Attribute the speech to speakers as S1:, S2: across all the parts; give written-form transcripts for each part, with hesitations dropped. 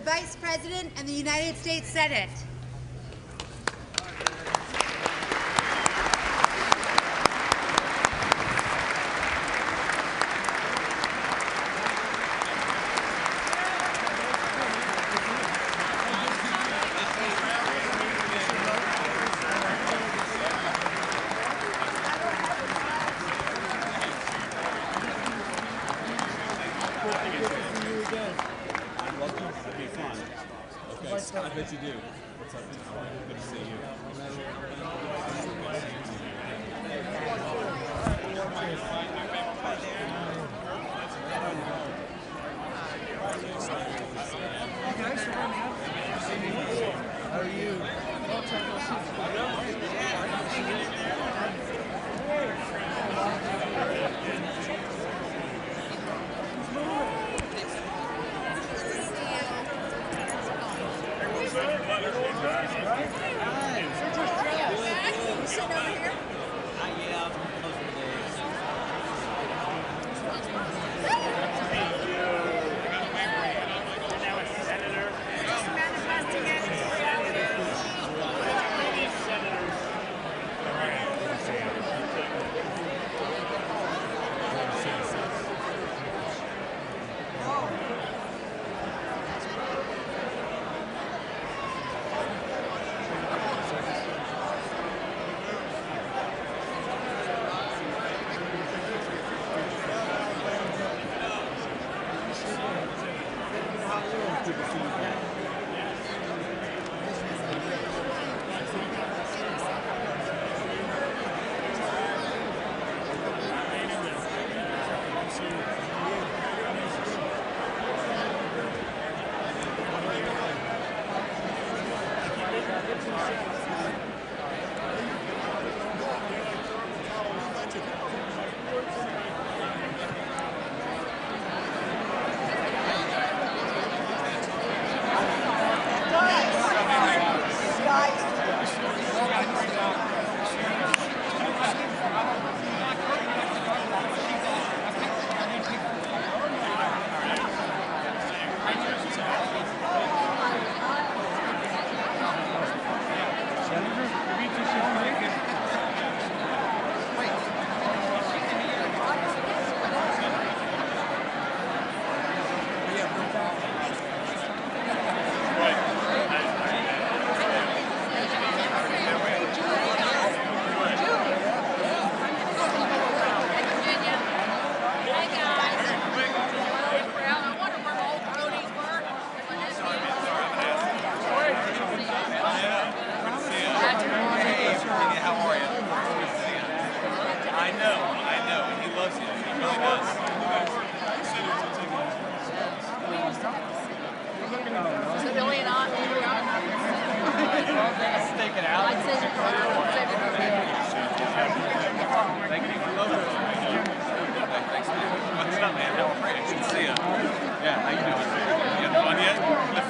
S1: Vice President and the United States Senate.
S2: I bet you do. What's up? Good to see you. How are you?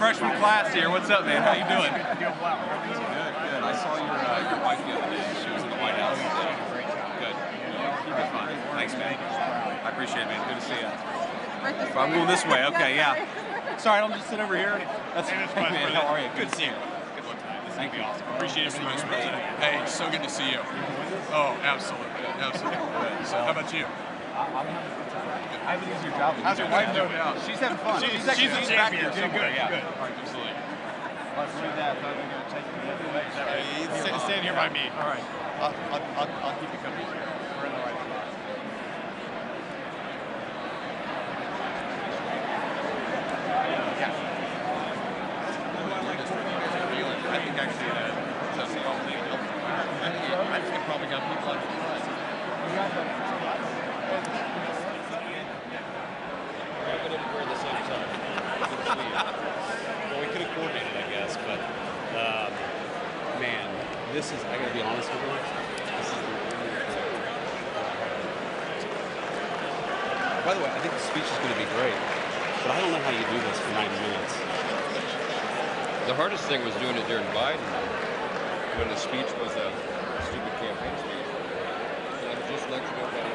S3: Freshman class here. What's up, man? How you doing? Good, good. I saw your wife the other day. She was in the White House. Good. Keep it fun. Thanks, man. I appreciate it, man. Good to see you. I'm going this way. Okay, yeah. Sorry, I don't just sit over here. That's hey, man. How are you? Good to see you. Good luck tonight. This is gonna be awesome. Appreciate it, Vice President. Hey, so good to see you. Oh, absolutely, absolutely. So, how about you?
S2: I have an easier job.
S3: How's your wife doing?
S2: She's having fun.
S3: She's a champion.
S2: Good, good.
S3: Yeah. All right, absolutely.
S2: Stand here by me.
S3: All right. I'll keep you company. We're in the right spot. I think actually that's the only thing. I think it probably got people out of
S4: Well, we could have coordinated, I guess, but man, this is, I gotta be honest with you, this is by the way, I think the speech is going to be great, but I don't know how you do this for 90 minutes.
S5: The hardest thing was doing it during Biden, when the speech was a stupid campaign speech. And I just lectured everybody.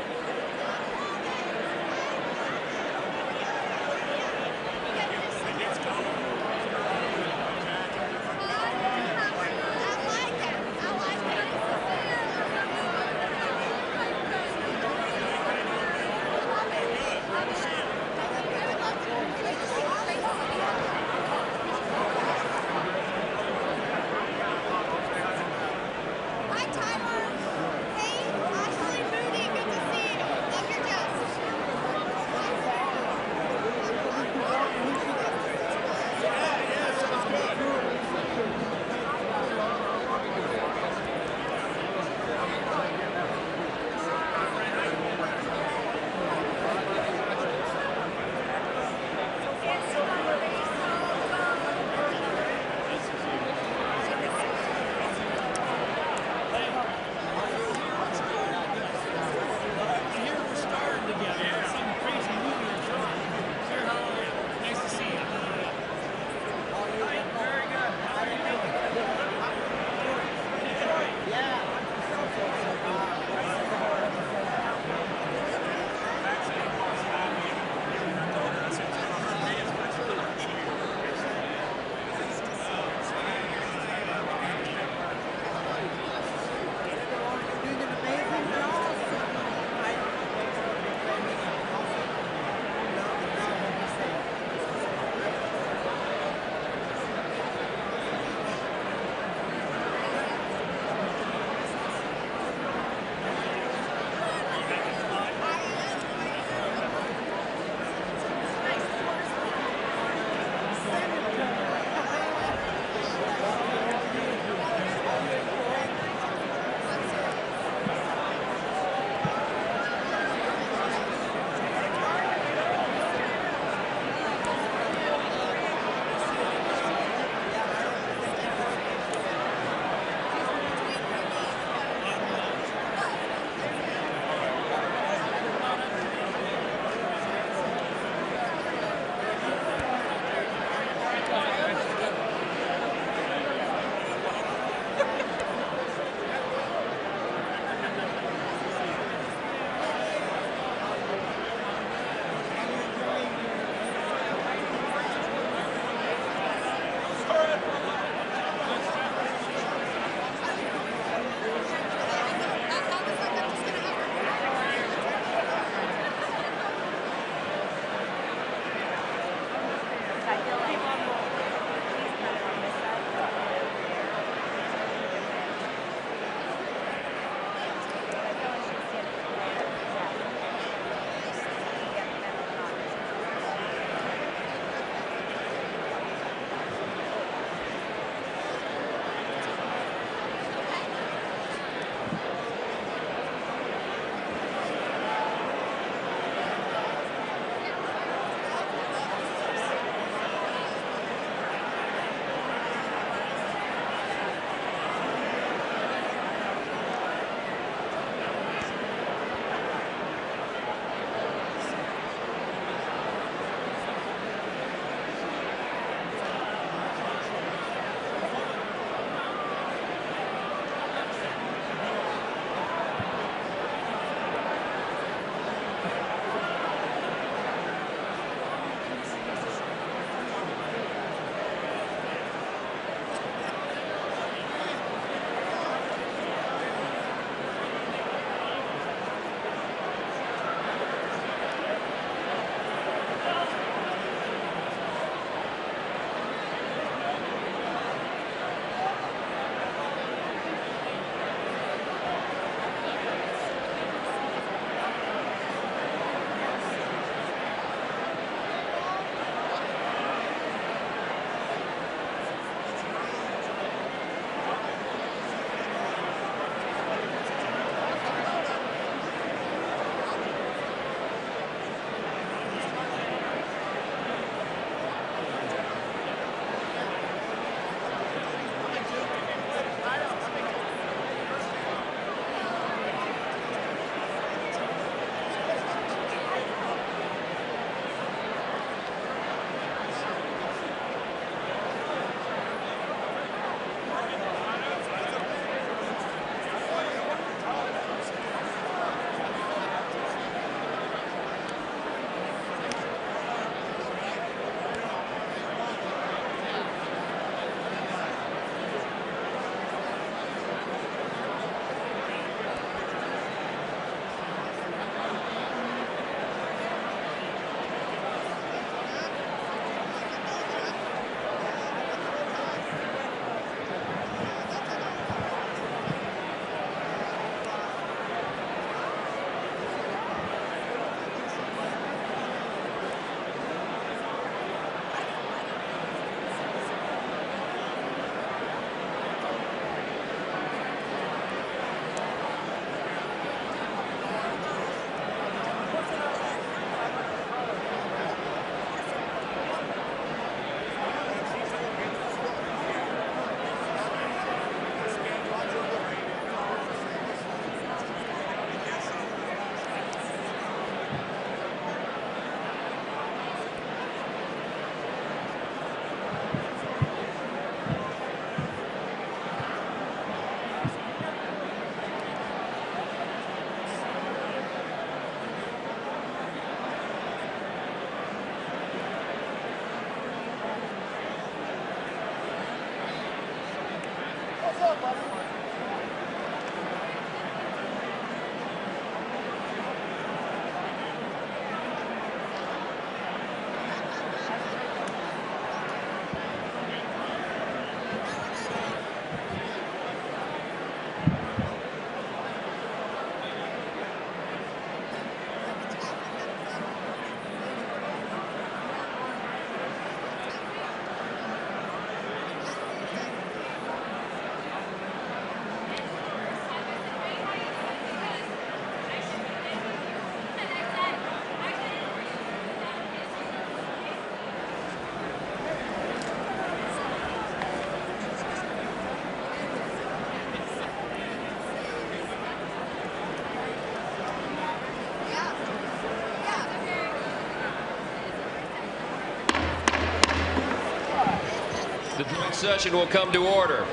S5: The joint session will come to order.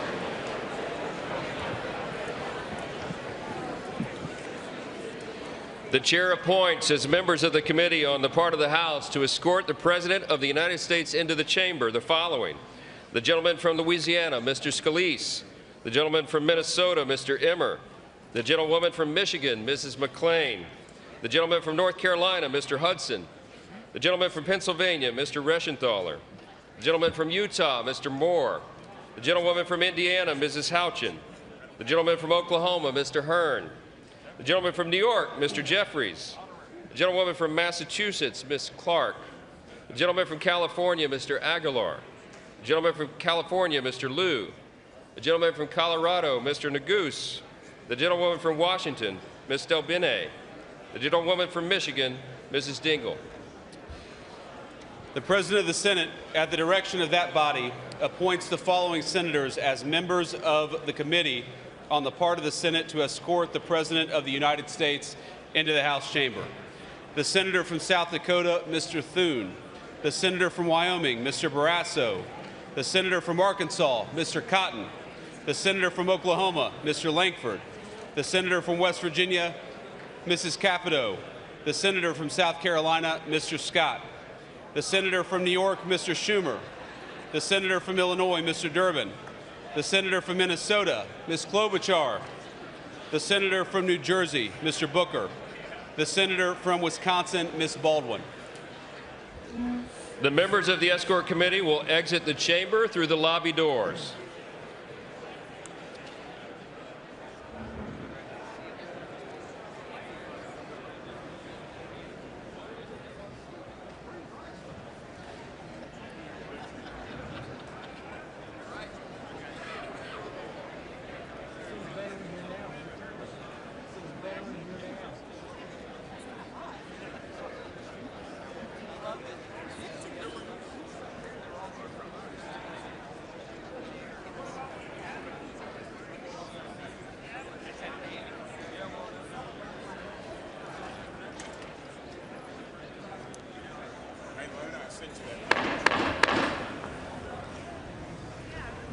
S5: The chair appoints as members of the committee on the part of the House to escort the President of the United States into the chamber the following: the gentleman from Louisiana, Mr. Scalise; the gentleman from Minnesota, Mr. Emmer; the gentlewoman from Michigan, Mrs. McClain; the gentleman from North Carolina, Mr. Hudson; the gentleman from Pennsylvania, Mr. Reschenthaler; the gentleman from Utah, Mr. Moore; the gentlewoman from Indiana, Mrs. Houchin; the gentleman from Oklahoma, Mr. Hearn; the gentleman from New York, Mr. Jeffries; the gentlewoman from Massachusetts, Ms. Clark; the gentleman from California, Mr. Aguilar; the gentleman from California, Mr. Liu; the gentleman from Colorado, Mr. Neguse; the gentlewoman from Washington, Ms. Delbene; the gentlewoman from Michigan, Mrs. Dingell.
S4: The President of the Senate, at the direction of that body, appoints the following senators as members of the committee on the part of the Senate to escort the President of the United States into the House chamber: the Senator from South Dakota, Mr. Thune; the Senator from Wyoming, Mr. Barrasso; the Senator from Arkansas, Mr. Cotton; the Senator from Oklahoma, Mr. Lankford; the Senator from West Virginia, Mrs. Capito; the Senator from South Carolina, Mr. Scott; the Senator from New York, Mr. Schumer; the Senator from Illinois, Mr. Durbin; the Senator from Minnesota, Ms. Klobuchar; the Senator from New Jersey, Mr. Booker; the Senator from Wisconsin, Ms. Baldwin.
S5: The members of the escort committee will exit the chamber through the lobby doors.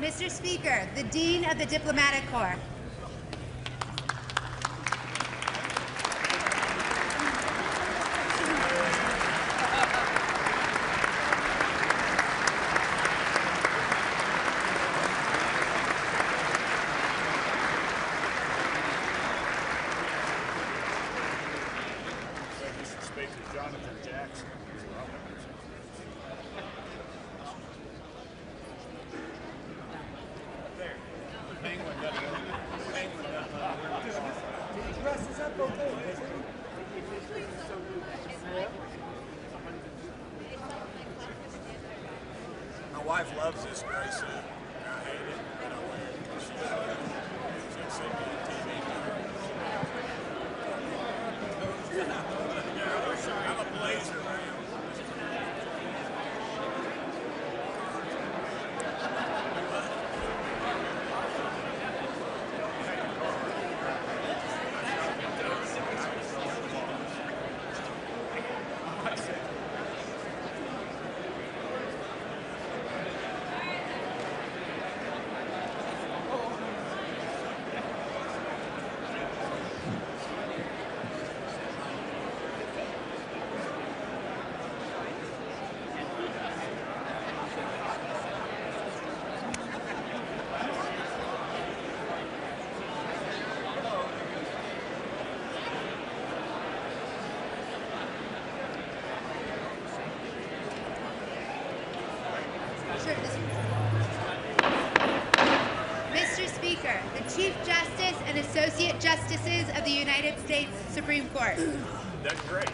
S1: Mr. Speaker, the Dean of the Diplomatic Corps.
S2: Mr. Speaker, Jonathan Jackson. My wife loves this gray suit. I hate it, but I wear it because she's seen me on TV. I'm a blazer, man.
S1: Speaker, the Chief Justice and Associate Justices of the United States Supreme Court.
S2: That's great.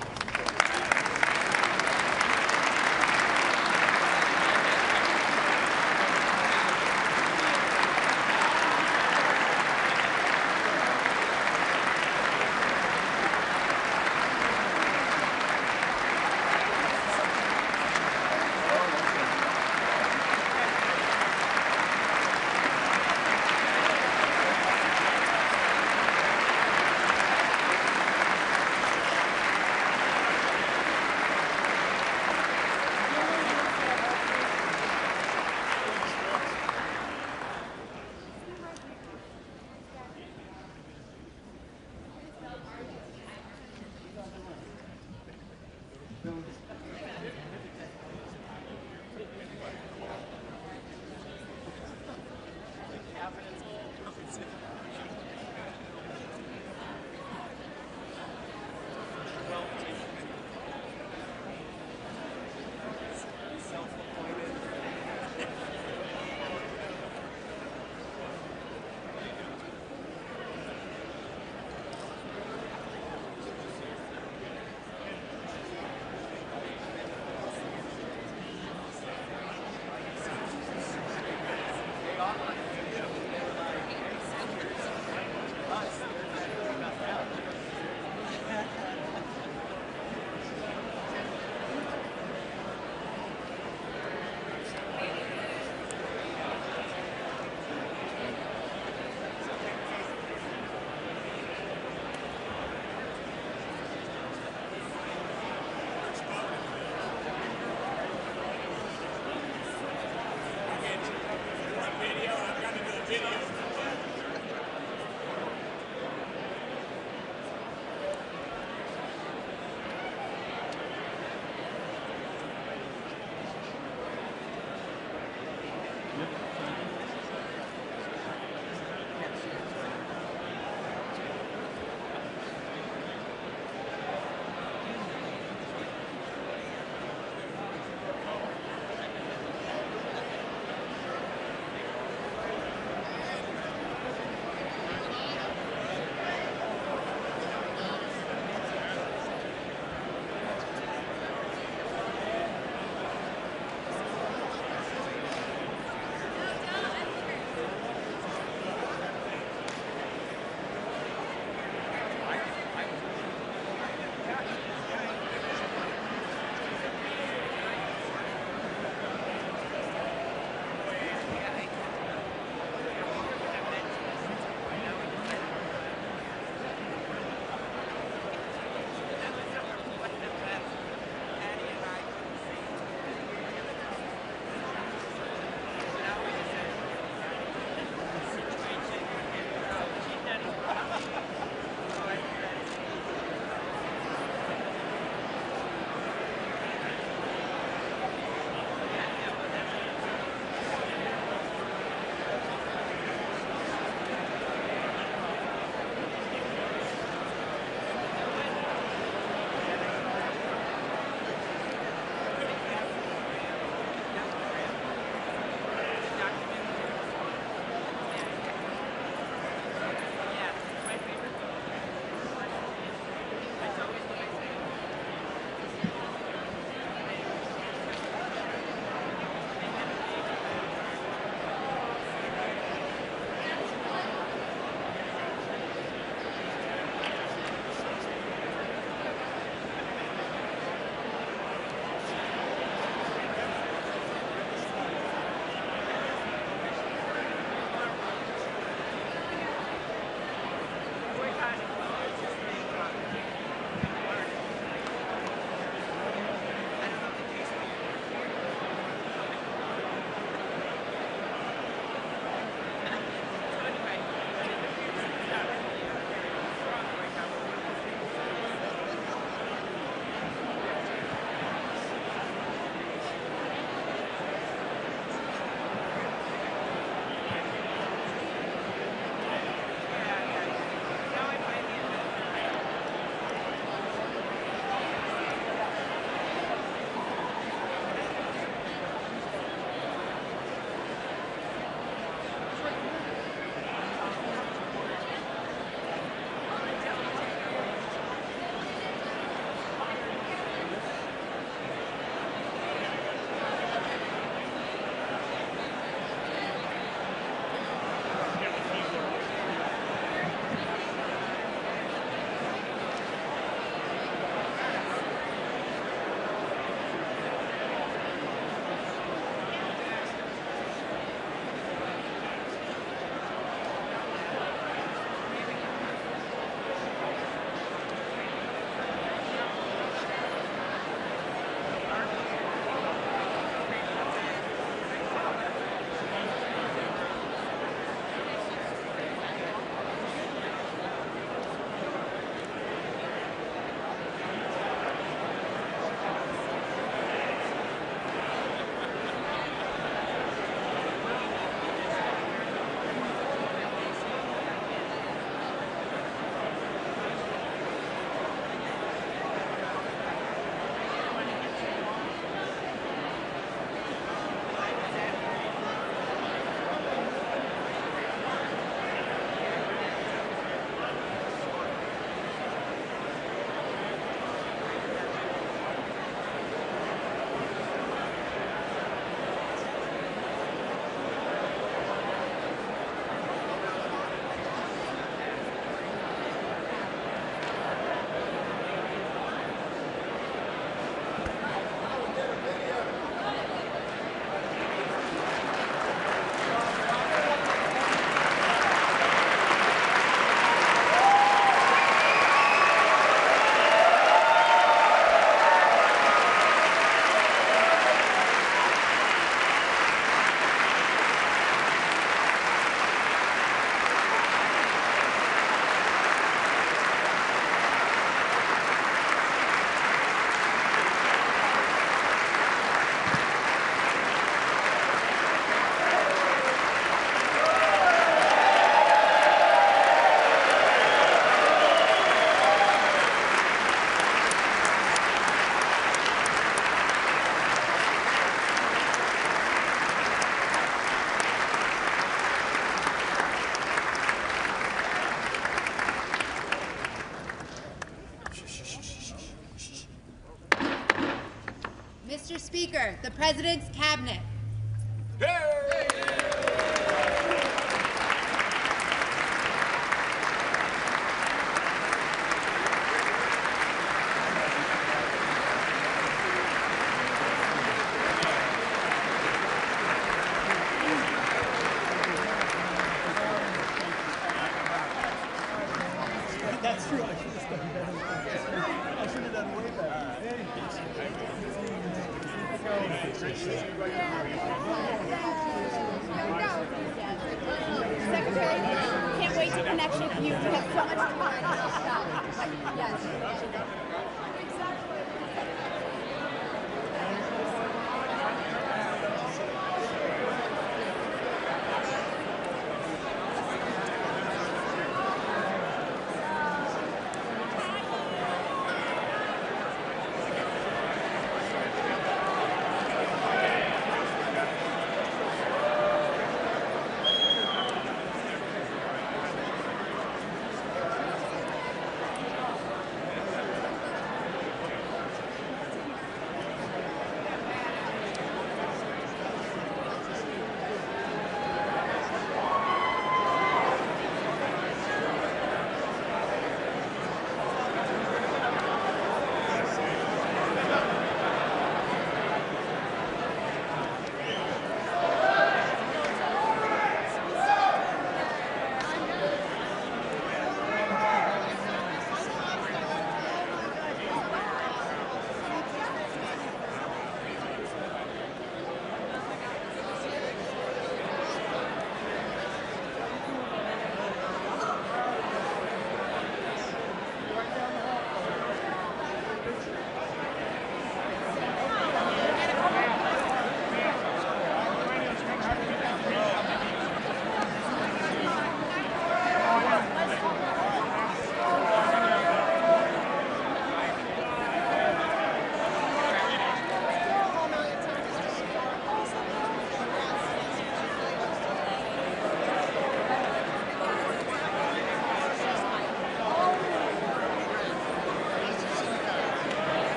S1: Speaker, the President's Cabinet.
S6: That's true. I should have done better. I should have done way
S7: Secretary, can't wait to connect with you. We have so much time. Yes.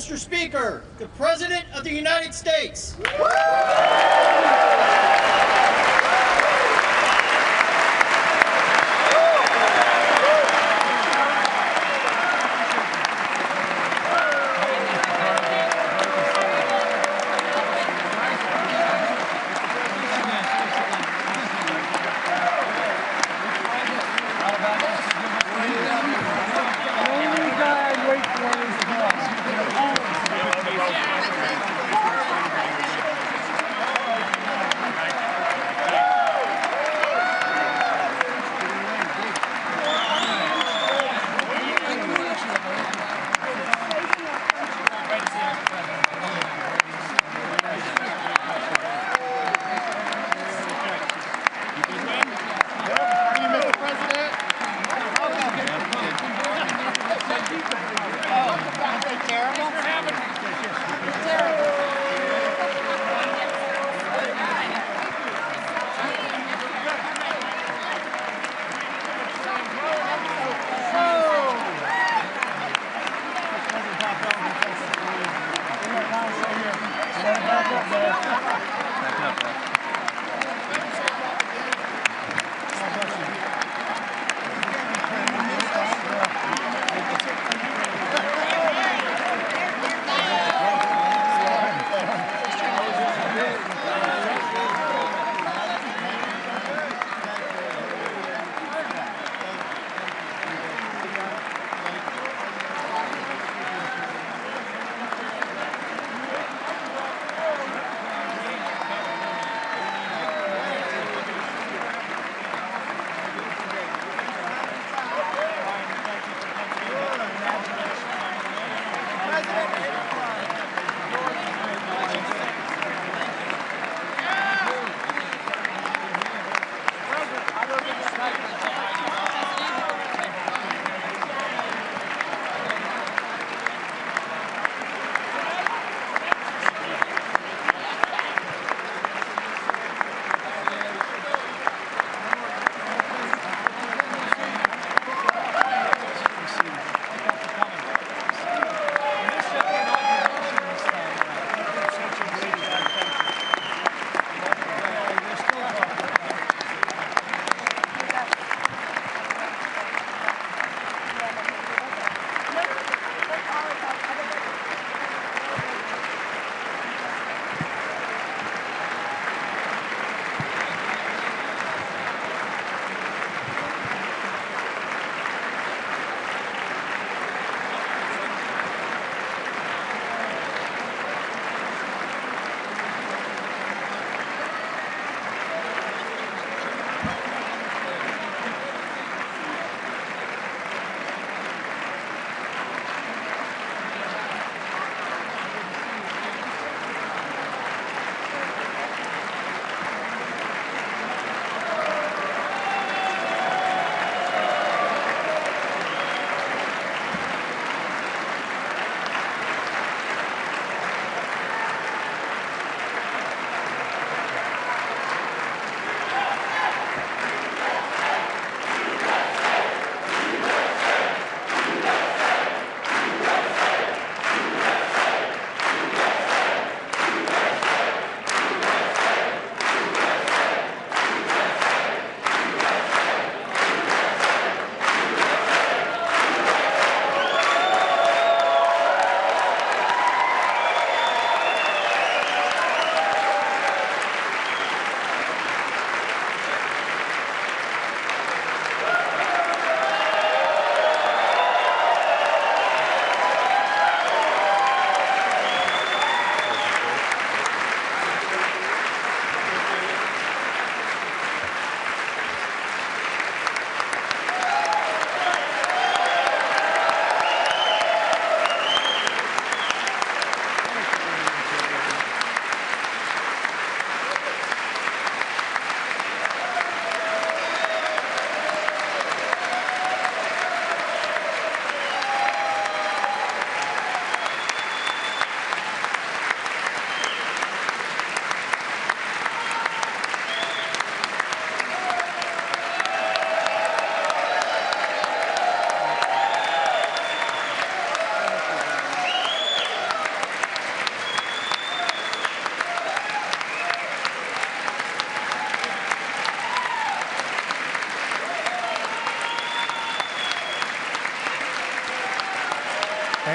S8: Mr. Speaker, the President of the United States.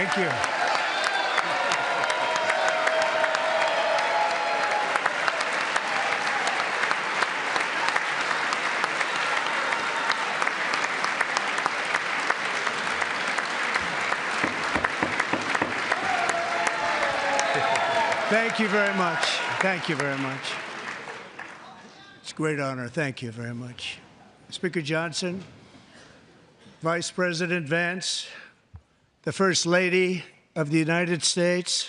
S6: Thank you. Thank you very much. Thank you very much. It's a great honor. Thank you very much. Speaker Johnson, Vice President Vance, the First Lady of the United States,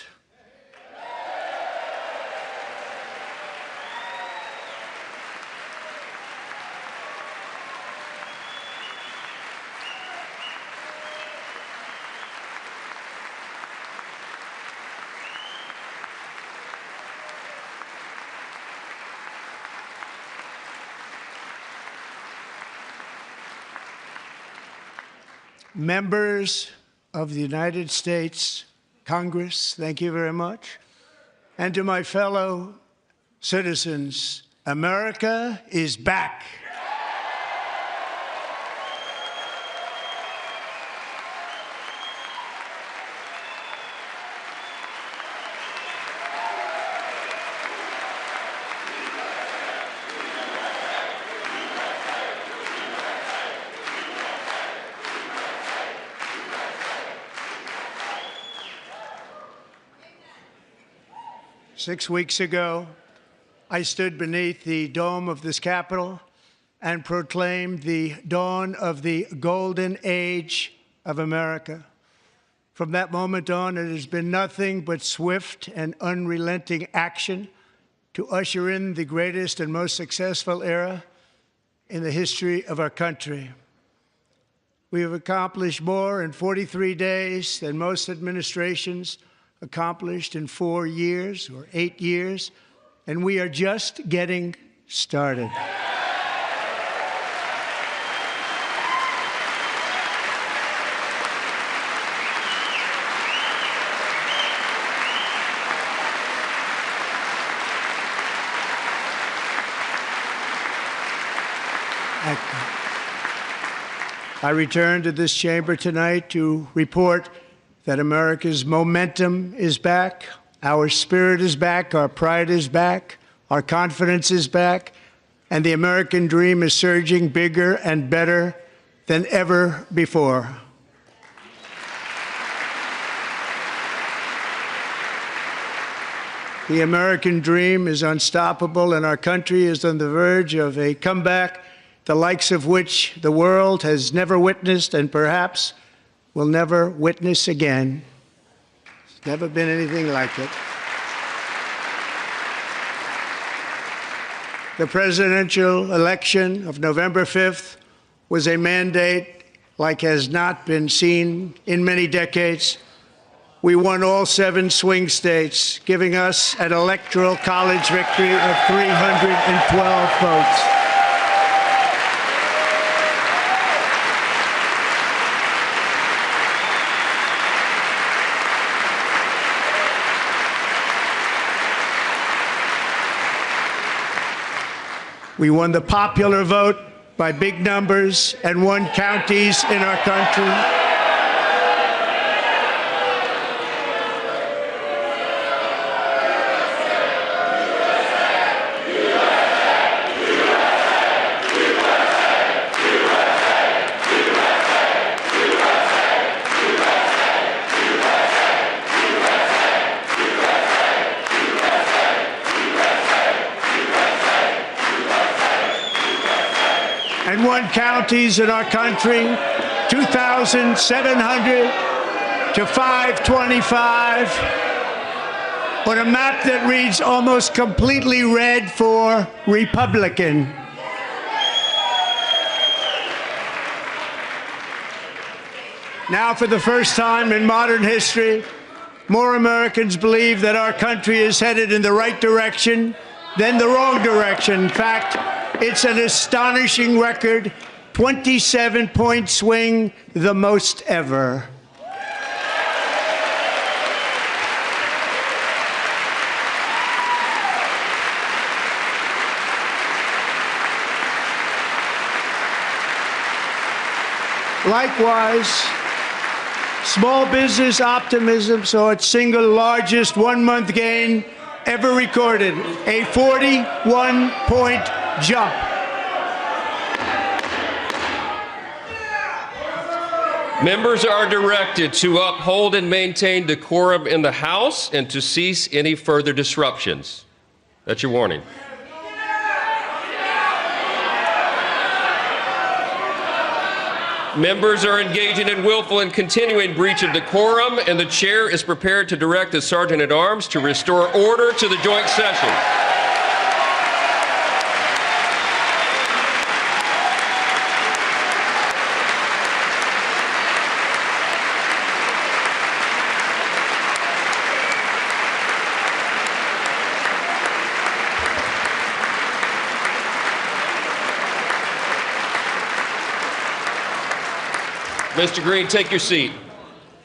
S6: members of the United States Congress, thank you very much. And to my fellow citizens, America is back. Six weeks ago, I stood beneath the dome of this Capitol and proclaimed the dawn of the golden age of America. From that moment on, it has been nothing but swift and unrelenting action to usher in the greatest and most successful era in the history of our country. We have accomplished more in 43 days than most administrations accomplished in 4 years or 8 years, and we are just getting started. I return to this chamber tonight to report that America's momentum is back, our spirit is back, our pride is back, our confidence is back, and the American dream is surging bigger and better than ever before. The American dream is unstoppable, and our country is on the verge of a comeback, the likes of which the world has never witnessed and perhaps will never witness again. There's never been anything like it. The presidential election of November 5th was a mandate like has not been seen in many decades. We won all 7 swing states, giving us an electoral college victory of 312 votes. We won the popular vote by big numbers and won counties in our country. And won counties in our country, 2,700 to 525, on a map that reads almost completely red for Republican. Now, for the first time in modern history, more Americans believe that our country is headed in the right direction than the wrong direction. In fact, it's an astonishing record, 27-point swing, the most ever. Likewise, Small business optimism saw its single largest one-month gain ever recorded, a 41-point jump.
S5: Members are directed to uphold and maintain decorum in the House and to cease any further disruptions. That's your warning. Members are engaging in willful and continuing breach of decorum, and the chair is prepared to direct the Sergeant-at-Arms to restore order to the joint session. Mr. Green, take your seat.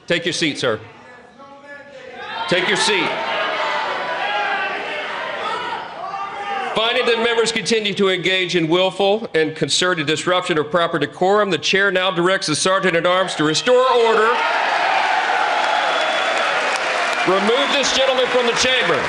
S5: Take your seat, sir. Take your seat. Finding that members continue to engage in willful and concerted disruption of proper decorum, the chair now directs the Sergeant-at-Arms to restore order. Remove this gentleman from the chamber.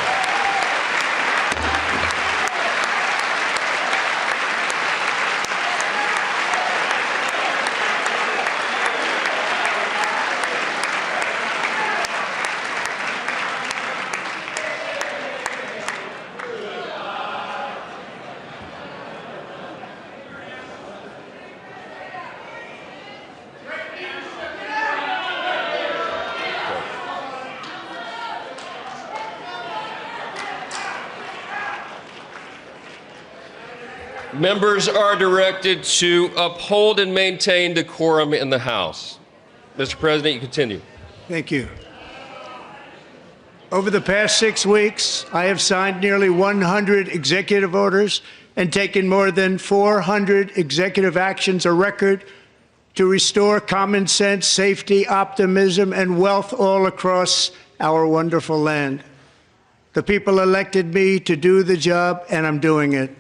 S5: Members are directed to uphold and maintain decorum in the House. Mr. President, you continue.
S6: Thank you. Over the past 6 weeks, I have signed nearly 100 executive orders and taken more than 400 executive actions, a record to restore common sense, safety, optimism, and wealth all across our wonderful land. The people elected me to do the job, and I'm doing it.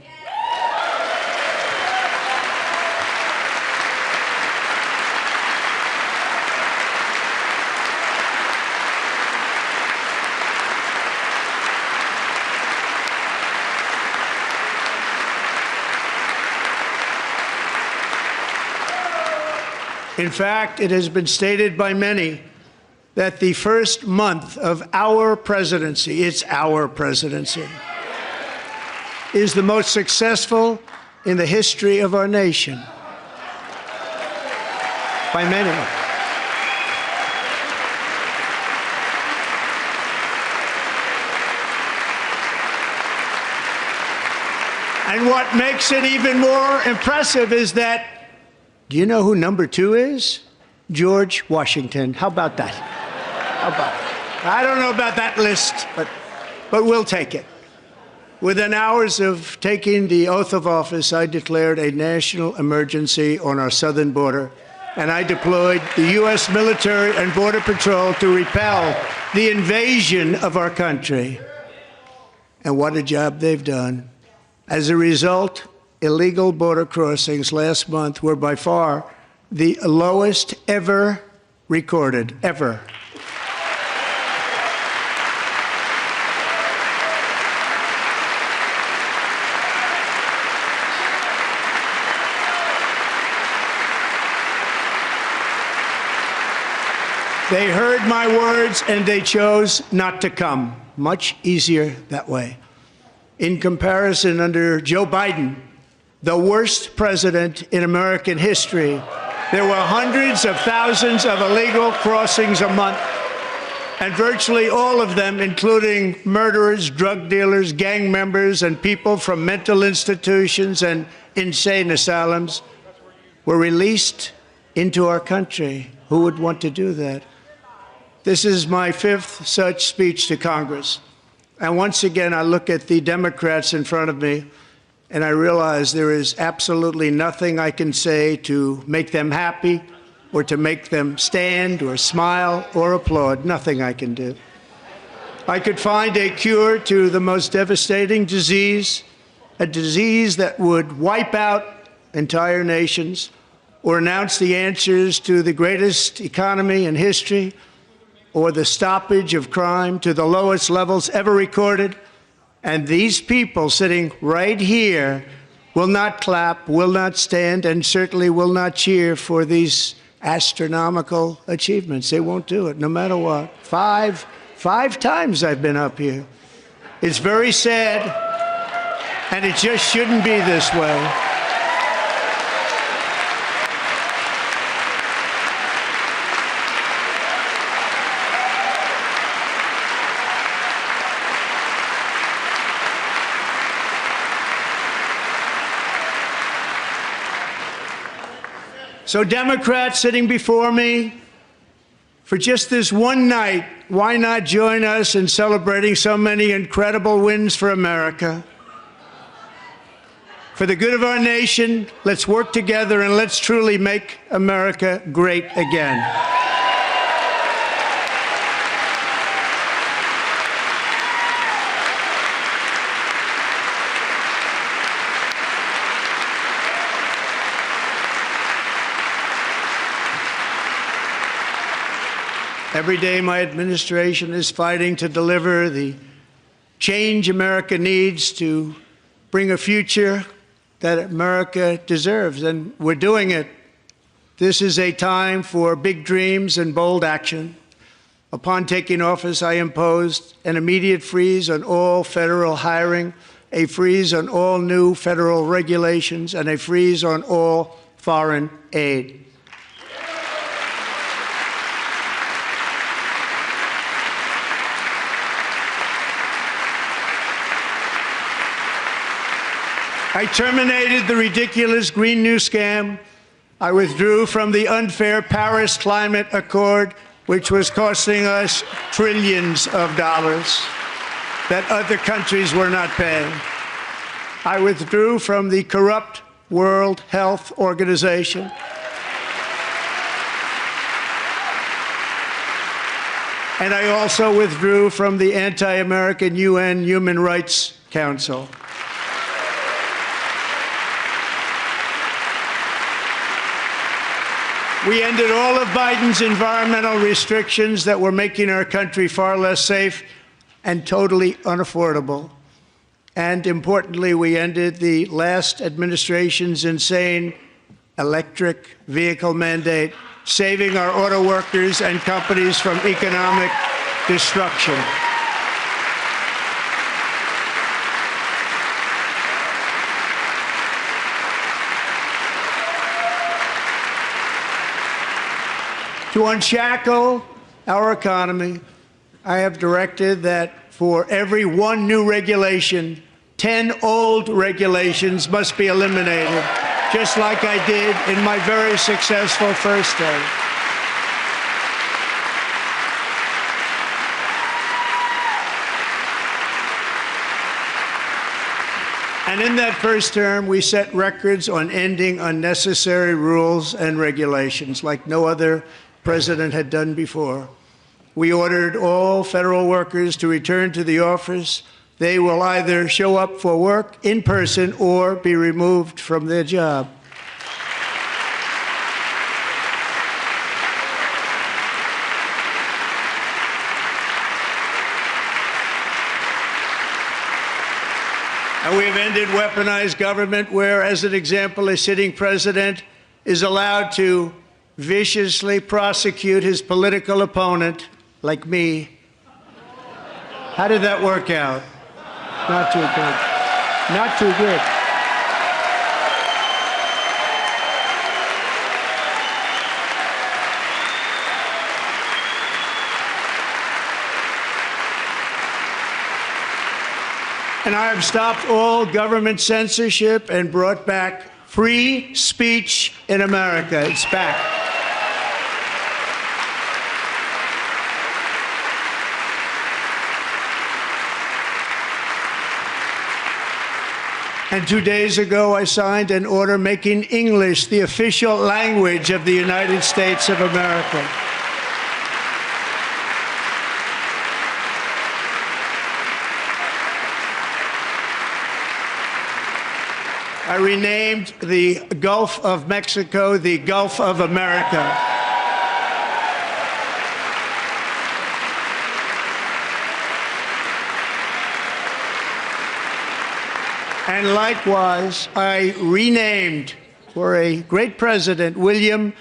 S6: In fact, it has been stated by many that the first month of our presidency, it's our presidency, is the most successful in the history of our nation. By many. And what makes it even more impressive is that, do you know who number 2 is? George Washington. How about that? How about it? I don't know about that list, but we'll take it. Within hours of taking the oath of office, I declared a national emergency on our southern border, and I deployed the U.S. military and Border Patrol to repel the invasion of our country. And what a job they've done. As a result, illegal border crossings last month were by far the lowest ever recorded, ever. They heard my words and they chose not to come. Much easier that way. In comparison, under Joe Biden, the worst president in American history, there were hundreds of thousands of illegal crossings a month, and virtually all of them, including murderers, drug dealers, gang members, and people from mental institutions and insane asylums, were released into our country. Who would want to do that? This is my 5th such speech to Congress. And once again, I look at the Democrats in front of me, and I realize there is absolutely nothing I can say to make them happy or to make them stand or smile or applaud. Nothing I can do. I could find a cure to the most devastating disease, a disease that would wipe out entire nations, or announce the answers to the greatest economy in history or the stoppage of crime to the lowest levels ever recorded. And these people sitting right here will not clap, will not stand, and certainly will not cheer for these astronomical achievements. They won't do it, no matter what. Five times I've been up here. It's very sad, and it just shouldn't be this way. So Democrats sitting before me, for just this one night, why not join us in celebrating so many incredible wins for America? For the good of our nation, let's work together and let's truly make America great again. Every day, my administration is fighting to deliver the change America needs to bring a future that America deserves, and we're doing it. This is a time for big dreams and bold action. Upon taking office, I imposed an immediate freeze on all federal hiring, a freeze on all new federal regulations, and a freeze on all foreign aid. I terminated the ridiculous Green New Scam. I withdrew from the unfair Paris Climate Accord, which was costing us trillions of dollars that other countries were not paying. I withdrew from the corrupt World Health Organization. And I also withdrew from the anti-American UN Human Rights Council. We ended all of Biden's environmental restrictions that were making our country far less safe and totally unaffordable. And importantly, we ended the last administration's insane electric vehicle mandate, saving our auto workers and companies from economic destruction. To unshackle our economy, I have directed that for every one new regulation, 10 old regulations must be eliminated, just like I did in my very successful first day. And in that first term, we set records on ending unnecessary rules and regulations like no other president had done before. We ordered all federal workers to return to the office. They will either show up for work in person or be removed from their job. And we have ended weaponized government where, as an example, a sitting president is allowed to viciously prosecute his political opponent, like me. How did that work out? Not too good. Not too good. And I have stopped all government censorship and brought back free speech in America. It's back. And 2 days ago, I signed an order making English the official language of the United States of America. I renamed the Gulf of Mexico the Gulf of America. And likewise, I renamed, for a great president, William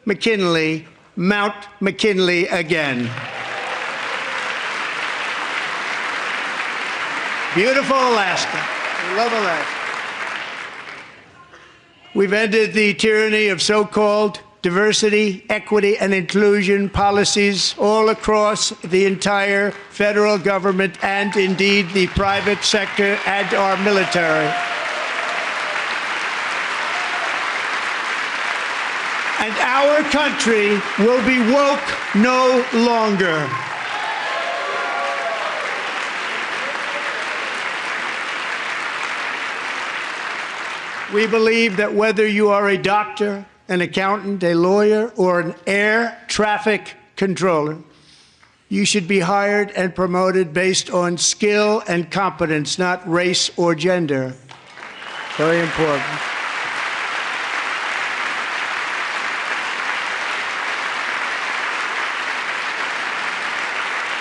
S6: McKinley, Mount McKinley again. Beautiful Alaska. We love Alaska. We've ended the tyranny of so-called diversity, equity, and inclusion policies all across the entire federal government and indeed the private sector and our military. And our country will be woke no longer. We believe that whether you are a doctor, an accountant, a lawyer, or an air traffic controller, you should be hired and promoted based on skill and competence, not race or gender. Very important.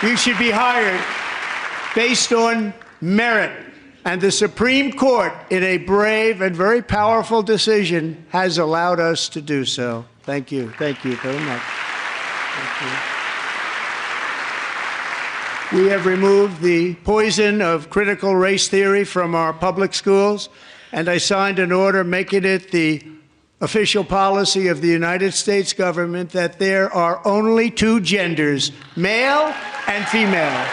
S6: You should be hired based on merit. And the Supreme Court, in a brave and very powerful decision, has allowed us to do so. Thank you. Thank you very much. Thank you. We have removed the poison of critical race theory from our public schools, and I signed an order making it the official policy of the United States government that there are only two genders, male and female.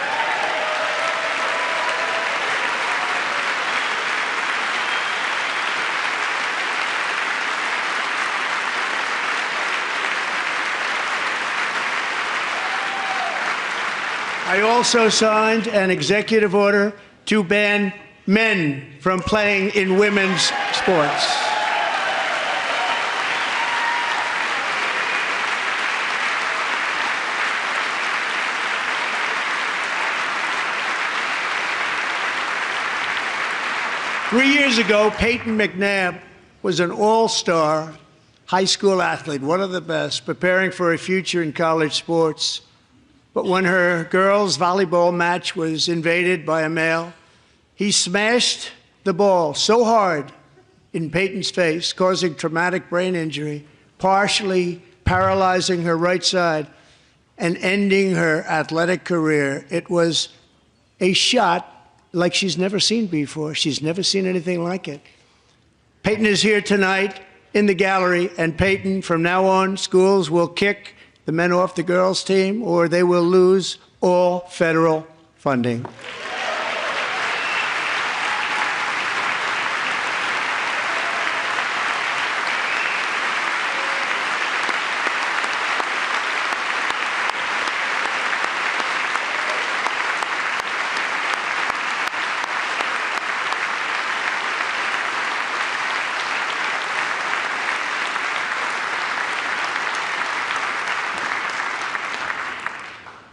S6: I also signed an executive order to ban men from playing in women's sports. Three years ago, Peyton McNabb was an all-star high school athlete, one of the best, preparing for a future in college sports. But when her girls' volleyball match was invaded by a male, he smashed the ball so hard in Peyton's face, causing traumatic brain injury, partially paralyzing her right side and ending her athletic career. It was a shot like she's never seen before. She's never seen anything like it. Peyton is here tonight in the gallery, and Peyton, from now on, schools will kick the men off the girls' team, or they will lose all federal funding.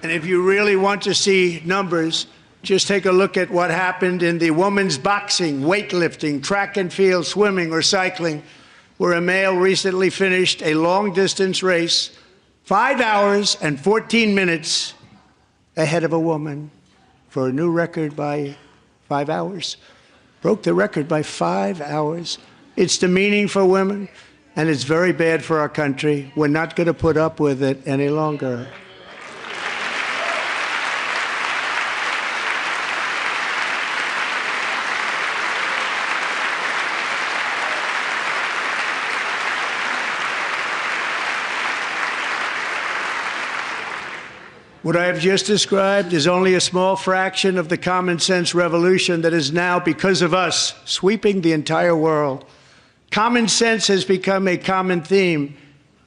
S6: And if you really want to see numbers, just take a look at what happened in the women's boxing, weightlifting, track and field, swimming, or cycling, where a male recently finished a long-distance race 5 hours and 14 minutes ahead of a woman for a new record by 5 hours. Broke the record by 5 hours. It's demeaning for women, and it's very bad for our country. We're not going to put up with it any longer. What I have just described is only a small fraction of the common sense revolution that is now, because of us, sweeping the entire world. Common sense has become a common theme,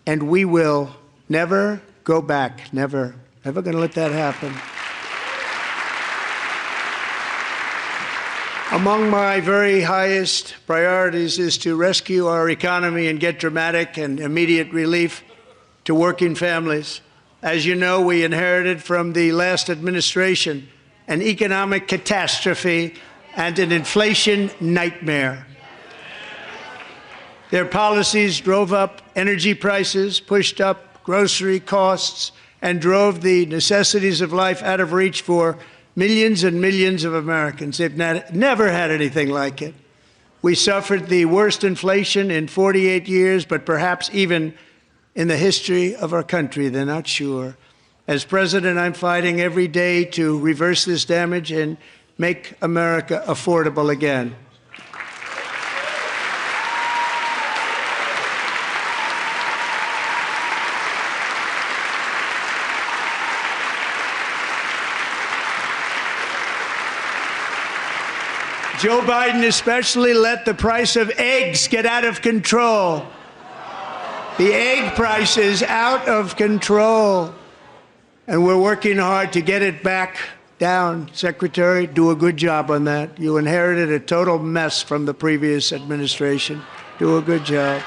S6: and we will never go back. Never. Never going to let that happen. Among my very highest priorities is to rescue our economy and get dramatic and immediate relief to working families. As you know, we inherited from the last administration an economic catastrophe and an inflation nightmare. Their policies drove up energy prices, pushed up grocery costs, and drove the necessities of life out of reach for millions and millions of Americans. They've never had anything like it. We suffered the worst inflation in 48 years, but perhaps even in the history of our country. They're not sure. As president, I'm fighting every day to reverse this damage and make America affordable again. Joe Biden especially let the price of eggs get out of control. The egg price is out of control, and we're working hard to get it back down. Secretary, do a good job on that. You inherited a total mess from the previous administration. Do a good job.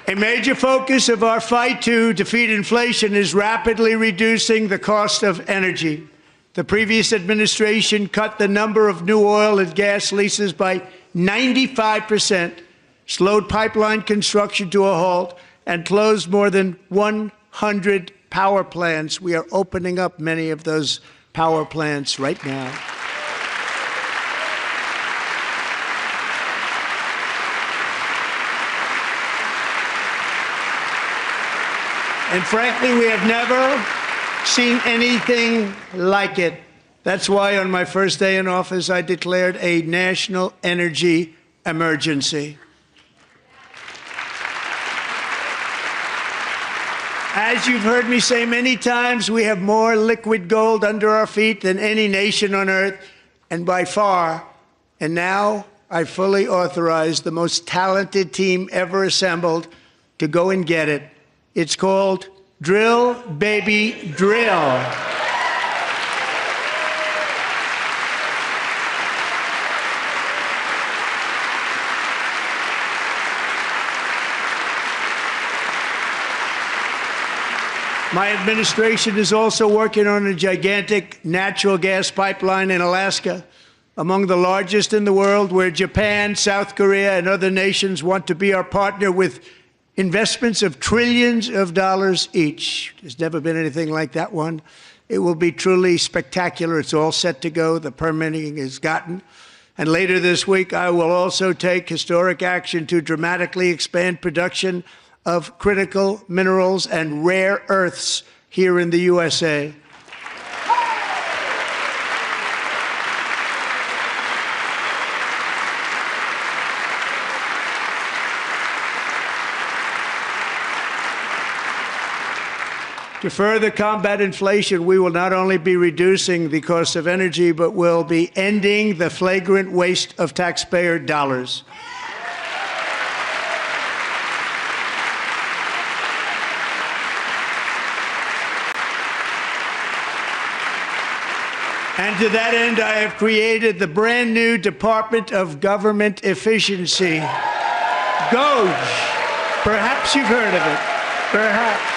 S6: A major focus of our fight to defeat inflation is rapidly reducing the cost of energy. The previous administration cut the number of new oil and gas leases by 95%, slowed pipeline construction to a halt, and closed more than 100 power plants. We are opening up many of those power plants right now. And frankly, we have never seen anything like it. That's why on my first day in office, I declared a national energy emergency. As you've heard me say many times, we have more liquid gold under our feet than any nation on earth, and by far. And now I fully authorize the most talented team ever assembled to go and get it. It's called Drill, Baby, Drill. My administration is also working on a gigantic natural gas pipeline in Alaska, among the largest in the world, where Japan, South Korea, and other nations want to be our partner with investments of trillions of dollars each. There's never been anything like that one. It will be truly spectacular. It's all set to go. The permitting is gotten. And later this week, I will also take historic action to dramatically expand production of critical minerals and rare earths here in the USA. To further combat inflation, we will not only be reducing the cost of energy, but will be ending the flagrant waste of taxpayer dollars. And to that end, I have created the brand new Department of Government Efficiency, DOGE. Perhaps you've heard of it. Perhaps.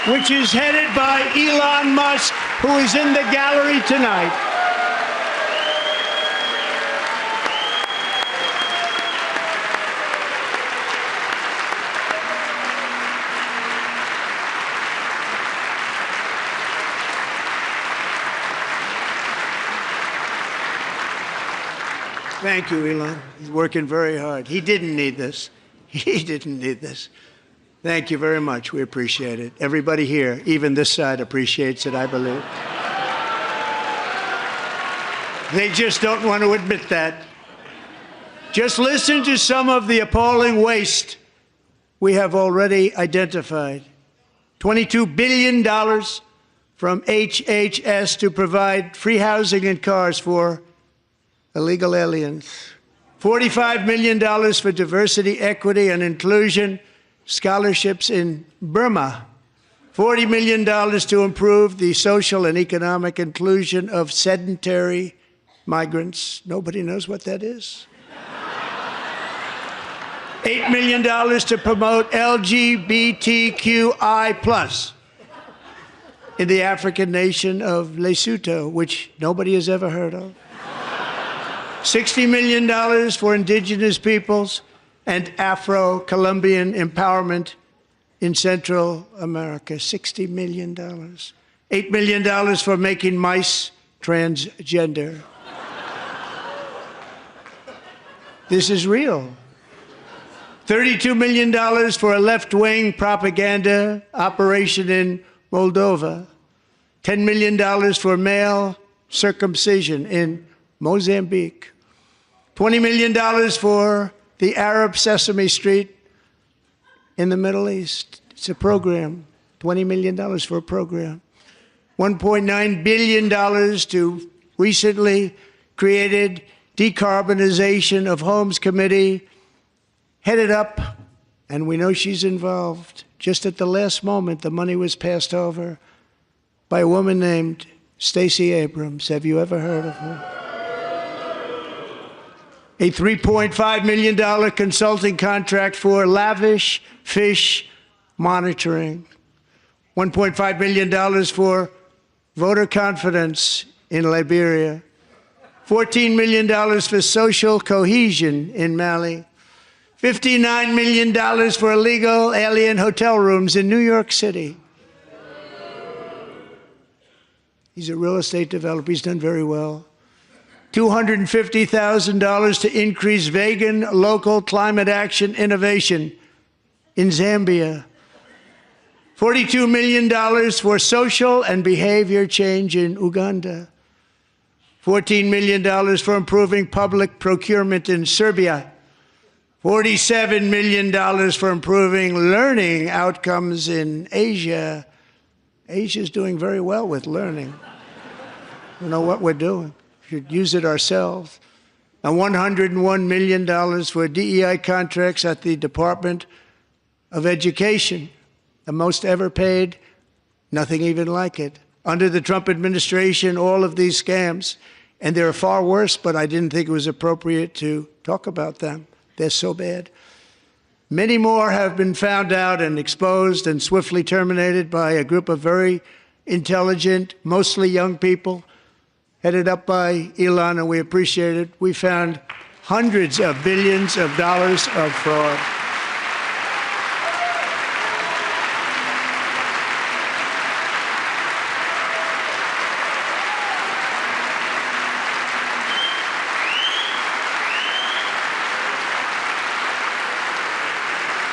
S6: Which is headed by Elon Musk, who is in the gallery tonight. Thank you, Elon. He's working very hard. He didn't need this. He didn't need this. Thank you very much. We appreciate it. Everybody here, even this side, appreciates it, I believe. They just don't want to admit that. Just listen to some of the appalling waste we have already identified. $22 billion from HHS to provide free housing and cars for illegal aliens. $45 million for diversity, equity, and inclusion scholarships in Burma. $40 million to improve the social and economic inclusion of sedentary migrants. Nobody knows what that is. $8 million to promote LGBTQI+ in the African nation of Lesotho, which nobody has ever heard of. $60 million for indigenous peoples and Afro-Colombian empowerment in Central America. $60 million. $8 million for making mice transgender. This is real. $32 million for a left-wing propaganda operation in Moldova. $10 million for male circumcision in Mozambique. $20 million for the Arab Sesame Street in the Middle East. It's a program. $20 million for a program. $1.9 billion to recently created Decarbonization of Homes Committee, headed up, and we know she's involved. Just at the last moment, the money was passed over by a woman named Stacey Abrams. Have you ever heard of her? A $3.5 million consulting contract for lavish fish monitoring. $1.5 million for voter confidence in Liberia. $14 million for social cohesion in Mali. $59 million for illegal alien hotel rooms in New York City. He's a real estate developer. He's done very well. $250,000 to increase vegan local climate action innovation in Zambia. $42 million for social and behavior change in Uganda. $14 million for improving public procurement in Serbia. $47 million for improving learning outcomes in Asia. Asia's doing very well with learning. We know what we're doing. We should use it ourselves. And $101 million for DEI contracts at the Department of Education, the most ever paid, nothing even like it. Under the Trump administration, all of these scams, and they're far worse, but I didn't think it was appropriate to talk about them. They're so bad. Many more have been found out and exposed and swiftly terminated by a group of very intelligent, mostly young people, headed up by Elon, and we appreciate it. We found hundreds of billions of dollars of fraud.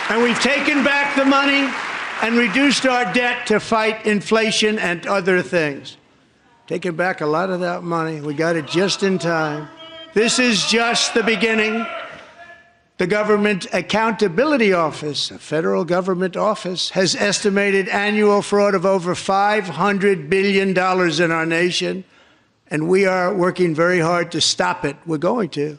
S6: And we've taken back the money and reduced our debt to fight inflation and other things. Taken back a lot of that money. We got it just in time. This is just the beginning. The Government Accountability Office, a federal government office, has estimated annual fraud of over $500 billion in our nation, and we are working very hard to stop it. We're going to.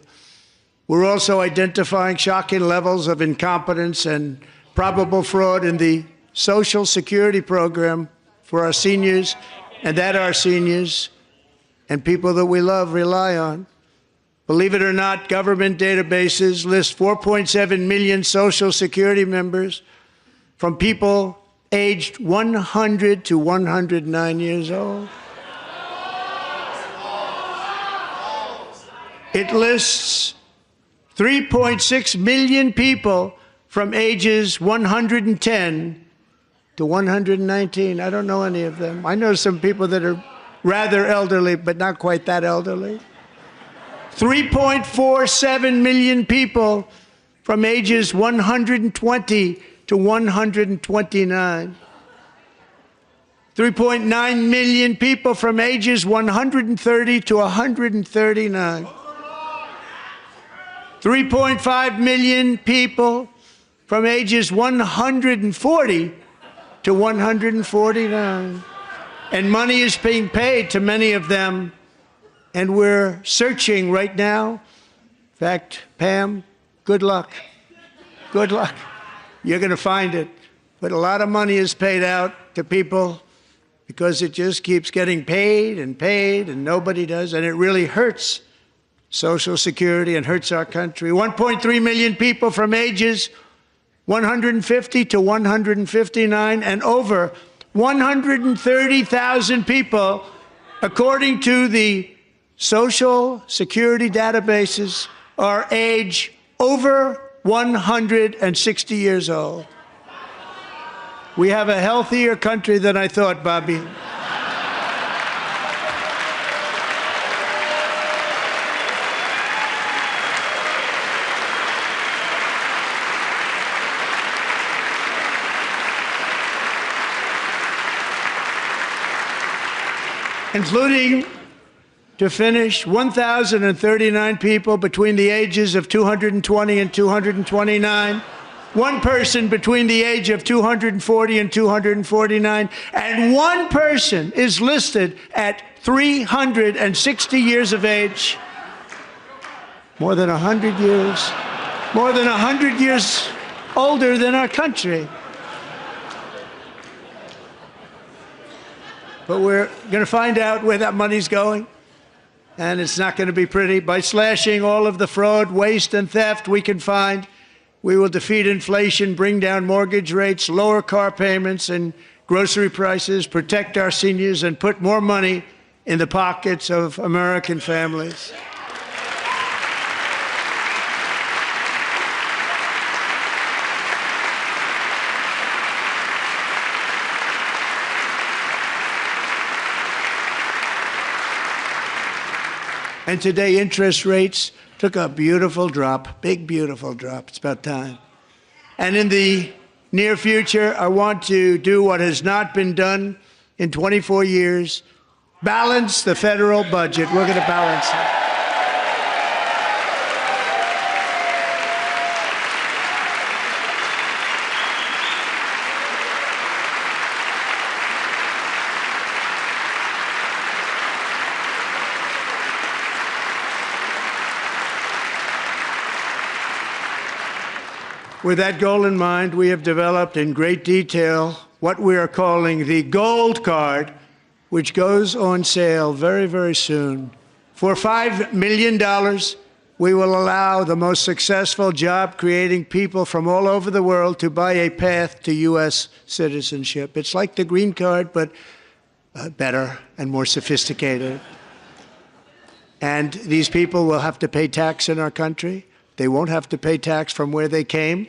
S6: We're also identifying shocking levels of incompetence and probable fraud in the Social Security program for our seniors, and that our seniors and people that we love rely on. Believe it or not, government databases list 4.7 million Social Security members from people aged 100 to 109 years old. It lists 3.6 million people from ages 110 to 119. I don't know any of them. I know some people that are rather elderly, but not quite that elderly. 3.47 million people from ages 120 to 129. 3.9 million people from ages 130 to 139. 3.5 million people from ages 140 to 149. And money is being paid to many of them, and we're searching right now. In fact, Pam, good luck. Good luck. You're going to find it. But a lot of money is paid out to people because it just keeps getting paid, and nobody does, and it really hurts Social Security and hurts our country. 1.3 million people from ages 150 to 159, and over 130,000 people, according to the Social Security databases, are age over 160 years old. We have a healthier country than I thought, Bobby. Including, to finish, 1,039 people between the ages of 220 and 229, one person between the age of 240 and 249, and one person is listed at 360 years of age. More than 100 years older than our country. But we're going to find out where that money's going, and it's not going to be pretty. By slashing all of the fraud, waste, and theft we can find, we will defeat inflation, bring down mortgage rates, lower car payments and grocery prices, protect our seniors, and put more money in the pockets of American families. And today, interest rates took a beautiful drop, big, beautiful drop. It's about time. And in the near future, I want to do what has not been done in 24 years, balance the federal budget. We're going to balance it. With that goal in mind, we have developed in great detail what we are calling the Gold Card, which goes on sale very, very soon. For $5 million, we will allow the most successful job-creating people from all over the world to buy a path to U.S. citizenship. It's like the Green Card, but better and more sophisticated. And these people will have to pay tax in our country. They won't have to pay tax from where they came.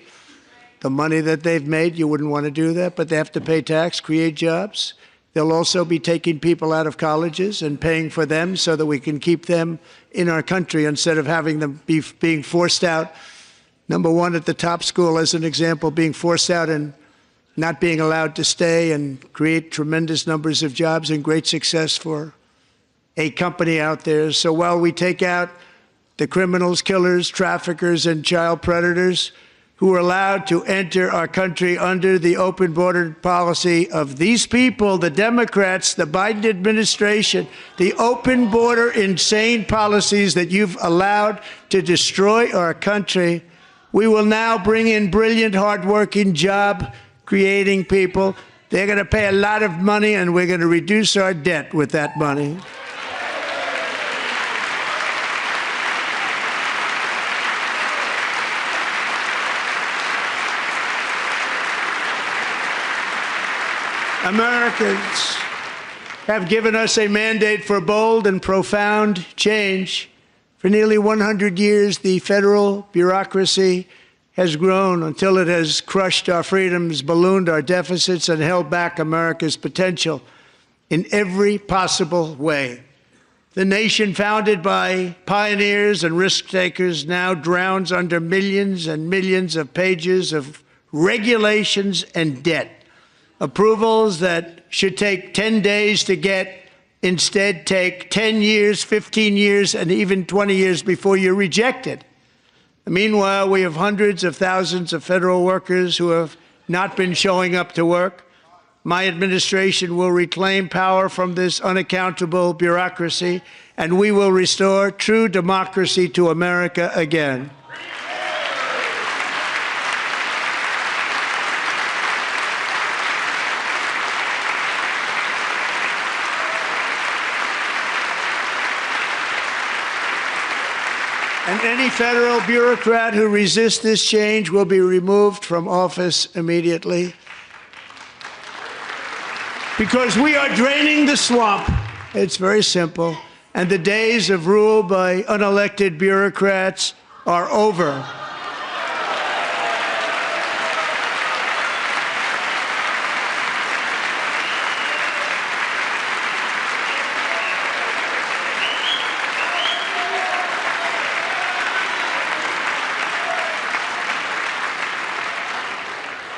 S6: The money that they've made, you wouldn't want to do that, but they have to pay tax, create jobs. They'll also be taking people out of colleges and paying for them so that we can keep them in our country instead of having them being forced out. Number one, at the top school, as an example, being forced out and not being allowed to stay and create tremendous numbers of jobs and great success for a company out there. So while we take out the criminals, killers, traffickers, and child predators who are allowed to enter our country under the open border policy of these people, the Democrats, the Biden administration, the open border insane policies that you've allowed to destroy our country, we will now bring in brilliant, hardworking, job-creating people. They're going to pay a lot of money, and we're going to reduce our debt with that money. Americans have given us a mandate for bold and profound change. For nearly 100 years, the federal bureaucracy has grown until it has crushed our freedoms, ballooned our deficits, and held back America's potential in every possible way. The nation founded by pioneers and risk-takers now drowns under millions and millions of pages of regulations and debt. Approvals that should take 10 days to get instead take 10 years, 15 years, and even 20 years before you're rejected. Meanwhile, we have hundreds of thousands of federal workers who have not been showing up to work. My administration will reclaim power from this unaccountable bureaucracy, and we will restore true democracy to America again. And any federal bureaucrat who resists this change will be removed from office immediately. Because we are draining the swamp. It's very simple. And the days of rule by unelected bureaucrats are over.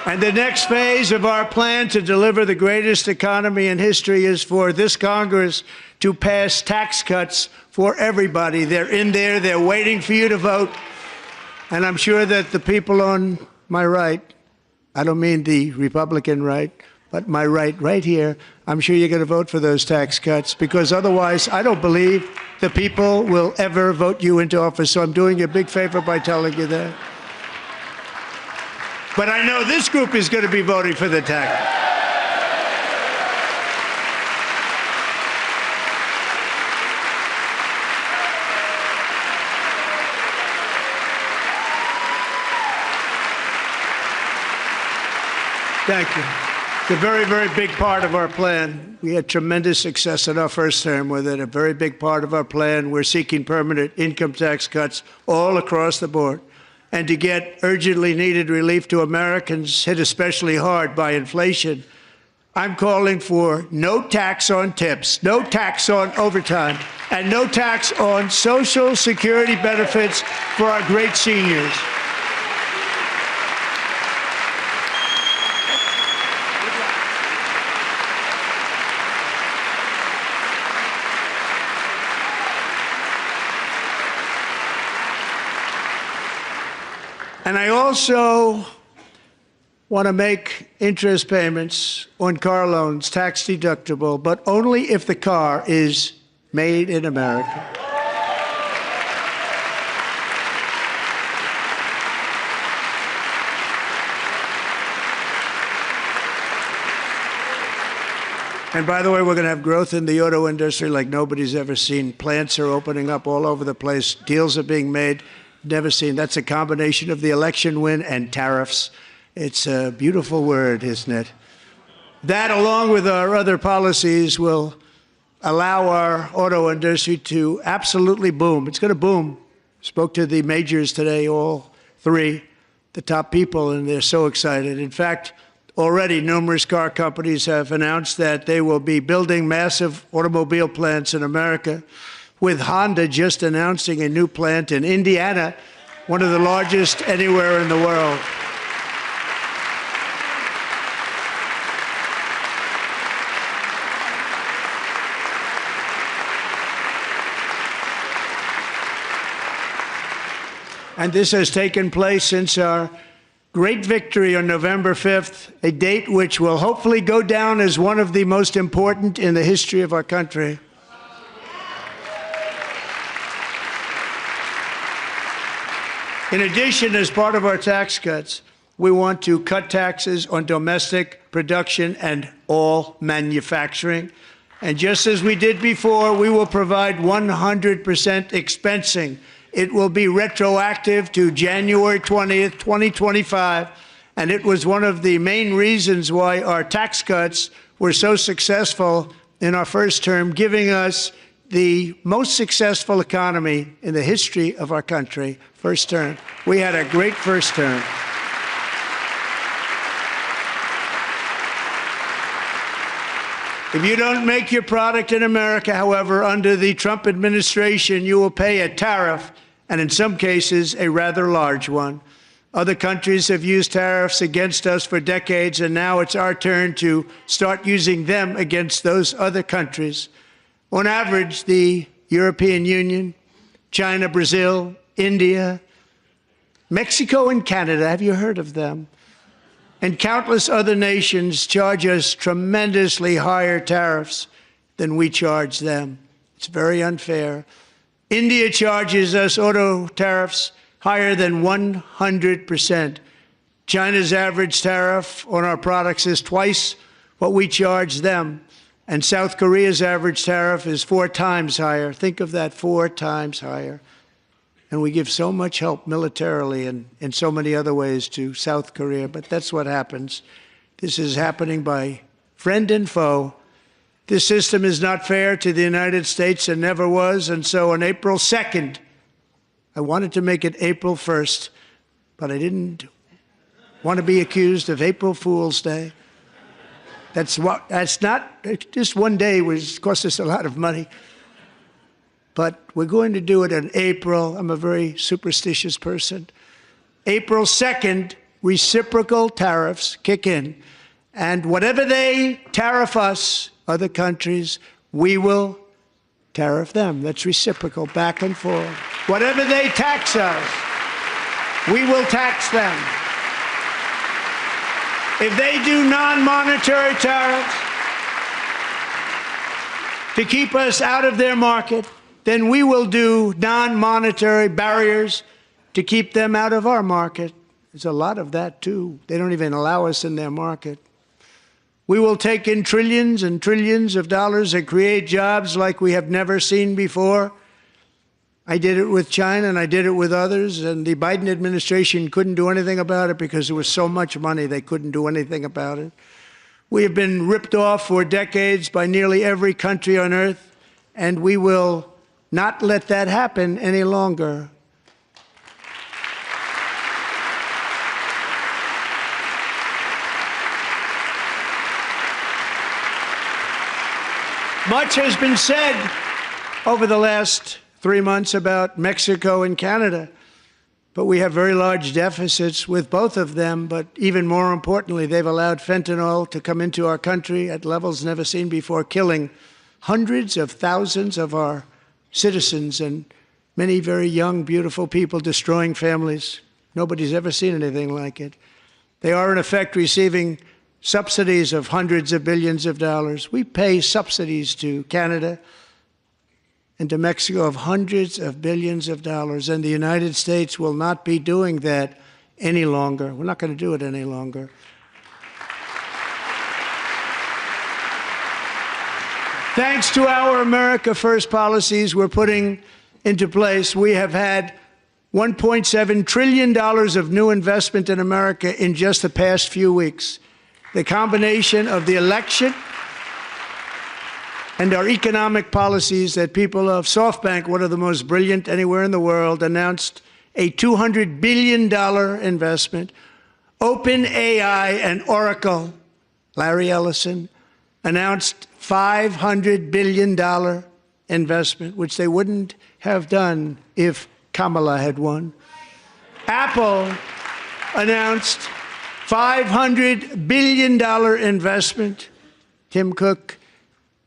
S6: And the next phase of our plan to deliver the greatest economy in history is for this Congress to pass tax cuts for everybody. They're in there. They're waiting for you to vote. And I'm sure that the people on my right, I don't mean the Republican right, but my right here, I'm sure you're going to vote for those tax cuts, because otherwise I don't believe the people will ever vote you into office. So I'm doing you a big favor by telling you that. But I know this group is going to be voting for the tax. Thank you. It's a very, very big part of our plan. We had tremendous success in our first term with it. A very big part of our plan. We're seeking permanent income tax cuts all across the board. And to get urgently needed relief to Americans hit especially hard by inflation, I'm calling for no tax on tips, no tax on overtime, and no tax on Social Security benefits for our great seniors. And I also want to make interest payments on car loans tax deductible, but only if the car is made in America. And by the way, we're going to have growth in the auto industry like nobody's ever seen. Plants are opening up all over the place. Deals are being made. Never seen. That's a combination of the election win and tariffs. It's a beautiful word, isn't it? That, along with our other policies, will allow our auto industry to absolutely boom. It's going to boom. Spoke to the majors today, all three, the top people, and they're so excited. In fact, already numerous car companies have announced that they will be building massive automobile plants in America, with Honda just announcing a new plant in Indiana, one of the largest anywhere in the world. And this has taken place since our great victory on November 5th, a date which will hopefully go down as one of the most important in the history of our country. In addition, as part of our tax cuts, we want to cut taxes on domestic production and all manufacturing. And just as we did before, we will provide 100% expensing. It will be retroactive to January 20th, 2025. And it was one of the main reasons why our tax cuts were so successful in our first term, giving us the most successful economy in the history of our country. First term. We had a great first term. If you don't make your product in America, however, under the Trump administration, you will pay a tariff, and in some cases, a rather large one. Other countries have used tariffs against us for decades, and now it's our turn to start using them against those other countries. On average, the European Union, China, Brazil, India, Mexico, and Canada, have you heard of them? And countless other nations charge us tremendously higher tariffs than we charge them. It's very unfair. India charges us auto tariffs higher than 100%. China's average tariff on our products is twice what we charge them. And South Korea's average tariff is 4 times higher. Think of that, 4 times higher. And we give so much help militarily and in so many other ways to South Korea, but that's what happens. This is happening by friend and foe. This system is not fair to the United States and never was, and so on April 2nd, I wanted to make it April 1st, but I didn't want to be accused of April Fool's Day. That's not, just one day was cost us a lot of money. But we're going to do it in April. I'm a very superstitious person. April 2nd, reciprocal tariffs kick in. And whatever they tariff us, other countries, we will tariff them. That's reciprocal, back and forth. Whatever they tax us, we will tax them. If they do non-monetary tariffs to keep us out of their market, then we will do non-monetary barriers to keep them out of our market. There's a lot of that, too. They don't even allow us in their market. We will take in trillions and trillions of dollars and create jobs like we have never seen before. I did it with China, and I did it with others, and the Biden administration couldn't do anything about it because there was so much money they couldn't do anything about it. We have been ripped off for decades by nearly every country on earth, and we will not let that happen any longer. Much has been said over the last 3 months about Mexico and Canada, but we have very large deficits with both of them. But even more importantly, they've allowed fentanyl to come into our country at levels never seen before, killing hundreds of thousands of our citizens and many very young, beautiful people, destroying families. Nobody's ever seen anything like it. They are, in effect, receiving subsidies of hundreds of billions of dollars. We pay subsidies to Canada and to Mexico of hundreds of billions of dollars, and the United States will not be doing that any longer. We're not going to do it any longer. Thanks to our America First policies we're putting into place, we have had $1.7 trillion of new investment in America in just the past few weeks. The combination of the election and our economic policies that people of SoftBank, one of the most brilliant anywhere in the world, announced a $200 billion investment. OpenAI and Oracle, Larry Ellison, announced $500 billion investment, which they wouldn't have done if Kamala had won. Apple announced $500 billion investment. Tim Cook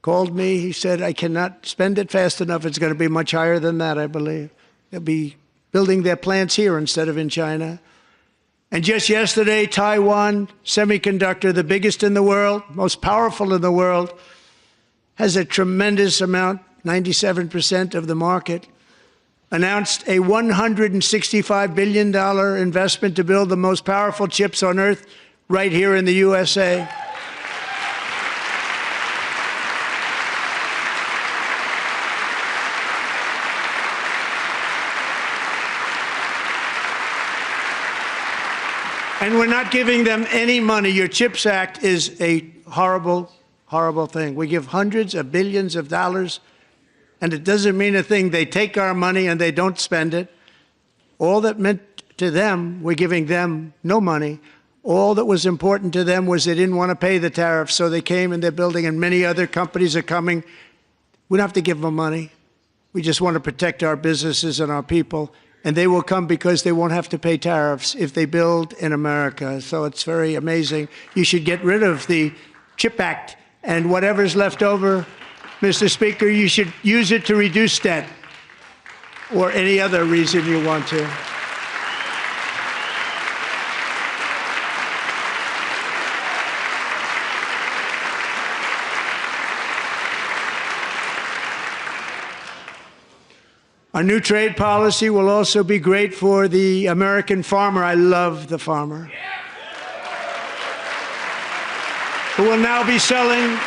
S6: called me. He said, I cannot spend it fast enough. It's going to be much higher than that, I believe. They'll be building their plants here instead of in China. And just yesterday, Taiwan Semiconductor, the biggest in the world, most powerful in the world, has a tremendous amount, 97% of the market, announced a $165 billion investment to build the most powerful chips on earth right here in the USA. And we're not giving them any money. Your CHIPS Act is a horrible, horrible thing. We give hundreds of billions of dollars, and it doesn't mean a thing. They take our money and they don't spend it. All that meant to them, we're giving them no money. All that was important to them was they didn't want to pay the tariffs, so they came and they're building, and many other companies are coming. We don't have to give them money. We just want to protect our businesses and our people. And they will come because they won't have to pay tariffs if they build in America. So it's very amazing. You should get rid of the CHIP Act, and whatever's left over, Mr. Speaker, you should use it to reduce debt or any other reason you want to. Our new trade policy will also be great for the American farmer. I love the farmer, who will now be selling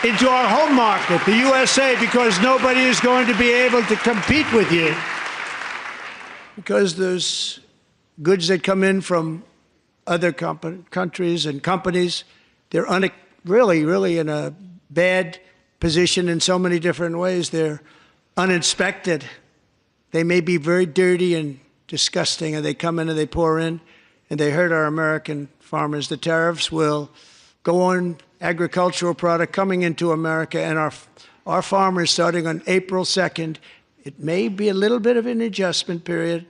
S6: into our home market, the USA, because nobody is going to be able to compete with you because there's goods that come in from other countries and companies. They're really in a bad position in so many different ways. They're uninspected. They may be very dirty and disgusting, and they come in and they pour in, and they hurt our American farmers. The tariffs will go on agricultural product coming into America, and our farmers, starting on April 2nd, it may be a little bit of an adjustment period.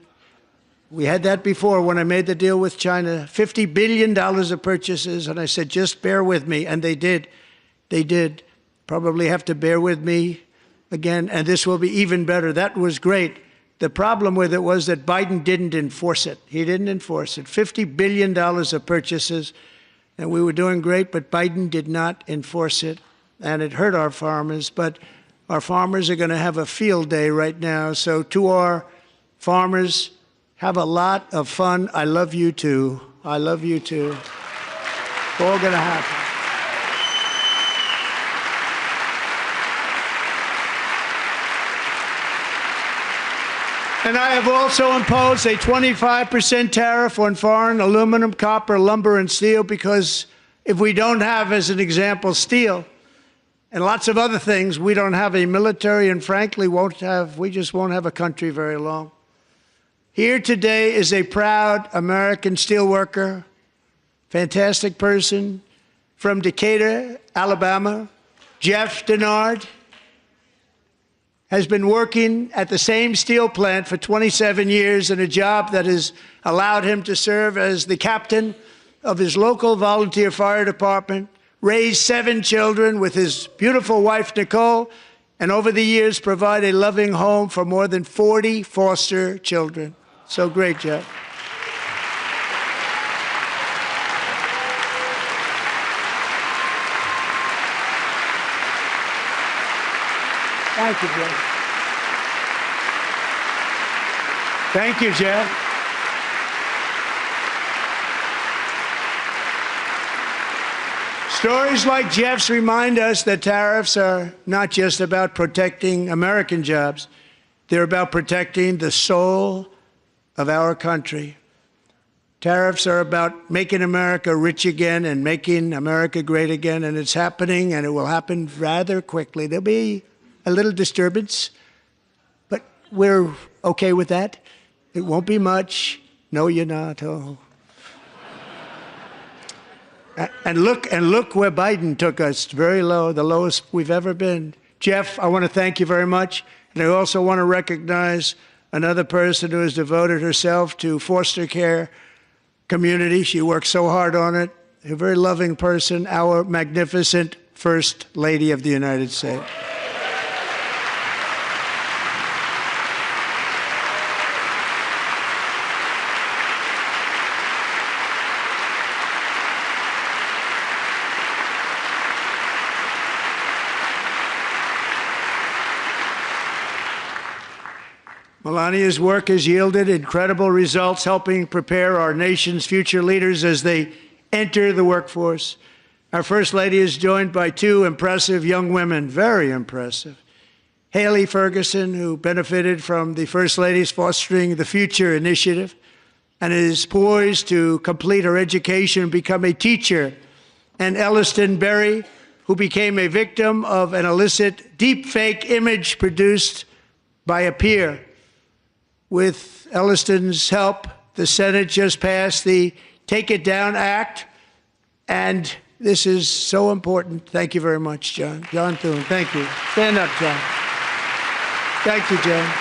S6: We had that before when I made the deal with China, $50 billion of purchases, and I said, just bear with me, and they did. They did. Probably have to bear with me again, and this will be even better. That was great. The problem with it was that Biden didn't enforce it. He didn't enforce it. $50 billion of purchases, and we were doing great, but Biden did not enforce it, and it hurt our farmers. But our farmers are going to have a field day right now. So to our farmers, have a lot of fun. I love you too. I love you too. It's all going to happen. And I have also imposed a 25% tariff on foreign aluminum, copper, lumber, and steel, because if we don't have, as an example, steel and lots of other things, we don't have a military, and frankly, we just won't have a country very long. Here today is a proud American steelworker, fantastic person from Decatur, Alabama, Jeff Denard. Has been working at the same steel plant for 27 years in a job that has allowed him to serve as the captain of his local volunteer fire department, raise 7 children with his beautiful wife, Nicole, and over the years provide a loving home for more than 40 foster children. So great, Jeff. Thank you, Jeff. Thank you, Jeff. Stories like Jeff's remind us that tariffs are not just about protecting American jobs. They're about protecting the soul of our country. Tariffs are about making America rich again and making America great again, and it's happening, and it will happen rather quickly. There'll be a little disturbance, but we're okay with that. It won't be much. No, you're not. Oh. And look where Biden took us. Very low, the lowest we've ever been. Jeff, I want to thank you very much. And I also want to recognize another person who has devoted herself to foster care community. She works so hard on it. A very loving person, our magnificent First Lady of the United States. Melania's work has yielded incredible results, helping prepare our nation's future leaders as they enter the workforce. Our First Lady is joined by 2 impressive young women, very impressive. Haley Ferguson, who benefited from the First Lady's Fostering the Future initiative and is poised to complete her education and become a teacher. And Elliston Berry, who became a victim of an illicit deepfake image produced by a peer. With Elliston's help, the Senate just passed the Take It Down Act, and this is so important. Thank you very much, John. John Thune, thank you. Stand up, John. Thank you, John.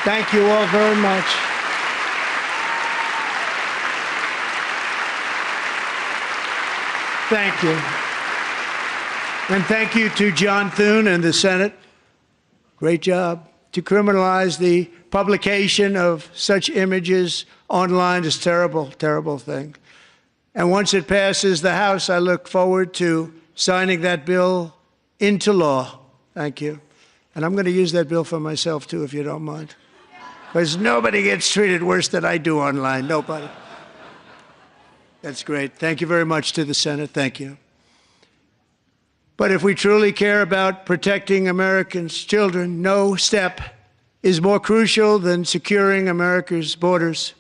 S6: Thank you all very much. Thank you. And thank you to John Thune and the Senate. Great job. To criminalize the publication of such images online is a terrible, terrible thing. And once it passes the House, I look forward to signing that bill into law. Thank you. And I'm going to use that bill for myself, too, if you don't mind. Because nobody gets treated worse than I do online. Nobody. That's great. Thank you very much to the Senate. Thank you. But if we truly care about protecting Americans' children, no step is more crucial than securing America's borders.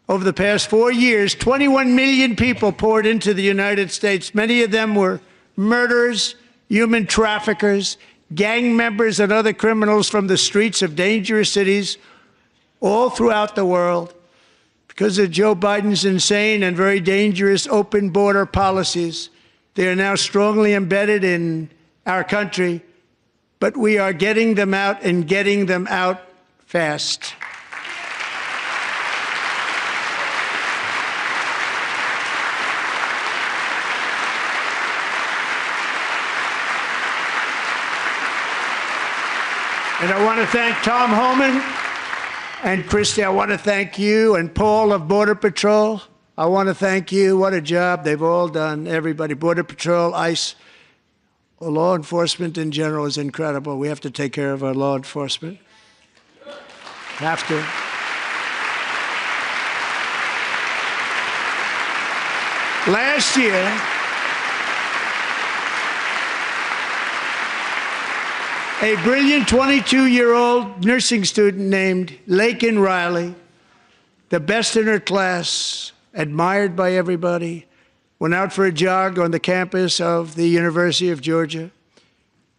S6: Over the past 4 years, 21 million people poured into the United States. Many of them were murderers, human traffickers, gang members, and other criminals from the streets of dangerous cities all throughout the world. Because of Joe Biden's insane and very dangerous open border policies, they are now strongly embedded in our country, but we are getting them out and getting them out fast. And I want to thank Tom Homan and Christy. I want to thank you and Paul of Border Patrol. I want to thank you. What a job they've all done. Everybody, Border Patrol, ICE, law enforcement in general is incredible. We have to take care of our law enforcement. Have to. Last year, a brilliant 22-year-old nursing student named Laken Riley, the best in her class, admired by everybody, went out for a jog on the campus of the University of Georgia.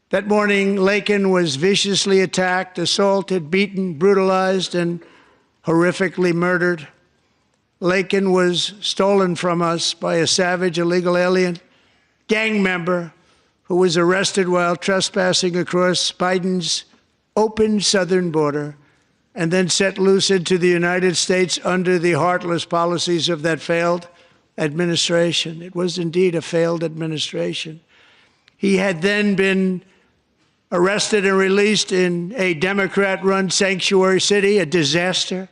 S6: That morning, Laken was viciously attacked, assaulted, beaten, brutalized, and horrifically murdered. Laken was stolen from us by a savage illegal alien gang member who was arrested while trespassing across Biden's open southern border and then set loose into the United States under the heartless policies of that failed administration. It was indeed a failed administration. He had then been arrested and released in a Democrat-run sanctuary city, a disaster,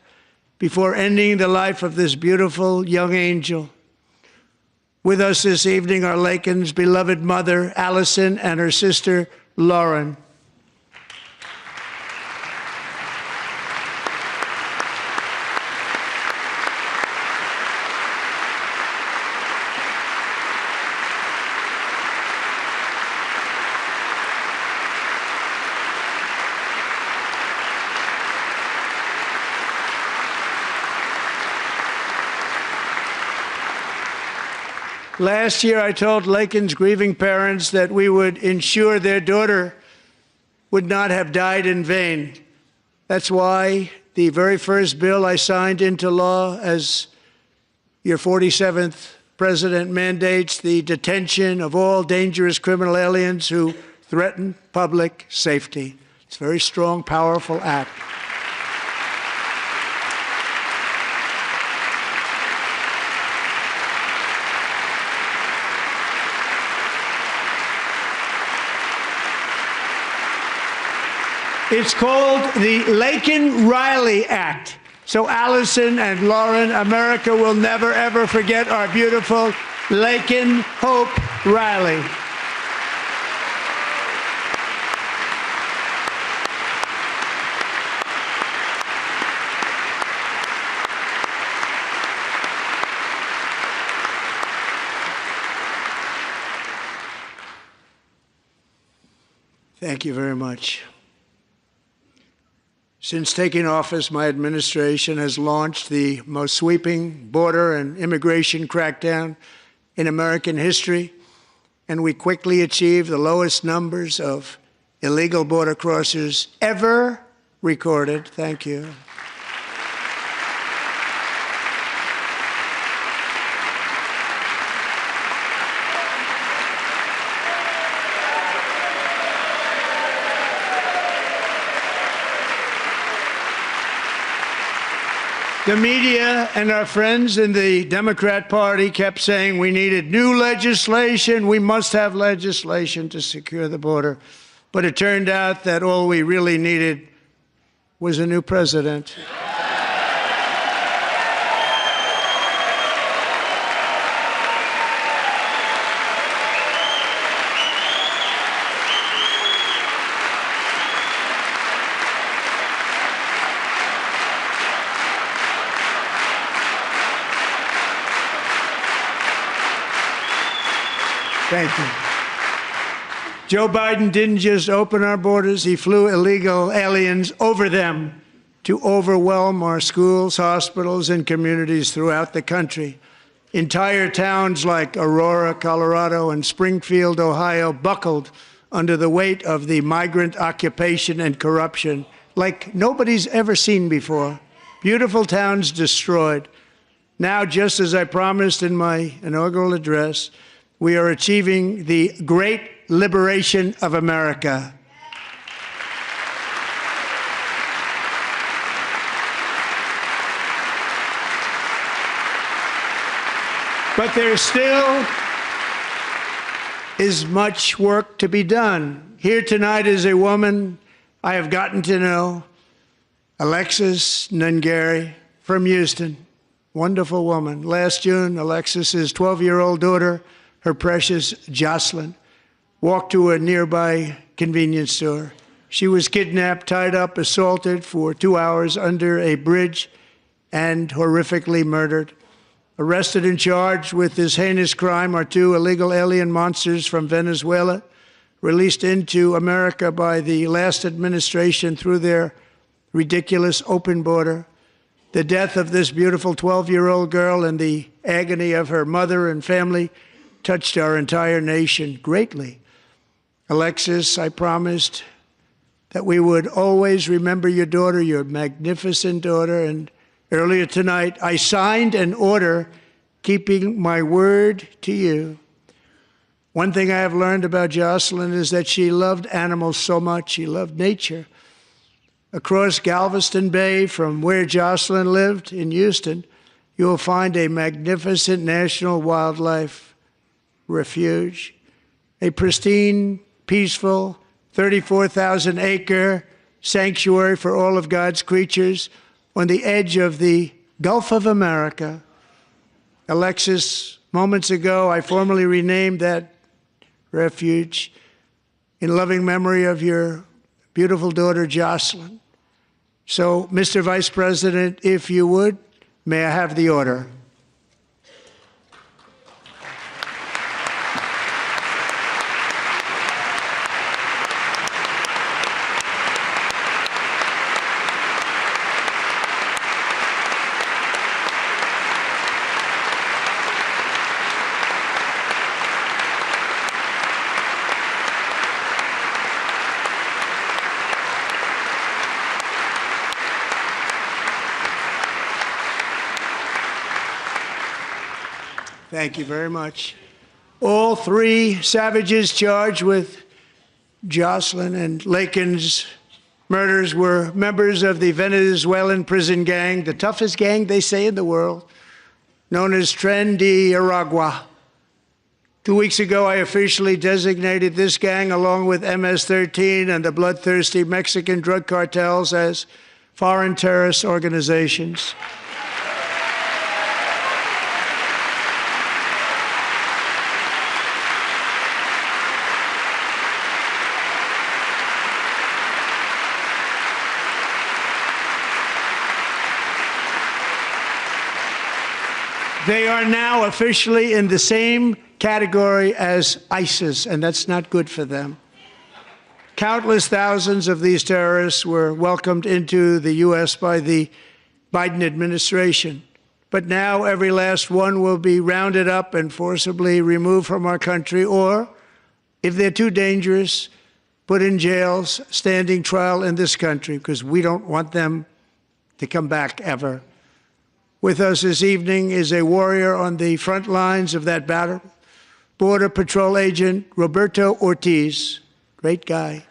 S6: before ending the life of this beautiful young angel. With us this evening are Laken's beloved mother, Allison, and her sister, Lauren. Last year, I told Laken's grieving parents that we would ensure their daughter would not have died in vain. That's why the very first bill I signed into law as your 47th president mandates the detention of all dangerous criminal aliens who threaten public safety. It's a very strong, powerful act. It's called the Laken-Riley Act. So Allison and Lauren, America will never, ever forget our beautiful Laken Hope Riley. Thank you very much. Since taking office, my administration has launched the most sweeping border and immigration crackdown in American history, and we quickly achieved the lowest numbers of illegal border crossers ever recorded. Thank you. The media and our friends in the Democrat Party kept saying we needed new legislation, we must have legislation to secure the border. But it turned out that all we really needed was a new president. Thank you. Joe Biden didn't just open our borders, he flew illegal aliens over them to overwhelm our schools, hospitals, and communities throughout the country. Entire towns like Aurora, Colorado, and Springfield, Ohio, buckled under the weight of the migrant occupation and corruption like nobody's ever seen before. Beautiful towns destroyed. Now, just as I promised in my inaugural address, we are achieving the great liberation of America. But there still is much work to be done. Here tonight is a woman I have gotten to know, Alexis Nungari from Houston. Wonderful woman. Last June, Alexis's 12-year-old daughter, her precious Jocelyn, walked to a nearby convenience store. She was kidnapped, tied up, assaulted for 2 hours under a bridge, and horrifically murdered. Arrested and charged with this heinous crime are 2 illegal alien monsters from Venezuela, released into America by the last administration through their ridiculous open border. The death of this beautiful 12-year-old girl and the agony of her mother and family touched our entire nation greatly. Alexis, I promised that we would always remember your daughter, your magnificent daughter, and earlier tonight, I signed an order keeping my word to you. One thing I have learned about Jocelyn is that she loved animals so much. She loved nature. Across Galveston Bay, from where Jocelyn lived in Houston, you will find a magnificent national wildlife refuge, a pristine, peaceful, 34,000-acre sanctuary for all of God's creatures on the edge of the Gulf of America. Alexis, moments ago, I formally renamed that refuge in loving memory of your beautiful daughter, Jocelyn. So, Mr. Vice President, if you would, may I have the order? Thank you very much. All 3 savages charged with Jocelyn and Lakin's murders were members of the Venezuelan prison gang, the toughest gang, they say, in the world, known as Tren de Aragua. 2 weeks ago, I officially designated this gang, along with MS-13 and the bloodthirsty Mexican drug cartels, as foreign terrorist organizations. They are now officially in the same category as ISIS, and that's not good for them. Countless thousands of these terrorists were welcomed into the U.S. by the Biden administration. But now every last one will be rounded up and forcibly removed from our country, or, if they're too dangerous, put in jails, standing trial in this country, because we don't want them to come back ever. With us this evening is a warrior on the front lines of that battle, Border Patrol Agent Roberto Ortiz. Great guy.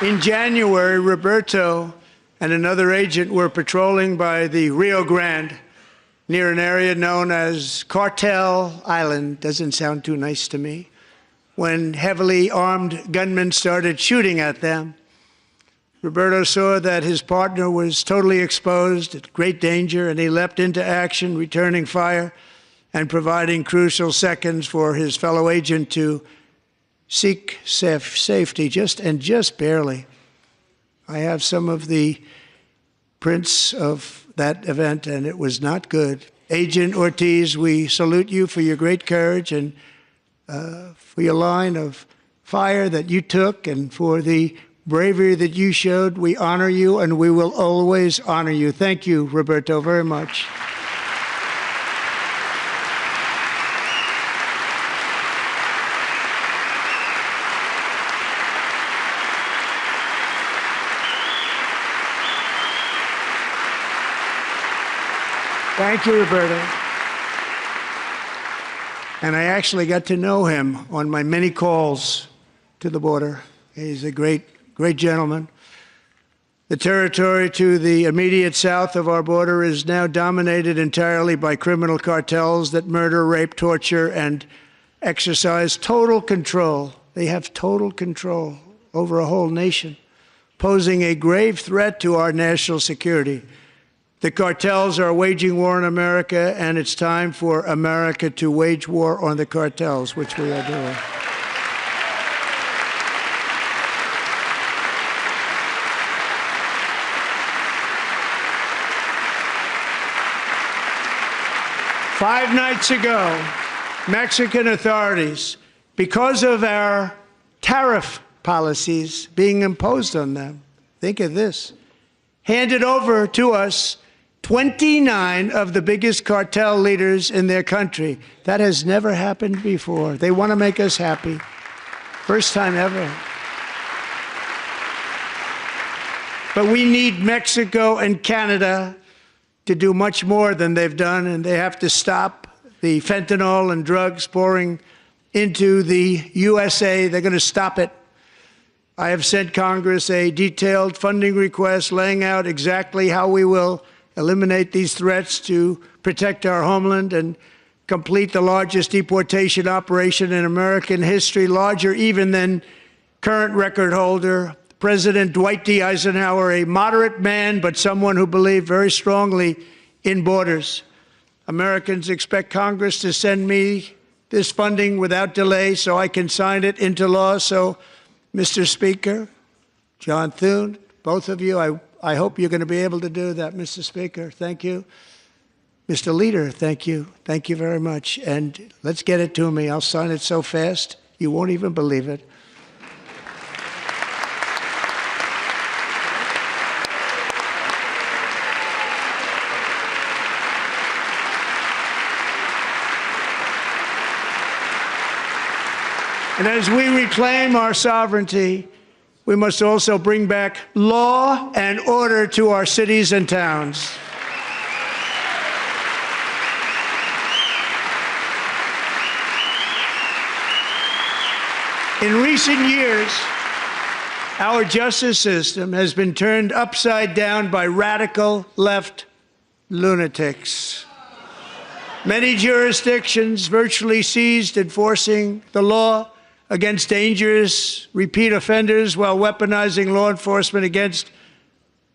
S6: In January, Roberto and another agent were patrolling by the Rio Grande near an area known as Cartel Island. Doesn't sound too nice to me. When heavily armed gunmen started shooting at them. Roberto saw that his partner was totally exposed, at great danger, and he leapt into action, returning fire and providing crucial seconds for his fellow agent to seek safety, just barely. I have some of the prints of that event, and it was not good. Agent Ortiz, we salute you for your great courage and for your line of fire that you took and for the bravery that you showed. We honor you, and we will always honor you. Thank you, Roberto, very much. Thank you, Roberto. And I actually got to know him on my many calls to the border. He's a great gentleman. The territory to the immediate south of our border is now dominated entirely by criminal cartels that murder, rape, torture, and exercise total control. They have total control over a whole nation, posing a grave threat to our national security. The cartels are waging war on America, and it's time for America to wage war on the cartels, which we are doing. Five nights ago, Mexican authorities, because of our tariff policies being imposed on them, think of this, handed over to us 29 of the biggest cartel leaders in their country. That has never happened before. They want to make us happy. First time ever. But we need Mexico and Canada to do much more than they've done, and they have to stop the fentanyl and drugs pouring into the USA. They're going to stop it. I have sent Congress a detailed funding request laying out exactly how we will eliminate these threats to protect our homeland and complete the largest deportation operation in American history, larger even than current record holder, President Dwight D. Eisenhower, a moderate man, but someone who believed very strongly in borders. Americans expect Congress to send me this funding without delay so I can sign it into law. So, Mr. Speaker, John Thune, both of you, I hope you're going to be able to do that, Mr. Speaker. Thank you. Mr. Leader, thank you. Thank you very much. And let's get it to me. I'll sign it so fast, you won't even believe it. And as we reclaim our sovereignty, we must also bring back law and order to our cities and towns. In recent years, our justice system has been turned upside down by radical left lunatics. Many jurisdictions virtually ceased enforcing the law against dangerous repeat offenders while weaponizing law enforcement against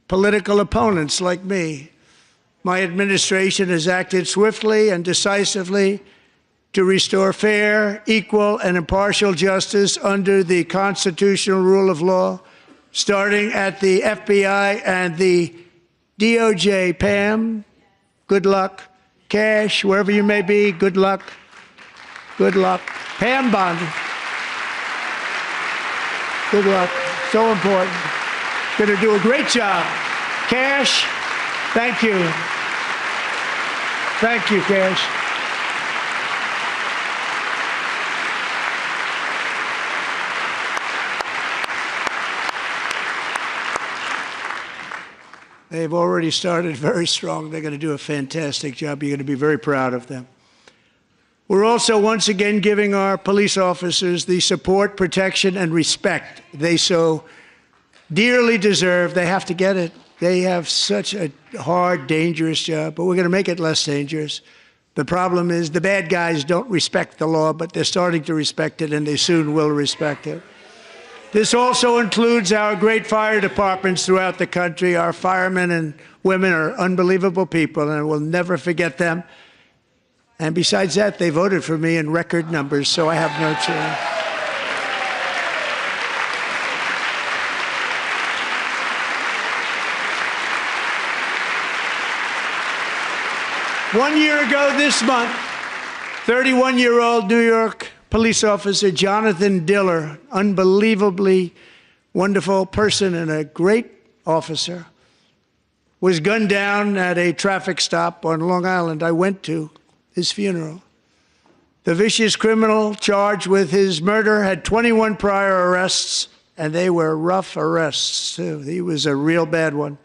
S6: political opponents like me. My administration has acted swiftly and decisively to restore fair, equal, and impartial justice under the constitutional rule of law, starting at the FBI and the DOJ. Pam, good luck. Cash, wherever you may be, good luck. Good luck. Pam Bondi. Good luck. So important. Going to do a great job. Cash, thank you. Thank you, Cash. They've already started very strong. They're going to do a fantastic job. You're going to be very proud of them. We're also once again giving our police officers the support, protection, and respect they so dearly deserve. They have to get it. They have such a hard, dangerous job, but we're going to make it less dangerous. The problem is the bad guys don't respect the law, but they're starting to respect it, and they soon will respect it. This also includes our great fire departments throughout the country. Our firemen and women are unbelievable people, and we'll never forget them. And besides that, they voted for me in record numbers, so I have no choice. One year ago this month, 31-year-old New York police officer Jonathan Diller, unbelievably wonderful person and a great officer, was gunned down at a traffic stop on Long Island. I went to his funeral. The vicious criminal charged with his murder had 21 prior arrests, and they were rough arrests, too. He was a real bad one.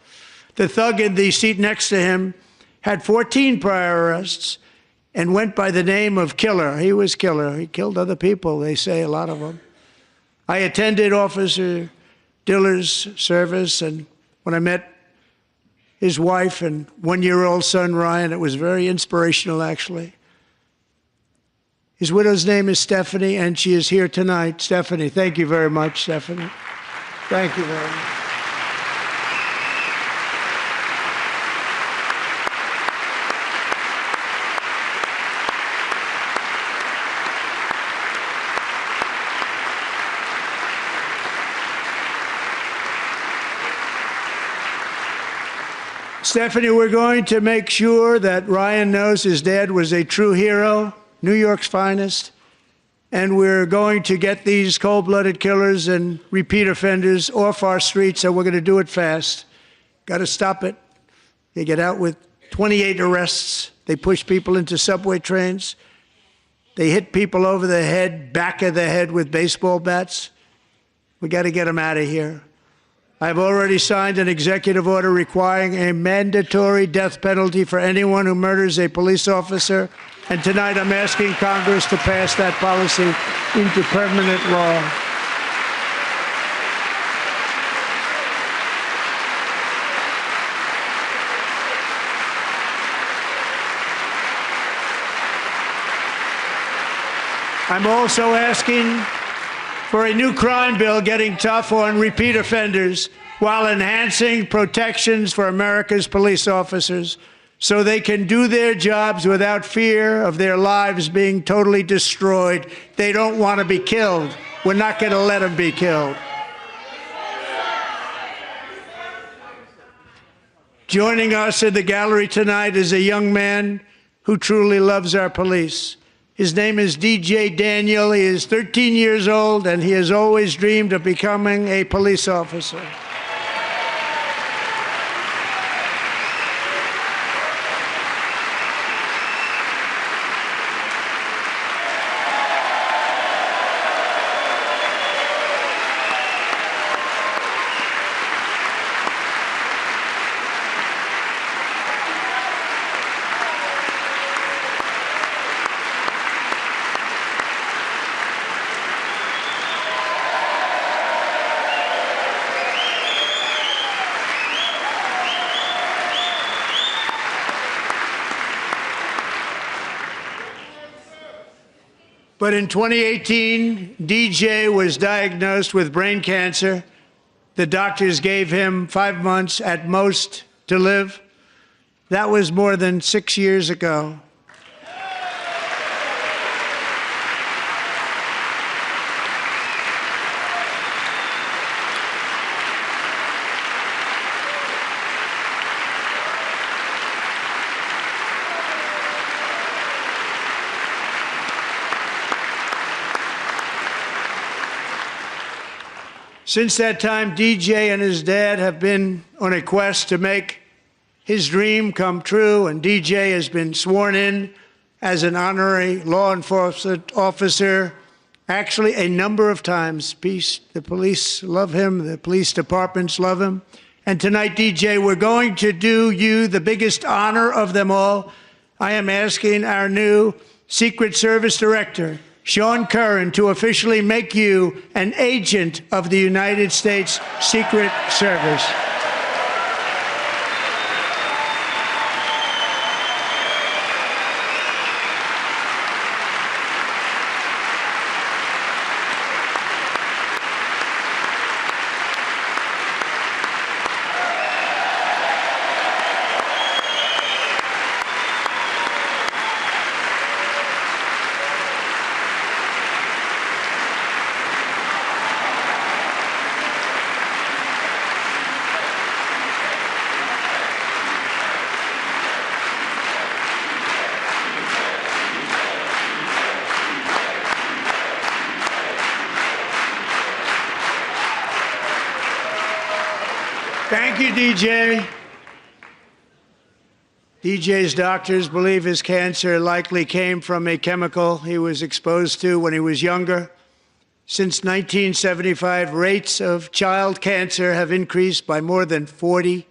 S6: The thug in the seat next to him had 14 prior arrests and went by the name of Killer. He was Killer. He killed other people, they say, a lot of them. I attended Officer Diller's service, and when I met his wife and one-year-old son, Ryan, it was very inspirational, actually. His widow's name is Stephanie, and she is here tonight. Stephanie, thank you very much, Stephanie. Thank you very much. Stephanie, we're going to make sure that Ryan knows his dad was a true hero, New York's finest, and we're going to get these cold-blooded killers and repeat offenders off our streets, and we're going to do it fast. Got to stop it. They get out with 28 arrests. They push people into subway trains. They hit people over the head, back of the head with baseball bats. We got to get them out of here. I've already signed an executive order requiring a mandatory death penalty for anyone who murders a police officer, and tonight I'm asking Congress to pass that policy into permanent law. I'm also asking for a new crime bill getting tough on repeat offenders while enhancing protections for America's police officers so they can do their jobs without fear of their lives being totally destroyed. They don't want to be killed. We're not going to let them be killed. Joining us in the gallery tonight is a young man who truly loves our police. His name is DJ Daniel. He is 13 years old, and he has always dreamed of becoming a police officer. But in 2018, DJ was diagnosed with brain cancer. The doctors gave him 5 months at most to live. That was more than 6 years ago. Since that time, DJ and his dad have been on a quest to make his dream come true, and DJ has been sworn in as an honorary law enforcement officer, actually a number of times. The police love him, the police departments love him. And tonight, DJ, we're going to do you the biggest honor of them all. I am asking our new Secret Service Director, Sean Curran, to officially make you an agent of the United States Secret Service. Thank you, DJ. DJ's doctors believe his cancer likely came from a chemical he was exposed to when he was younger. Since 1975, rates of child cancer have increased by more than 40%.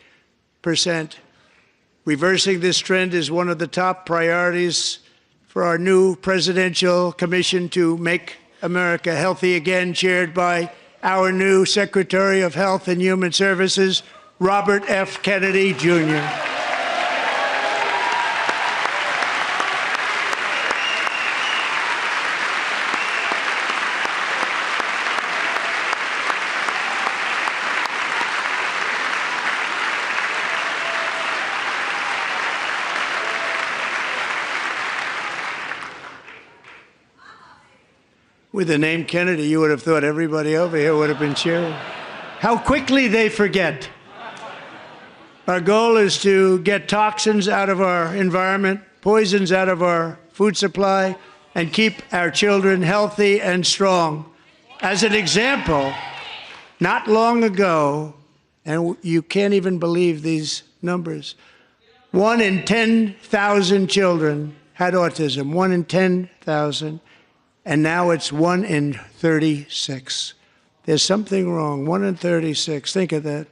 S6: Reversing this trend is one of the top priorities for our new presidential commission to make America healthy again, chaired by our new Secretary of Health and Human Services, Robert F. Kennedy, Jr. With the name Kennedy, you would have thought everybody over here would have been cheering. How quickly they forget. Our goal is to get toxins out of our environment, poisons out of our food supply, and keep our children healthy and strong. As an example, not long ago, and you can't even believe these numbers, 1 in 10,000 children had autism, 1 in 10,000. And now it's 1 in 36. There's something wrong. 1 in 36. Think of that.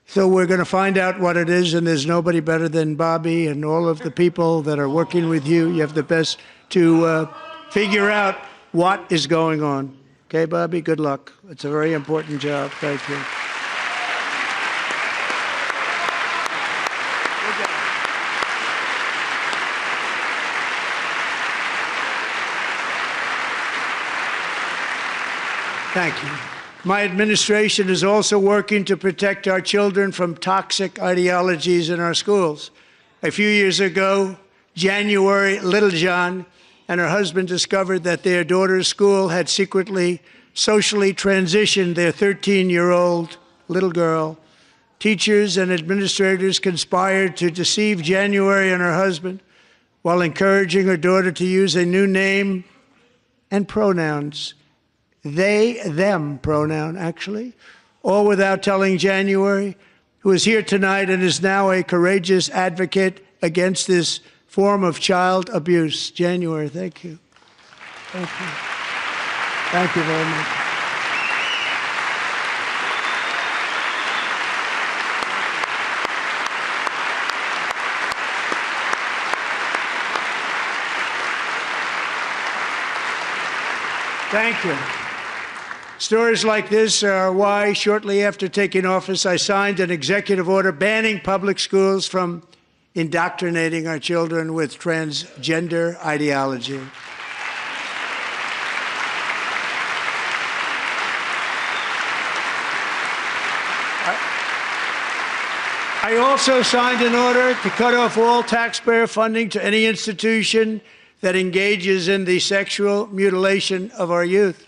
S6: So we're going to find out what it is, and there's nobody better than Bobby and all of the people that are working with you. You have the best to figure out what is going on. Okay, Bobby? Good luck. It's a very important job. Thank you. Thank you. My administration is also working to protect our children from toxic ideologies in our schools. A few years ago, January Littlejohn and her husband discovered that their daughter's school had secretly socially transitioned their 13-year-old little girl. Teachers and administrators conspired to deceive January and her husband while encouraging her daughter to use a new name and pronouns. They, them pronoun, actually, all without telling January, who is here tonight and is now a courageous advocate against this form of child abuse. January, thank you. Thank you. Thank you very much. Thank you. Stories like this are why, shortly after taking office, I signed an executive order banning public schools from indoctrinating our children with transgender ideology. I also signed an order to cut off all taxpayer funding to any institution that engages in the sexual mutilation of our youth.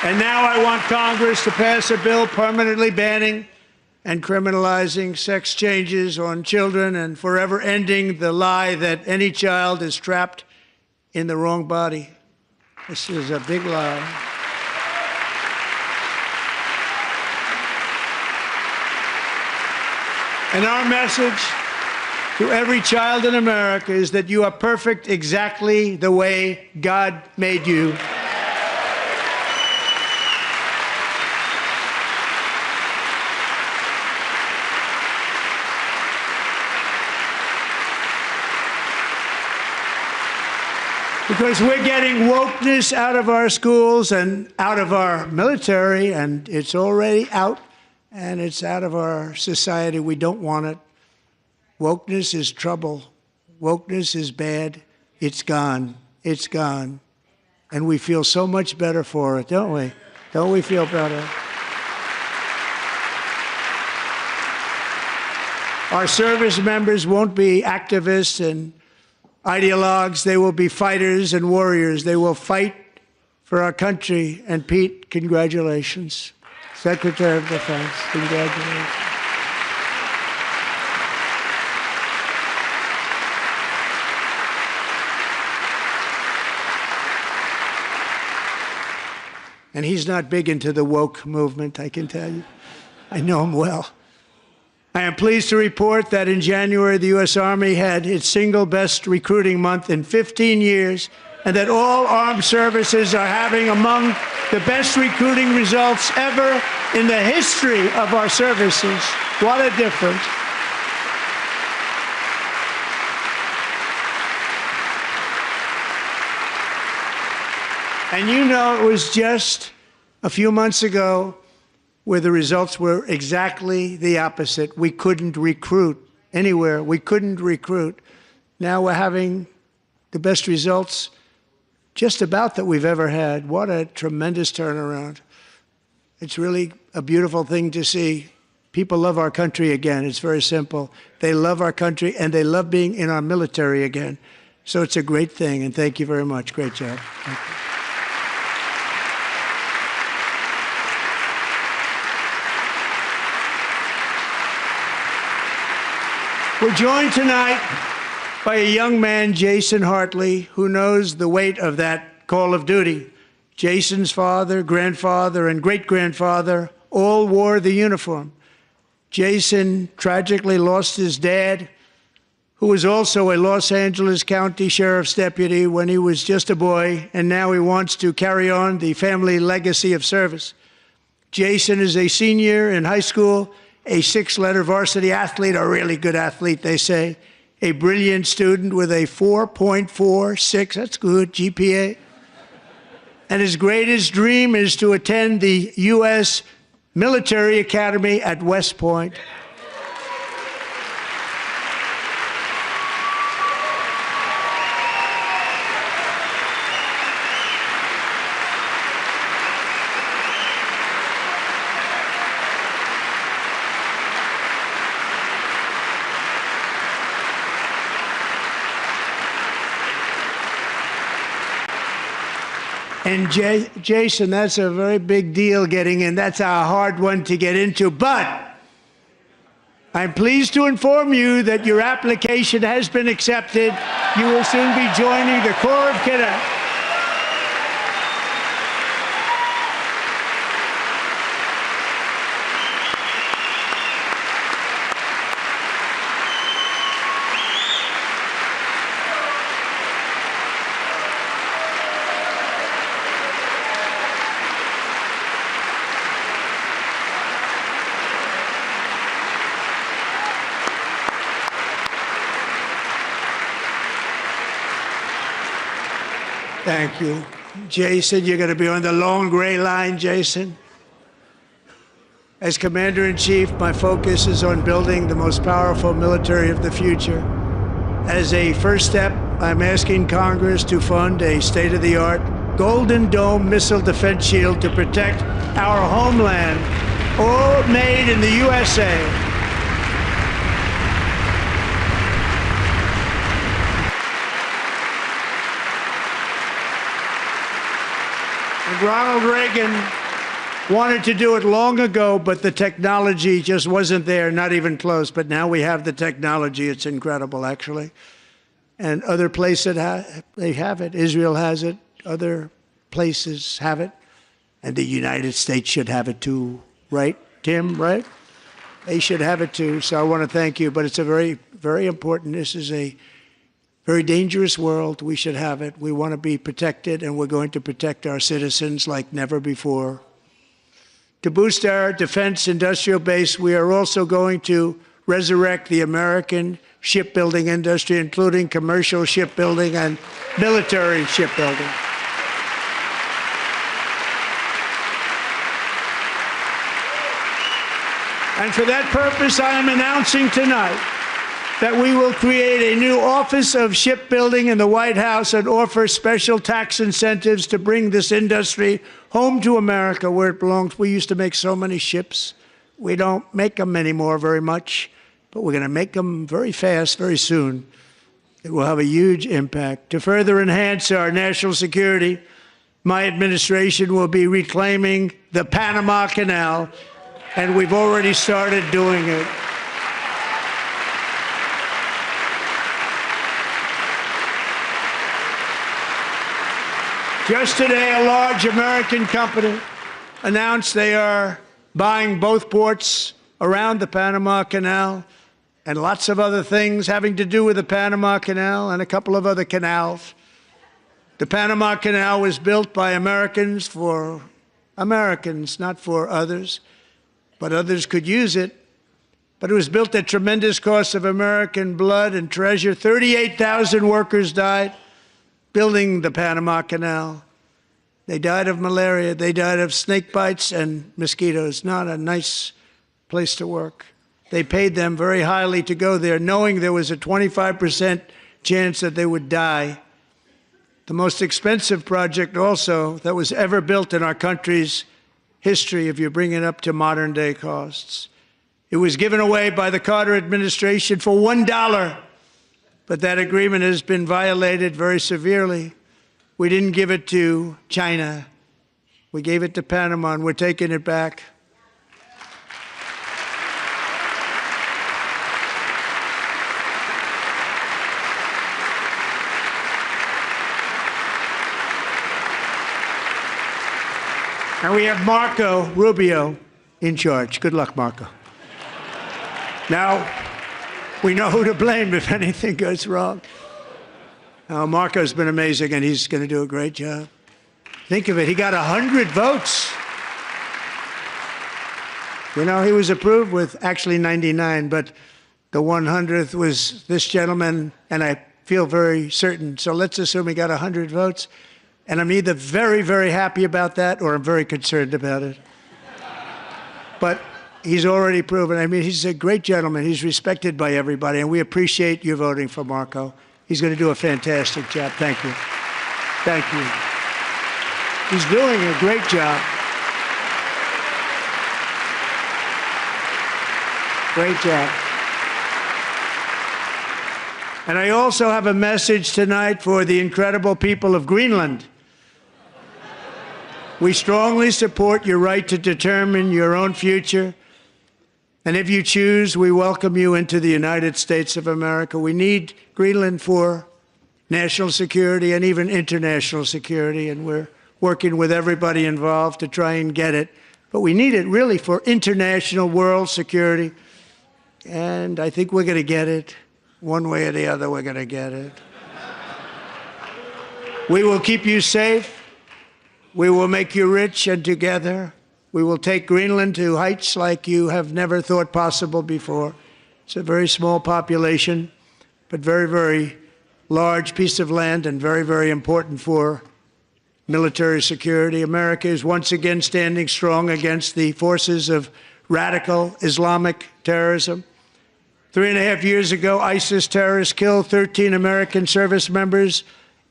S6: And now I want Congress to pass a bill permanently banning and criminalizing sex changes on children and forever ending the lie that any child is trapped in the wrong body. This is a big lie. And our message to every child in America is that you are perfect exactly the way God made you. Because we're getting wokeness out of our schools and out of our military, and it's already out, and it's out of our society. We don't want it. Wokeness is trouble. Wokeness is bad. It's gone. It's gone. And we feel so much better for it, don't we? Don't we feel better? Our service members won't be activists and ideologues. They will be fighters and warriors. They will fight for our country. And Pete, congratulations. Secretary of Defense, congratulations. And he's not big into the woke movement, I can tell you. I know him well. I am pleased to report that in January, the U.S. Army had its single best recruiting month in 15 years, and that all armed services are having among the best recruiting results ever in the history of our services. What a difference. And you know, it was just a few months ago where the results were exactly the opposite. We couldn't recruit anywhere. We couldn't recruit. Now we're having the best results just about that we've ever had. What a tremendous turnaround. It's really a beautiful thing to see. People love our country again. It's very simple. They love our country, and they love being in our military again. So it's a great thing, and thank you very much. Great job. Thank you. We're joined tonight by a young man, Jason Hartley, who knows the weight of that call of duty. Jason's father, grandfather, and great-grandfather all wore the uniform. Jason tragically lost his dad, who was also a Los Angeles County Sheriff's deputy when he was just a boy, and now he wants to carry on the family legacy of service. Jason is a senior in high school, a six-letter varsity athlete, a really good athlete, they say, a brilliant student with a 4.46, that's good, GPA. And his greatest dream is to attend the U.S. Military Academy at West Point. And Jason, that's a very big deal getting in. That's a hard one to get into. But I'm pleased to inform you that your application has been accepted. You will soon be joining the Corps of Cadets. Thank you. Jason, you're going to be on the long gray line, Jason. As Commander-in-Chief, my focus is on building the most powerful military of the future. As a first step, I'm asking Congress to fund a state-of-the-art Golden Dome missile defense shield to protect our homeland, all made in the USA. Ronald Reagan wanted to do it long ago, but the technology just wasn't there, not even close. But now we have the technology. It's incredible, actually. And other places, they have it. Israel has it. Other places have it. And the United States should have it too, right, Tim, right? They should have it too. So I want to thank you. But it's a very, very important. This is a very dangerous world. We should have it. We want to be protected, and we're going to protect our citizens like never before. To boost our defense industrial base, we are also going to resurrect the American shipbuilding industry, including commercial shipbuilding and military shipbuilding. And for that purpose, I am announcing tonight that we will create a new Office of Shipbuilding in the White House and offer special tax incentives to bring this industry home to America where it belongs. We used to make so many ships. We don't make them anymore very much, but we're going to make them very fast, very soon. It will have a huge impact. To further enhance our national security, my administration will be reclaiming the Panama Canal, and we've already started doing it. Just today, a large American company announced they are buying both ports around the Panama Canal and lots of other things having to do with the Panama Canal and a couple of other canals. The Panama Canal was built by Americans for Americans, not for others, but others could use it. But it was built at tremendous cost of American blood and treasure. 38,000 workers died building the Panama Canal. They died of malaria. They died of snake bites and mosquitoes. Not a nice place to work. They paid them very highly to go there, knowing there was a 25% chance that they would die. The most expensive project also that was ever built in our country's history, if you bring it up to modern day costs. It was given away by the Carter administration for $1, but that agreement has been violated very severely. We didn't give it to China. We gave it to Panama, and we're taking it back. And we have Marco Rubio in charge. Good luck, Marco. Now, we know who to blame if anything goes wrong. Marco's been amazing, and he's going to do a great job. Think of it, he got 100 votes. You know, he was approved with actually 99, but the 100th was this gentleman, and I feel very certain. So let's assume he got 100 votes, and I'm either very, very happy about that or I'm very concerned about it. But he's already proven. I mean, he's a great gentleman. He's respected by everybody, and we appreciate you voting for Marco. He's going to do a fantastic job. Thank you. Thank you. He's doing a great job. Great job. And I also have a message tonight for the incredible people of Greenland. We strongly support your right to determine your own future. And if you choose, we welcome you into the United States of America. We need Greenland for national security and even international security, and we're working with everybody involved to try and get it. But we need it really for international world security, and I think we're going to get it. One way or the other, we're going to get it. We will keep you safe. We will make you rich, and together we will take Greenland to heights like you have never thought possible before. It's a very small population, but very, very large piece of land and very, very important for military security. America is once again standing strong against the forces of radical Islamic terrorism. 3.5 years ago, ISIS terrorists killed 13 American service members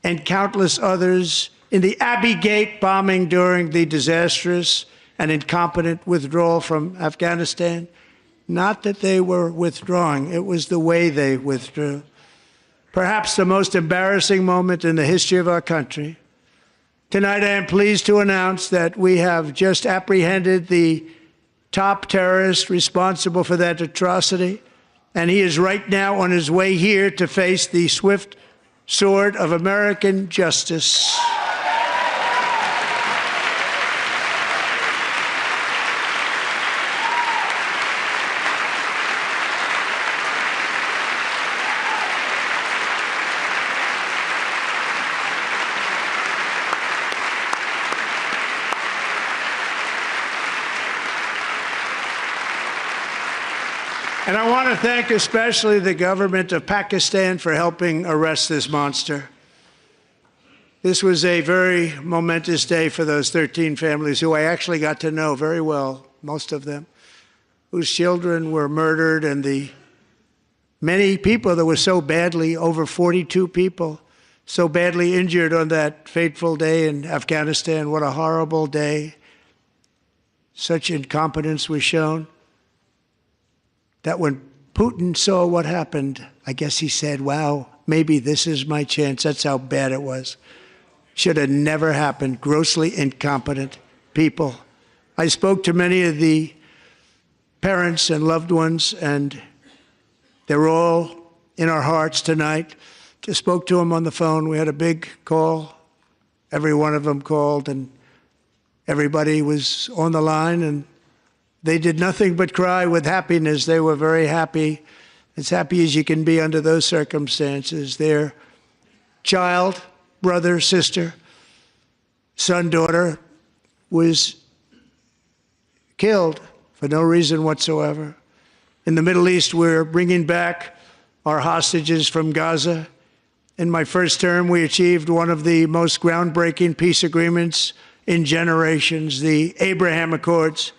S6: and countless others in the Abbey Gate bombing during the disastrous and incompetent withdrawal from Afghanistan. Not that they were withdrawing, it was the way they withdrew. Perhaps the most embarrassing moment in the history of our country. Tonight, I am pleased to announce that we have just apprehended the top terrorist responsible for that atrocity, and he is right now on his way here to face the swift sword of American justice. And I want to thank especially the government of Pakistan for helping arrest this monster. This was a very momentous day for those 13 families who I actually got to know very well, most of them, whose children were murdered, and the many people that were so badly, over 42 people, so badly injured on that fateful day in Afghanistan. What a horrible day. Such incompetence was shown that when Putin saw what happened, I guess he said, wow, maybe this is my chance. That's how bad it was. Should have never happened. Grossly incompetent people. I spoke to many of the parents and loved ones, and they're all in our hearts tonight. Just spoke to them on the phone. We had a big call every one of them called, and everybody was on the line, and they did nothing but cry with happiness. They were very happy, as happy as you can be under those circumstances. Their child, brother, sister, son, daughter was killed for no reason whatsoever. In the Middle East, we're bringing back our hostages from Gaza. In my first term, we achieved one of the most groundbreaking peace agreements in generations, the Abraham Accords.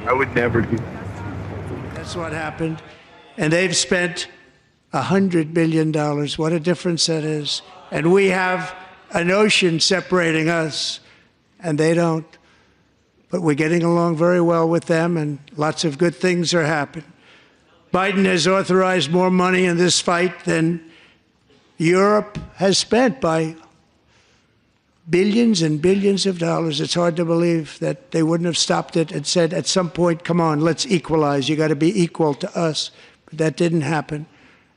S9: I would never do that.
S6: That's what happened. And they've spent $100 billion. What a difference that is. And we have an ocean separating us, and they don't. But we're getting along very well with them, and lots of good things are happening. Biden has authorized more money in this fight than Europe has spent by billions and billions of dollars. It's hard to believe that they wouldn't have stopped it and said at some point, come on, let's equalize. You got to be equal to us. But that didn't happen.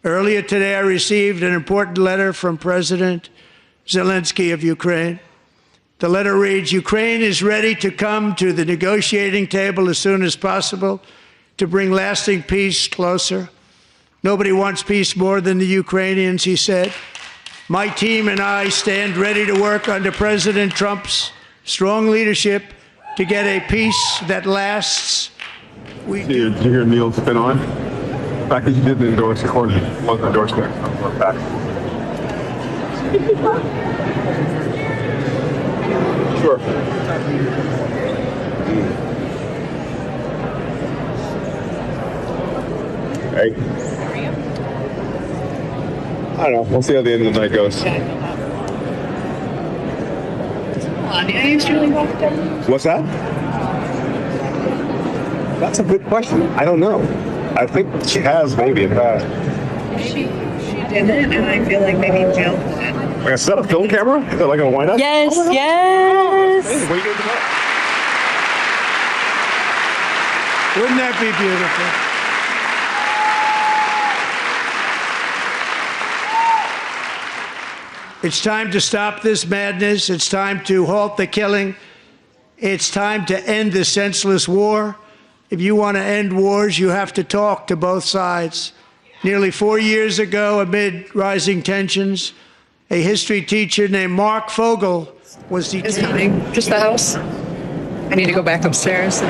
S6: Earlier today, I received an important letter from President Zelensky of Ukraine. The letter reads, Ukraine is ready to come to the negotiating table as soon as possible to bring lasting peace closer. Nobody wants peace more than the Ukrainians, he said. My team and I stand ready to work under President Trump's strong leadership to get a peace that lasts.
S9: Did you hear Neil spin on? The fact that you didn't endorse the court wasn't endorsement. Sure. Hey. I don't know. We'll see how the end of the night goes. What's that? That's a good question. I don't know. I think she has maybe in the past.
S10: Maybe she didn't, and I feel like maybe Jill did.
S9: Like a set of film camera? Is that like a wind up?
S10: Yes, yes.
S9: Hey, what are you doing tonight?
S6: Wouldn't that be beautiful? It's time to stop this madness. It's time to halt the killing. It's time to end this senseless war. If you want to end wars, you have to talk to both sides. Nearly 4 years ago, amid rising tensions, a history teacher named Mark Fogel was detained.
S10: Is coming. Just the house. I need to go back upstairs.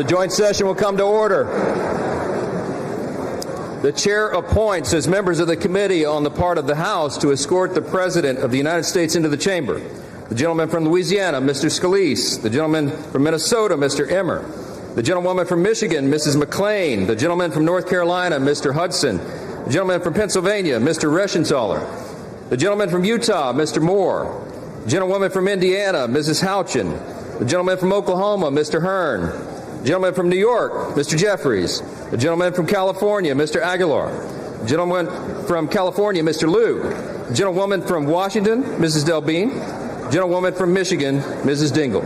S5: joint session will come to order. The chair appoints as members of the committee on the part of the House to escort the President of the United States into the chamber: the gentleman from Louisiana, Mr. Scalise; the gentleman from Minnesota, Mr. Emmer; the gentlewoman from Michigan, Mrs. McClain; the gentleman from North Carolina, Mr. Hudson; the gentleman from Pennsylvania, Mr. Reschenthaler; the gentleman from Utah, Mr. Moore; the gentlewoman from Indiana, Mrs. Houchin; the gentleman from Oklahoma, Mr. Hearn; the gentleman from New York, Mr. Jeffries; the gentleman from California, Mr. Aguilar; the gentleman from California, Mr. Liu; the gentlewoman from Washington, Mrs. Delbene; the gentlewoman from Michigan, Mrs. Dingell.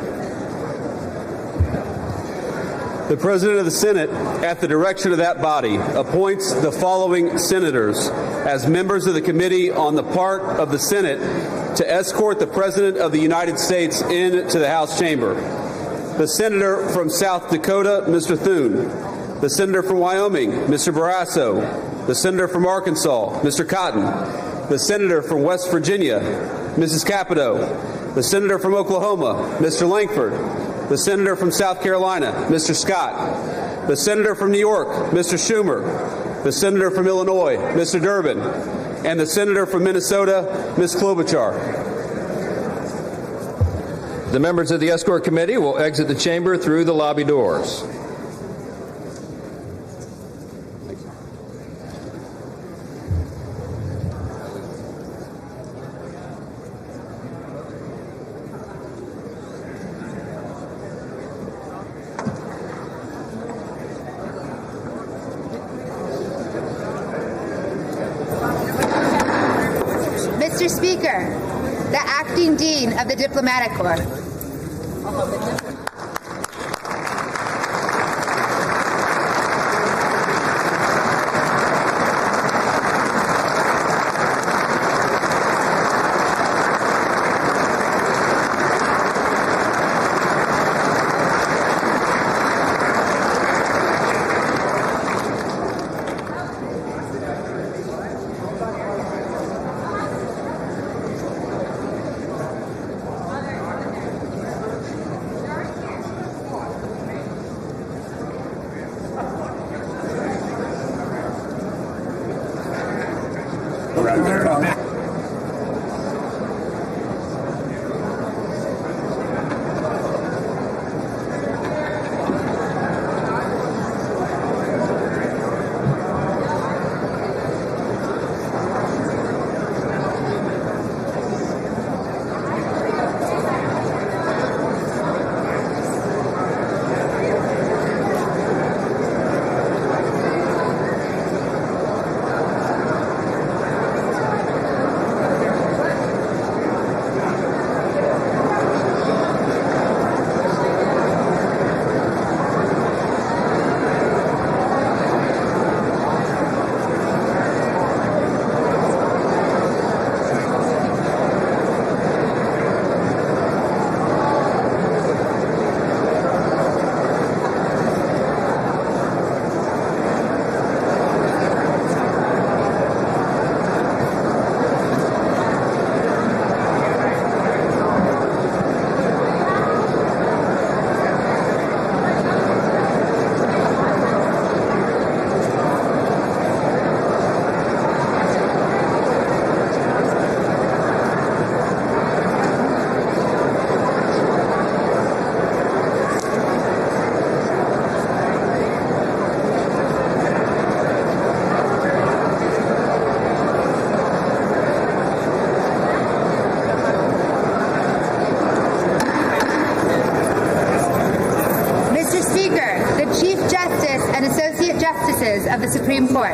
S4: The President of the Senate, at the direction of that body, appoints the following senators as members of the committee on the part of the Senate to escort the President of the United States into the House chamber: the Senator from South Dakota, Mr. Thune; the Senator from Wyoming, Mr. Barrasso; the Senator from Arkansas, Mr. Cotton; the Senator from West Virginia, Mrs. Capito; the Senator from Oklahoma, Mr. Langford; the Senator from South Carolina, Mr. Scott; the Senator from New York, Mr. Schumer; the Senator from Illinois, Mr. Durbin; and the Senator from Minnesota, Ms. Klobuchar.
S5: The members of the escort committee will exit the chamber through the lobby doors.
S1: Mr. Speaker, the Acting Dean of the Diplomatic Corps. Of the Supreme Court.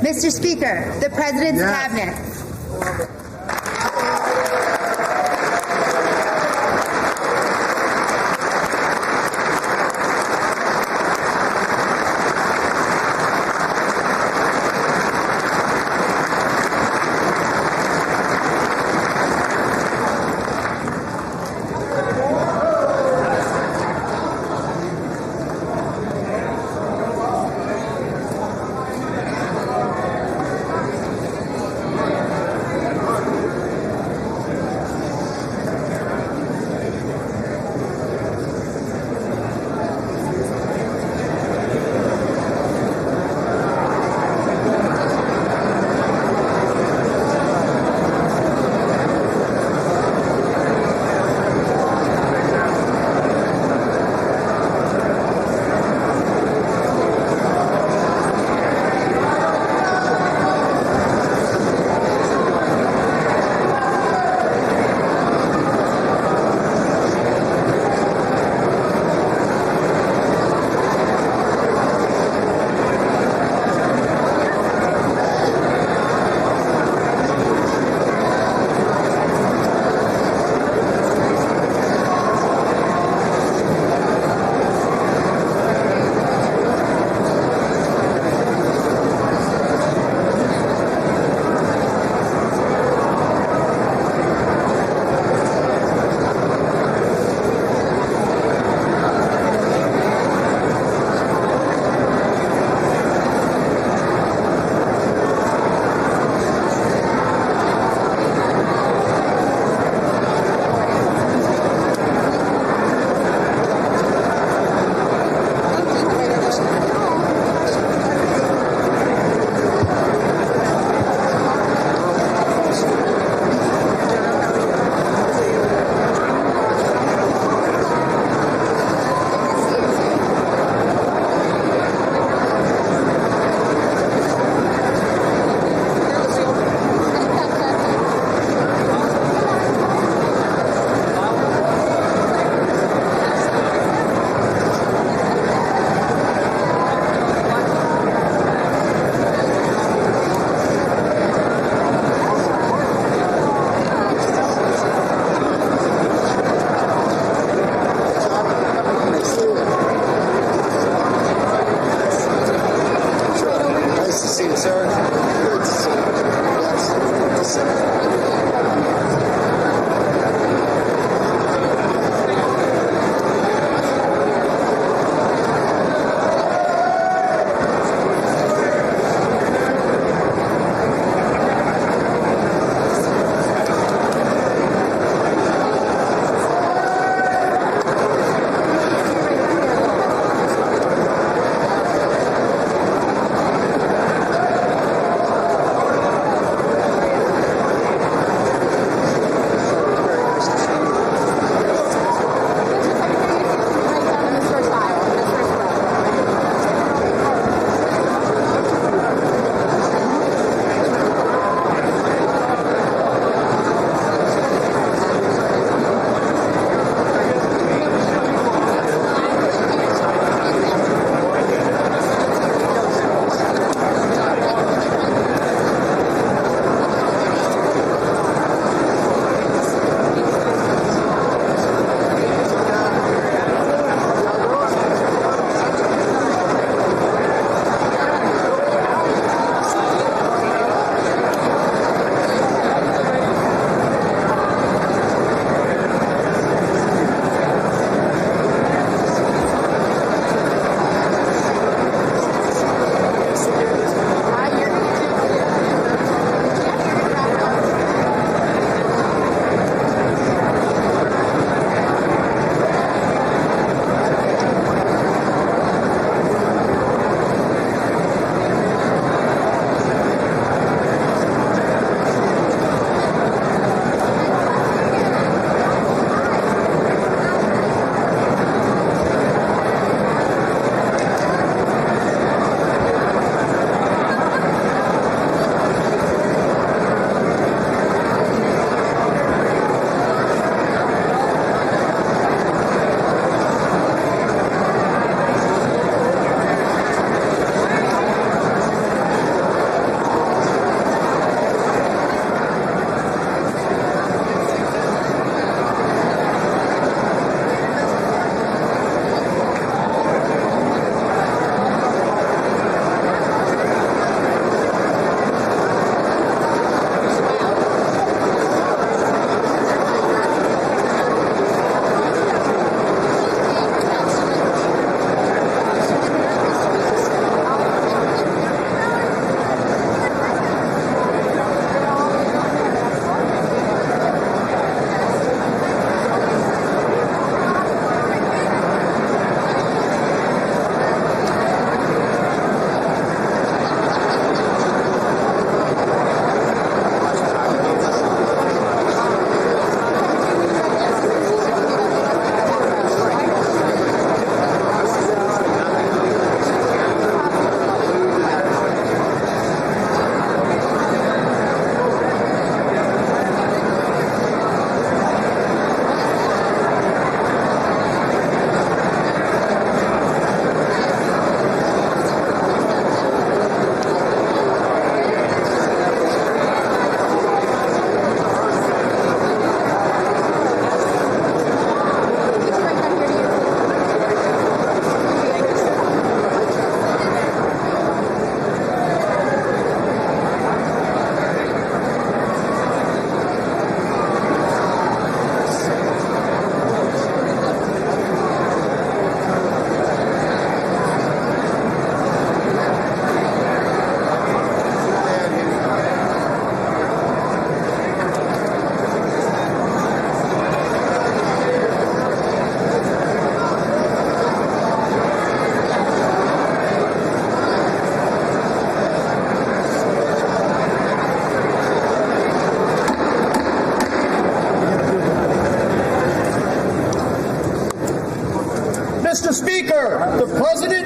S1: Mr. Speaker, the President's Cabinet.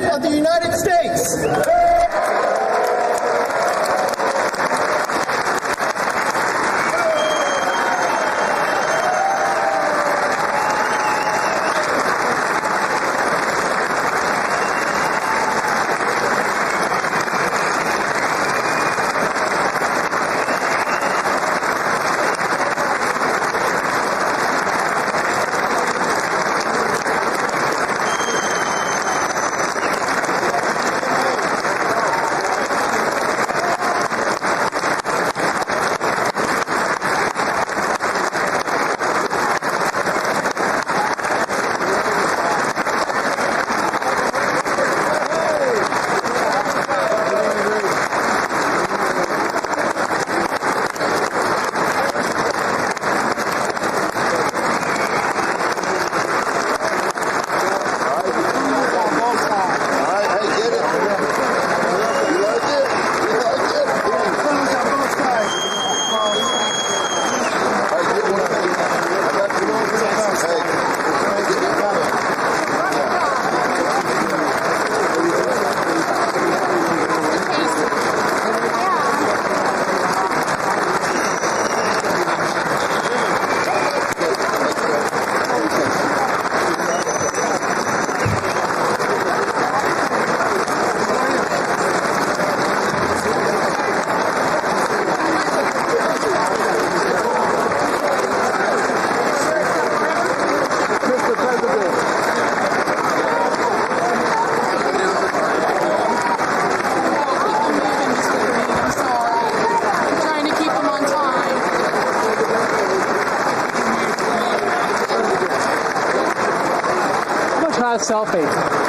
S8: President of the United States.
S11: Selfie.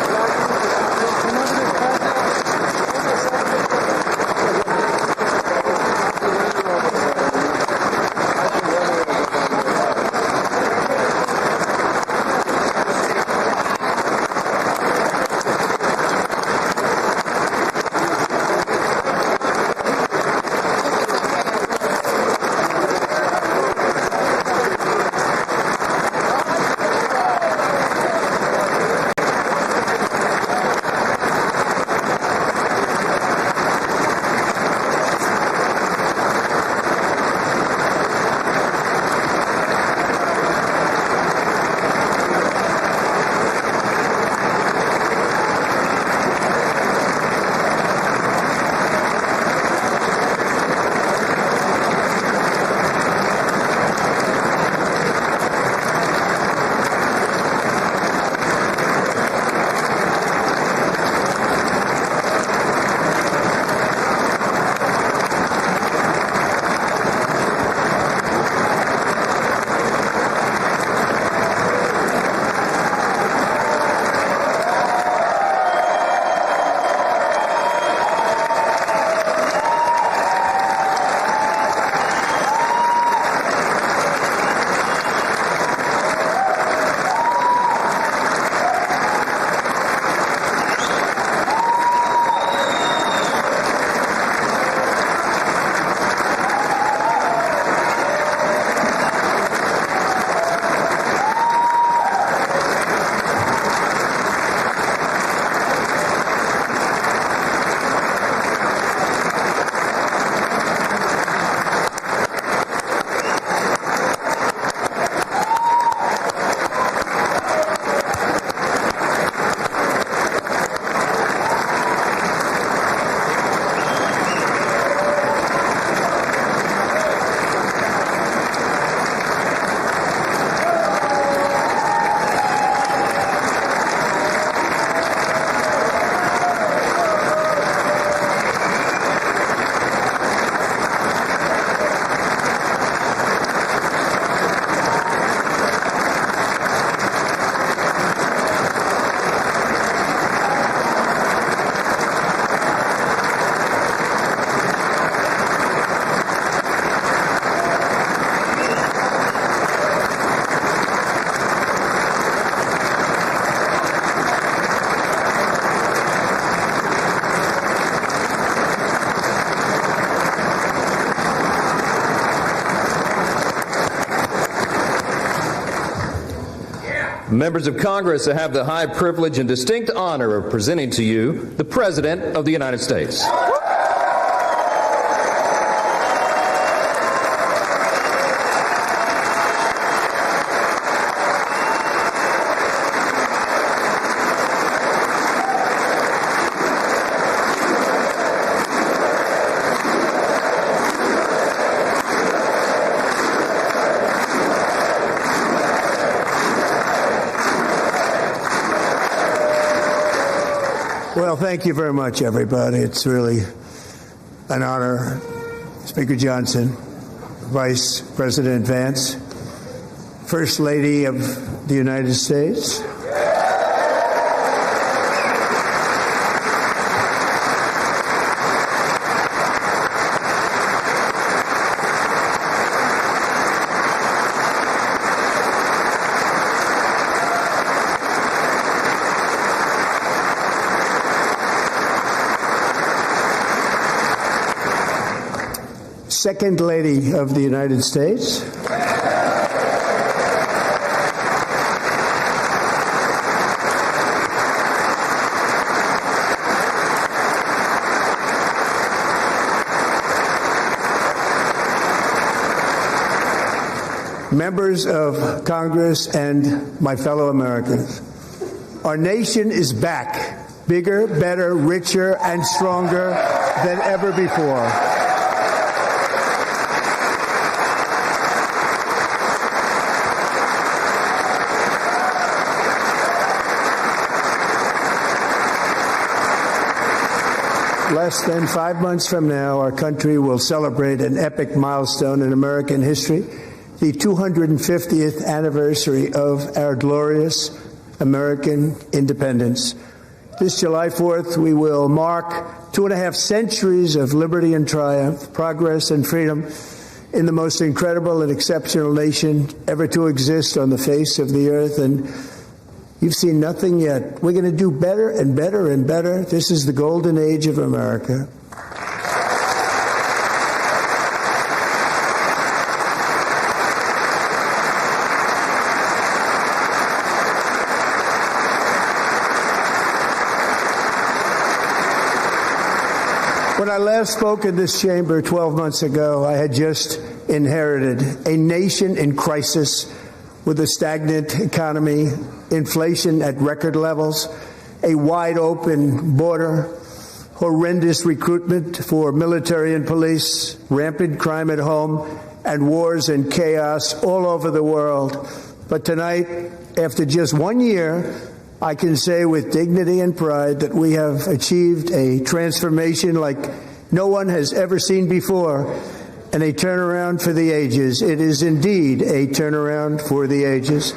S11: Members of Congress, I have the high privilege and distinct honor of presenting to you the President of the United States.
S6: Well, thank you very much, everybody. It's really an honor. Speaker Johnson, Vice President Vance, First Lady of the United States. Second Lady of the United States. Members of Congress and my fellow Americans, our nation is back, bigger, better, richer, and stronger than ever before. Less than 5 months from now, our country will celebrate an epic milestone in American history, the 250th anniversary of our glorious American independence. This July 4th, we will mark 2.5 centuries of liberty and triumph, progress and freedom in the most incredible and exceptional nation ever to exist on the face of the earth. And you've seen nothing yet. We're going to do better and better and better. This is the golden age of America. When I last spoke in this chamber 12 months ago, I had just inherited a nation in crisis with a stagnant economy, inflation at record levels, a wide open border, horrendous recruitment for military and police, rampant crime at home, and wars and chaos all over the world. But tonight, after just 1 year, I can say with dignity and pride that we have achieved a transformation like no one has ever seen before, and a turnaround for the ages. It is indeed a turnaround for the ages.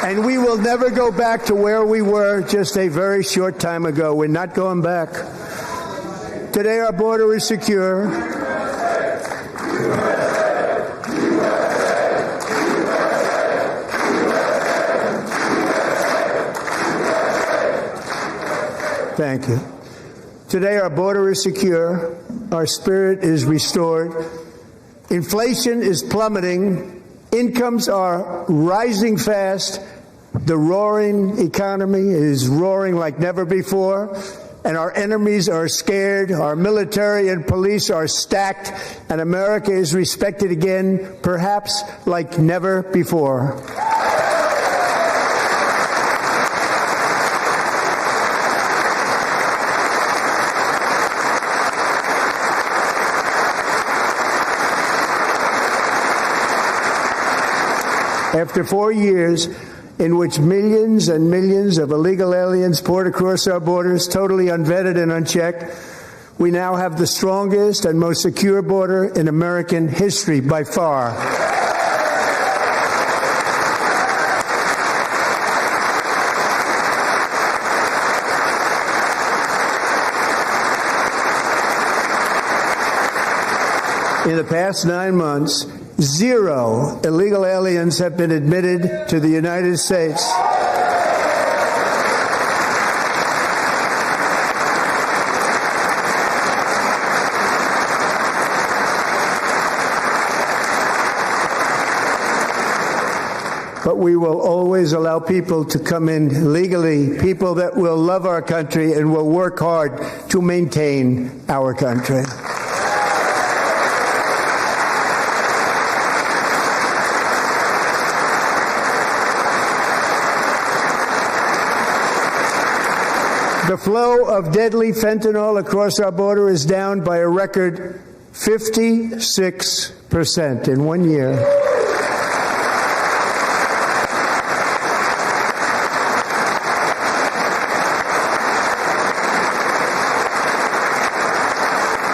S6: And we will never go back to where we were just a very short time ago. We're not going back. Today our border is secure. Thank you. Today our border is secure. Our spirit is restored. Inflation is plummeting. Incomes are rising fast. The roaring economy is roaring like never before, and our enemies are scared. Our military and police are stacked, and America is respected again, perhaps like never before. After 4 years in which millions and millions of illegal aliens poured across our borders, totally unvetted and unchecked, we now have the strongest and most secure border in American history by far. In the past 9 months, 0 illegal aliens have been admitted to the United States. But we will always allow people to come in legally, people that will love our country and will work hard to maintain our country. The flow of deadly fentanyl across our border is down by a record 56% in 1 year.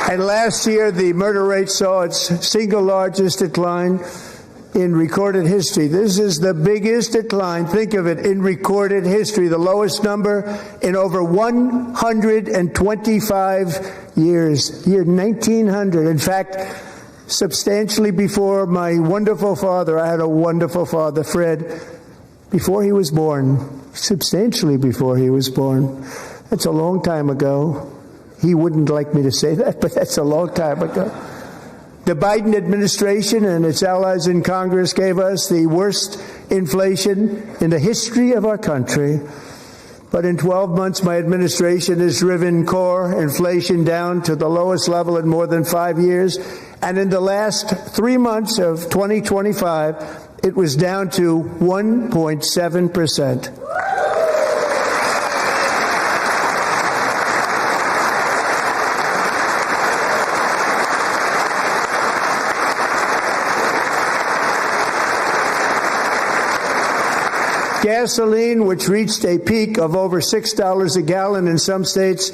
S6: And last year, the murder rate saw its single largest decline in recorded history. This is the biggest decline, think of it, in recorded history, the lowest number in over 125 years, year 1900. In fact, substantially before my wonderful father, I had a wonderful father, Fred, before he was born, substantially before he was born. That's a long time ago. He wouldn't like me to say that, but that's a long time ago. The Biden administration and its allies in Congress gave us the worst inflation in the history of our country. But in 12 months, my administration has driven core inflation down to the lowest level in more than 5 years. And in the last 3 months of 2025, it was down to 1.7%. Gasoline, which reached a peak of over $6 a gallon in some states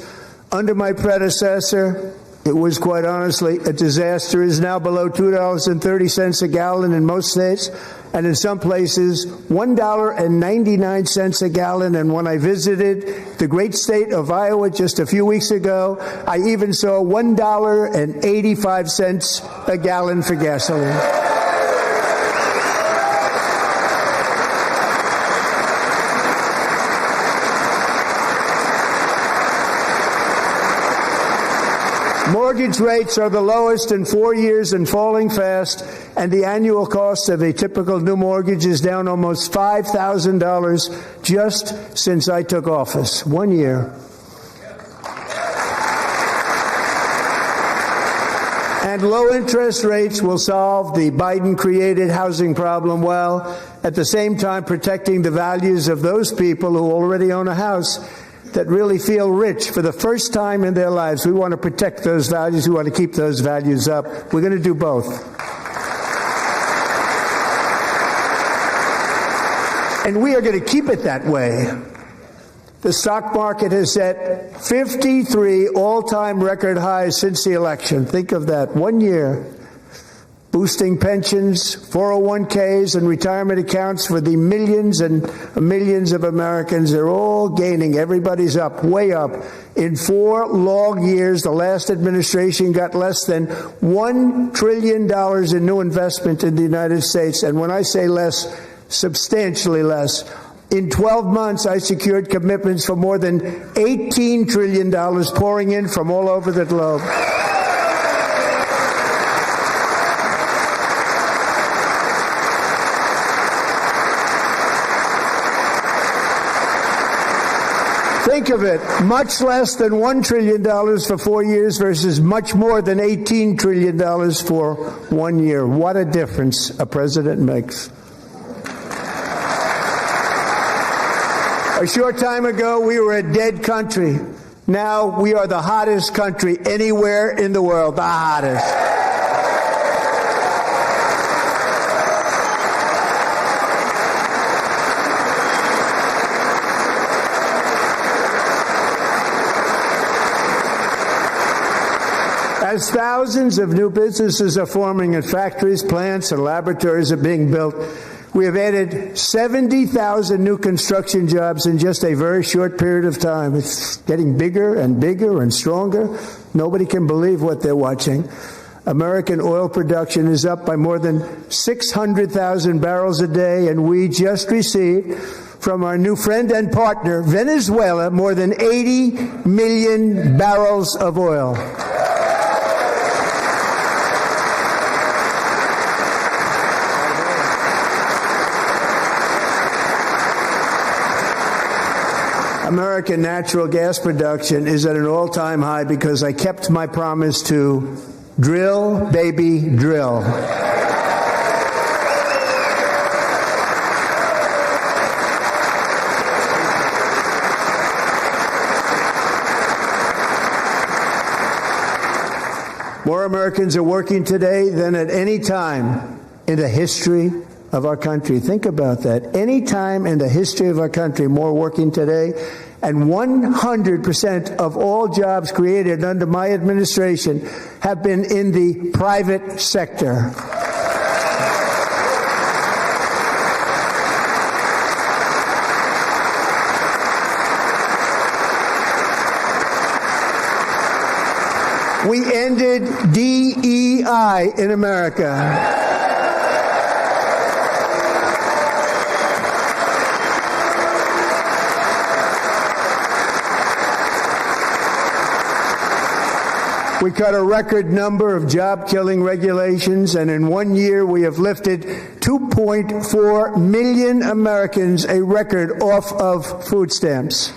S6: under my predecessor, it was quite honestly a disaster, is now below $2.30 a gallon in most states, and in some places $1.99 a gallon. And when I visited the great state of Iowa just a few weeks ago, I even saw $1.85 a gallon for gasoline. Mortgage rates are the lowest in 4 years and falling fast, and the annual cost of a typical new mortgage is down almost $5,000 just since I took office. 1 year. And low interest rates will solve the Biden-created housing problem while at the same time protecting the values of those people who already own a house that really feel rich for the first time in their lives. We want to protect those values. We want to keep those values up. We're going to do both. And we are going to keep it that way. The stock market has set 53 all-time record highs since the election. Think of that. 1 year. Boosting pensions, 401ks, and retirement accounts for the millions and millions of Americans. They're all gaining. Everybody's up, way up. In 4 long years, the last administration got less than $1 trillion in new investment in the United States. And when I say less, substantially less. In 12 months, I secured commitments for more than $18 trillion pouring in from all over the globe. Think of it, much less than $1 trillion for 4 years versus much more than $18 trillion for 1 year. What a difference a president makes. A short time ago, we were a dead country. Now we are the hottest country anywhere in the world, the hottest. As thousands of new businesses are forming and factories, plants, and laboratories are being built, we have added 70,000 new construction jobs in just a very short period of time. It's getting bigger and bigger and stronger. Nobody can believe what they're watching. American oil production is up by more than 600,000 barrels a day, and we just received from our new friend and partner, Venezuela, more than 80 million barrels of oil. American natural gas production is at an all-time high because I kept my promise to drill, baby, drill. More Americans are working today than at any time in the history of our country. Think about that. Any time in the history of our country, more working today. And 100% of all jobs created under my administration have been in the private sector. We ended DEI in America. We cut a record number of job-killing regulations, and in 1 year we have lifted 2.4 million Americans, a record, off of food stamps.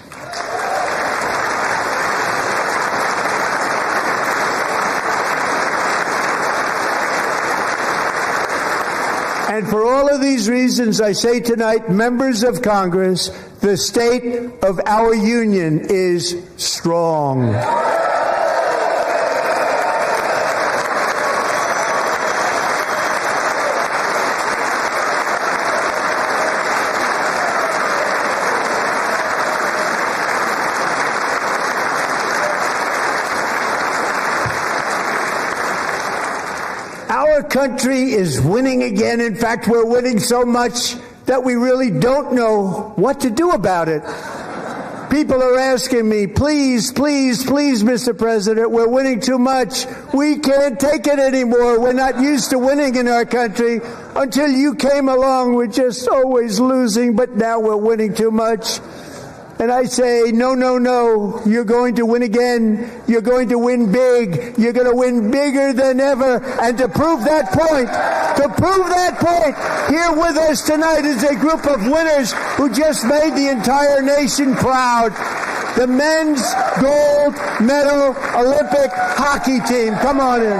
S6: And for all of these reasons, I say tonight, members of Congress, the state of our union is strong. Our country is winning again. In fact, we're winning so much that we really don't know what to do about it. People are asking me, please, please, please, Mr. President, we're winning too much. We can't take it anymore. We're not used to winning in our country. Until you came along, we're just always losing, but now we're winning too much. And I say, no, no, no, you're going to win again. You're going to win big. You're going to win bigger than ever. And to prove that point, here with us tonight is a group of winners who just made the entire nation proud. The men's gold medal Olympic hockey team. Come on in.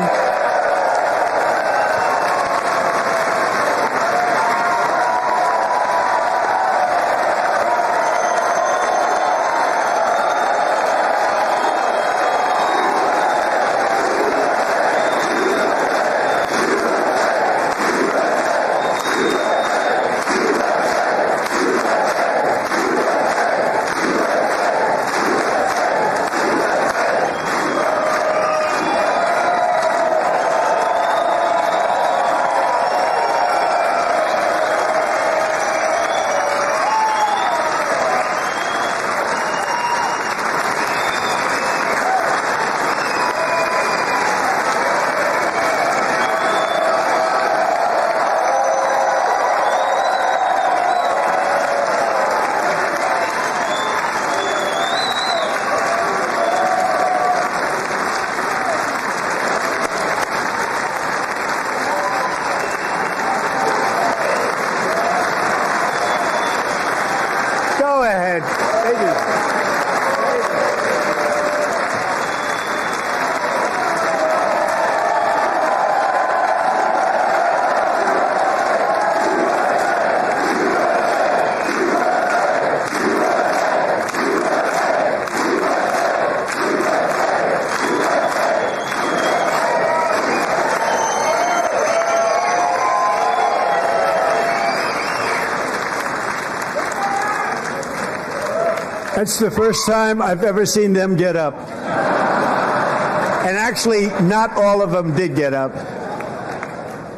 S6: That's the first time I've ever seen them get up. And actually, not all of them did get up.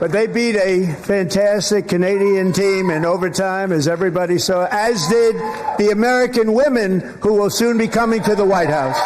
S6: But they beat a fantastic Canadian team in overtime, as everybody saw, as did the American women who will soon be coming to the White House.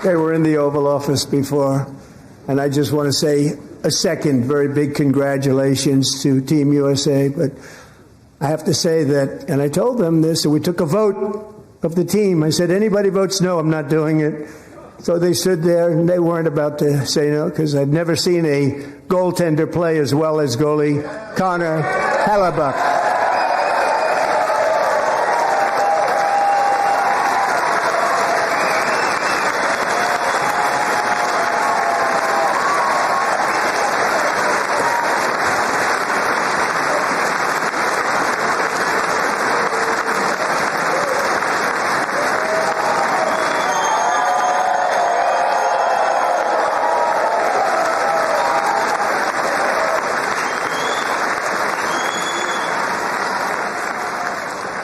S6: They were in the Oval Office before, and I just want to say a second very big congratulations to Team USA. But I have to say that, and I told them this, and we took a vote of the team. I said, anybody votes no, I'm not doing it. So they stood there, and they weren't about to say no, because I've never seen a goaltender play as well as goalie Connor Hellebuyck.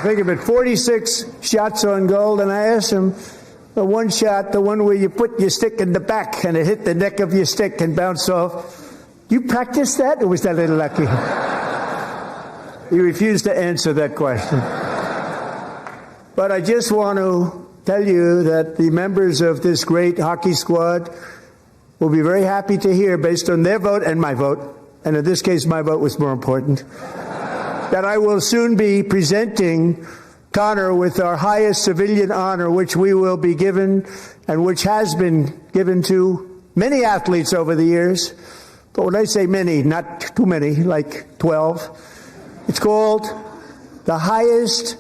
S6: Think of it, 46 shots on goal, and I asked him, the one shot, the one where you put your stick in the back and it hit the neck of your stick and bounced off, you practiced that, or was that a little lucky? He refused to answer that question. But I just want to tell you that the members of this great hockey squad will be very happy to hear, based on their vote and my vote, and in this case my vote was more important, that I will soon be presenting Connor with our highest civilian honor, which we will be given and which has been given to many athletes over the years. But when I say many, not too many, like 12, it's called the highest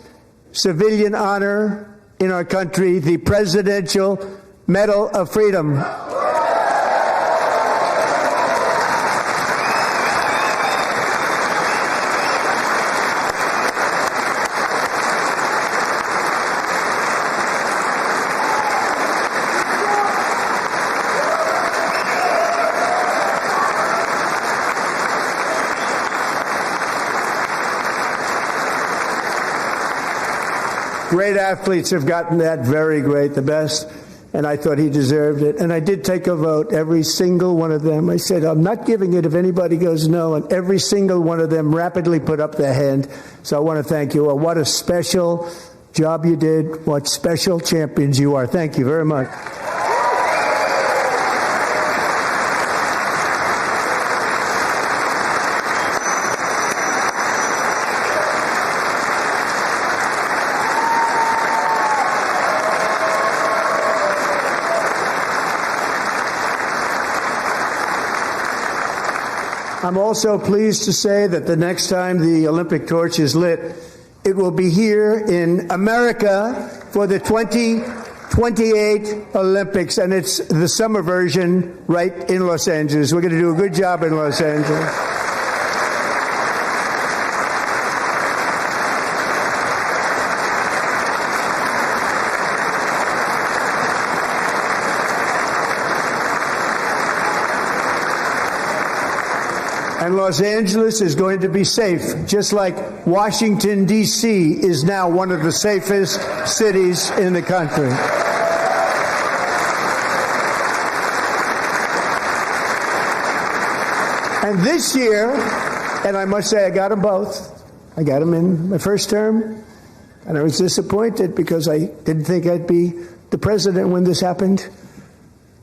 S6: civilian honor in our country, the Presidential Medal of Freedom. Great athletes have gotten that, very great, the best, and I thought he deserved it. And I did take a vote, every single one of them. I said, I'm not giving it if anybody goes no, and every single one of them rapidly put up their hand. So I want to thank you. What a special job you did. What special champions you are. Thank you very much. I'm also pleased to say that the next time the Olympic torch is lit, it will be here in America for the 2028 Olympics, and it's the summer version right in Los Angeles. We're going to do a good job in Los Angeles. And Los Angeles is going to be safe, just like Washington, D.C. is now one of the safest cities in the country. And this year, and I must say I got them both. I got them in my first term, and I was disappointed because I didn't think I'd be the president when this happened.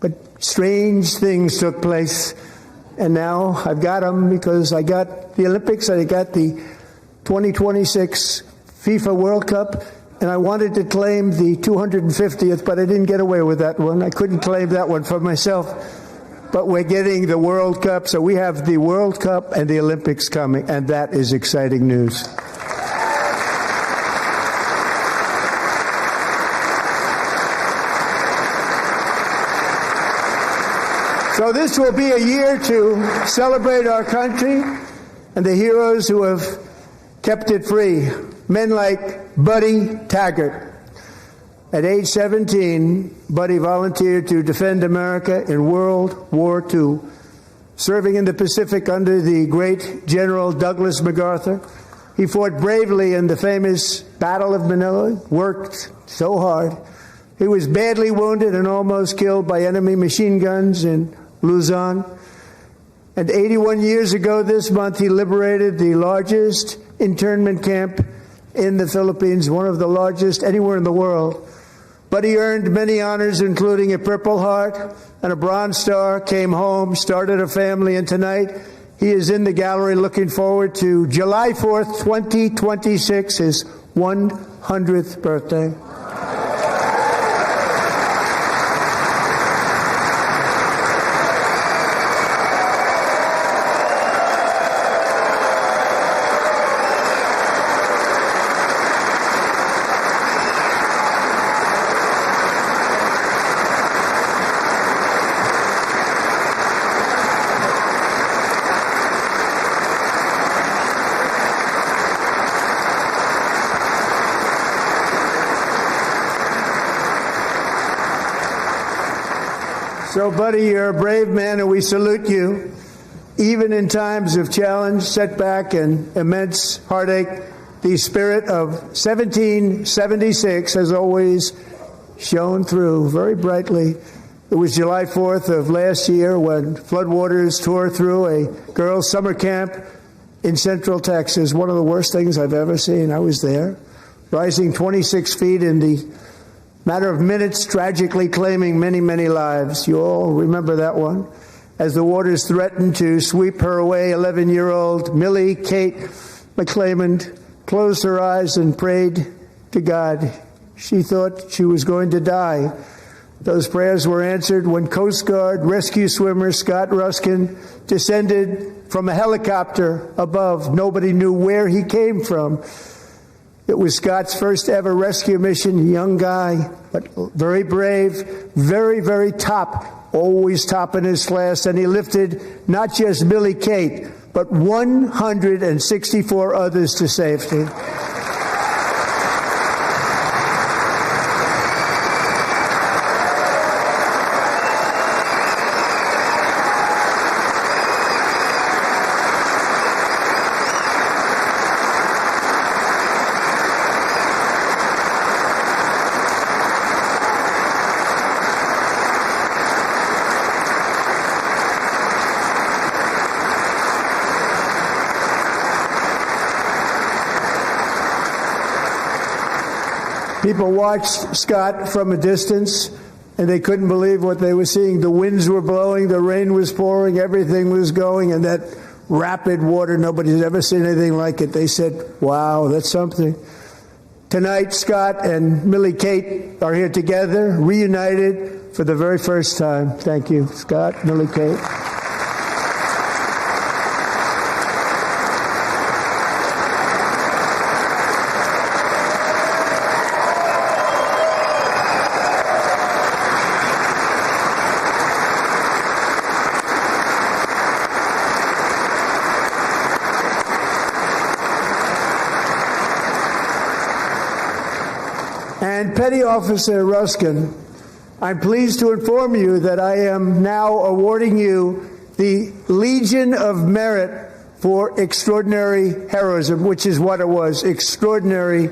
S6: But strange things took place. And now I've got them because I got the Olympics, I got the 2026 FIFA World Cup, and I wanted to claim the 250th, but I didn't get away with that one. I couldn't claim that one for myself. But we're getting the World Cup, so we have the World Cup and the Olympics coming, and that is exciting news. So this will be a year to celebrate our country and the heroes who have kept it free. Men like Buddy Taggart. At age 17, Buddy volunteered to defend America in World War II, serving in the Pacific under the great General Douglas MacArthur. He fought bravely in the famous Battle of Manila, worked so hard. He was badly wounded and almost killed by enemy machine guns in Luzon. And 81 years ago this month, he liberated the largest internment camp in the Philippines, one of the largest anywhere in the world, Buddy earned many honors, including a Purple Heart and a Bronze Star, came home, started a family, and tonight he is in the gallery looking forward to July 4th, 2026, his 100th birthday. So, buddy, you're a brave man, and we salute you. Even in times of challenge, setback, and immense heartache, the spirit of 1776 has always shone through very brightly. It was July 4th of last year when floodwaters tore through a girls' summer camp in Central Texas. One of the worst things I've ever seen. I was there, rising 26 feet in the matter of minutes, tragically claiming many, many lives. You all remember that one. As the waters threatened to sweep her away, 11-year-old Millie Kate McClymont closed her eyes and prayed to God. She thought she was going to die. Those prayers were answered when Coast Guard rescue swimmer Scott Ruskin descended from a helicopter above. Nobody knew where he came from. It was Scott's first ever rescue mission, a young guy, but very brave, very, very top, always top in his class. And he lifted not just Millie Kate, but 164 others to safety. People watched Scott from a distance, and they couldn't believe what they were seeing. The winds were blowing, the rain was pouring, everything was going, and that rapid water, nobody's ever seen anything like it. They said, wow, that's something. Tonight, Scott and Millie Kate are here together, reunited for the very first time. Thank you, Scott, Millie Kate. And Petty Officer Ruskin, I'm pleased to inform you that I am now awarding you the Legion of Merit for extraordinary heroism, which is what it was, extraordinary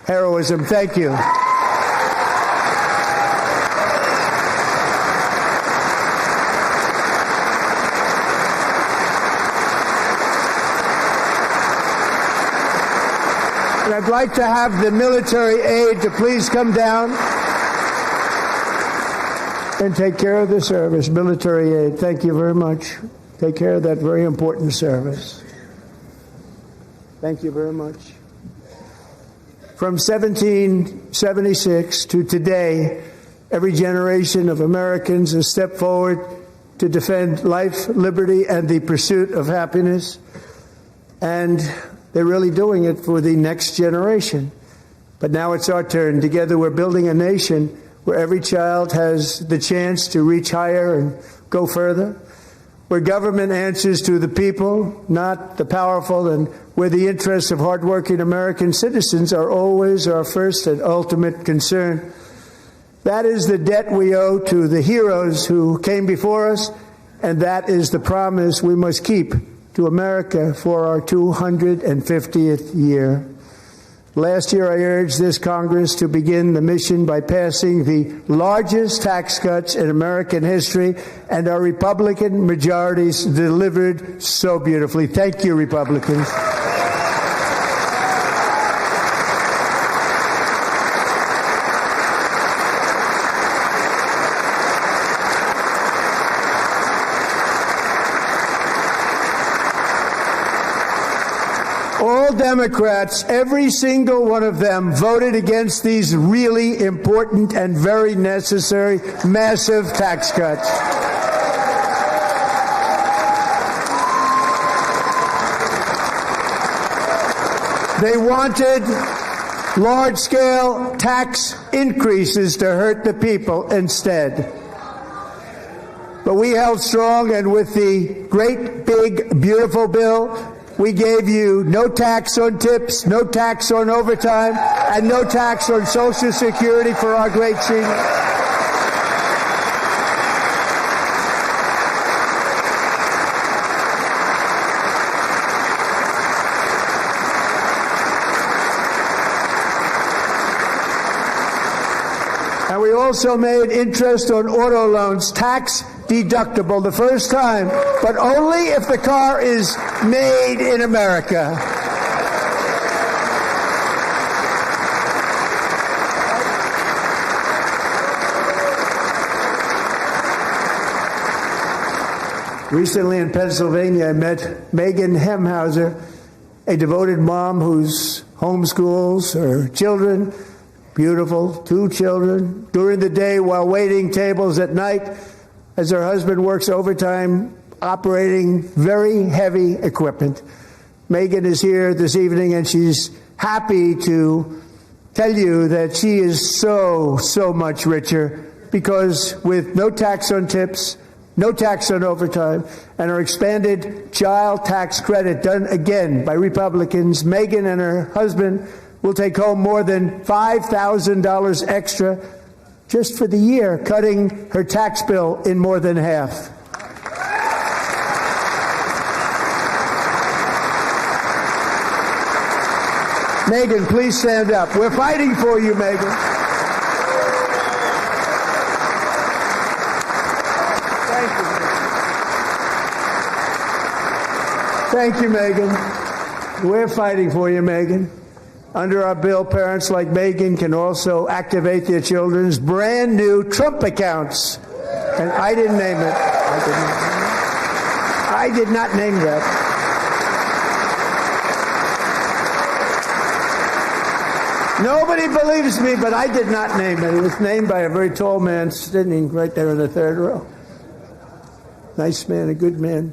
S6: heroism. Thank you. And I'd like to have the military aide to please come down and take care of the service. Military aide, thank you very much. Take care of that very important service. Thank you very much. From 1776 to today, every generation of Americans has stepped forward to defend life, liberty, and the pursuit of happiness. And they're really doing it for the next generation. But now it's our turn. Together we're building a nation where every child has the chance to reach higher and go further, where government answers to the people, not the powerful, and where the interests of hardworking American citizens are always our first and ultimate concern. That is the debt we owe to the heroes who came before us, and that is the promise we must keep to America for our 250th year. Last year, I urged this Congress to begin the mission by passing the largest tax cuts in American history, and our Republican majorities delivered so beautifully. Thank you, Republicans. Democrats, every single one of them, voted against these really important and very necessary massive tax cuts. They wanted large-scale tax increases to hurt the people instead. But we held strong, and with the great, big, beautiful bill, we gave you no tax on tips, no tax on overtime, and no tax on Social Security for our great seniors. And we also made interest on auto loans tax deductible the first time, but only if the car is made in America. Recently in Pennsylvania, I met Megan Hemhauser, a devoted mom who's homeschools her children, beautiful, 2 children, during the day while waiting tables at night, as her husband works overtime operating very heavy equipment. Megan is here this evening, and she's happy to tell you that she is so much richer because with no tax on tips, no tax on overtime, and her expanded child tax credit done again by Republicans, Megan and her husband will take home more than $5,000 extra just for the year, cutting her tax bill in more than half. Megan, please stand up. We're fighting for you, Megan. Thank you, Megan. We're fighting for you, Megan. Under our bill, parents like Megan can also activate their children's brand new Trump accounts. And I didn't name it. I did not name that. Nobody believes me, but I did not name it. It was named by a very tall man sitting right there in the third row. Nice man, a good man.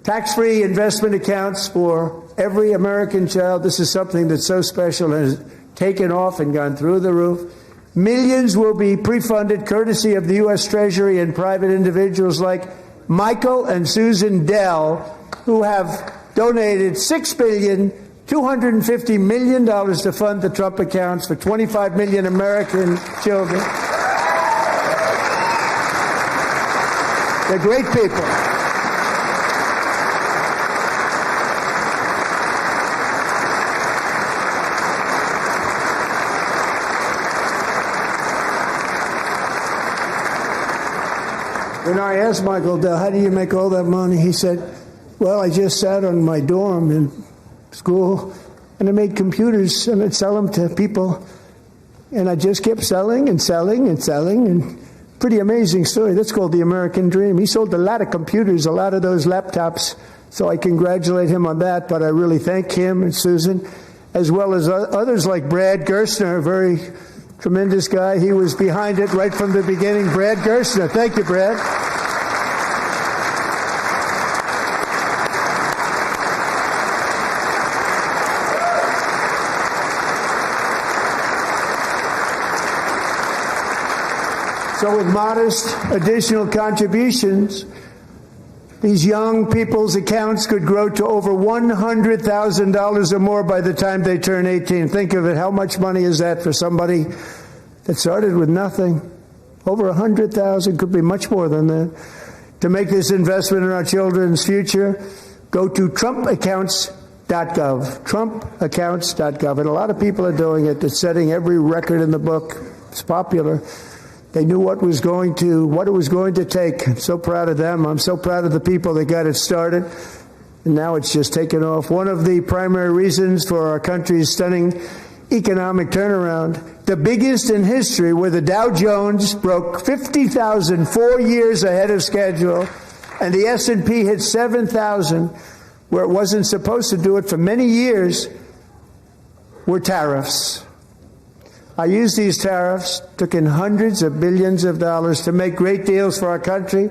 S6: Tax-free investment accounts for every American child. This is something that's so special and has taken off and gone through the roof. Millions will be pre-funded courtesy of the U.S. Treasury and private individuals like Michael and Susan Dell, who have donated $6.25 billion to fund the Trump accounts for 25 million American children. They're great people. When I asked Michael Dell, how do you make all that money? He said, well, I just sat on my dorm in school and I made computers and I'd sell them to people. And I just kept selling and selling and selling. And pretty amazing story. That's called the American dream. He sold a lot of computers, a lot of those laptops. So I congratulate him on that. But I really thank him and Susan, as well as others like Brad Gerstner, a very tremendous guy. He was behind it right from the beginning. Brad Gerstner. Thank you, Brad. So with modest additional contributions, these young people's accounts could grow to over $100,000 or more by the time they turn 18. Think of it. How much money is that for somebody that started with nothing? Over 100,000, could be much more than that. To make this investment in our children's future, go to TrumpAccounts.gov. TrumpAccounts.gov. And a lot of people are doing it. They're setting every record in the book. It's popular. They knew what it was going to take. I'm so proud of them. I'm so proud of the people that got it started. And now it's just taken off. One of the primary reasons for our country's stunning economic turnaround, the biggest in history, where the Dow Jones broke 50,000 4 years ahead of schedule, and the S&P hit 7,000, where it wasn't supposed to do it for many years, were tariffs. I used these tariffs, took in hundreds of billions of dollars to make great deals for our country,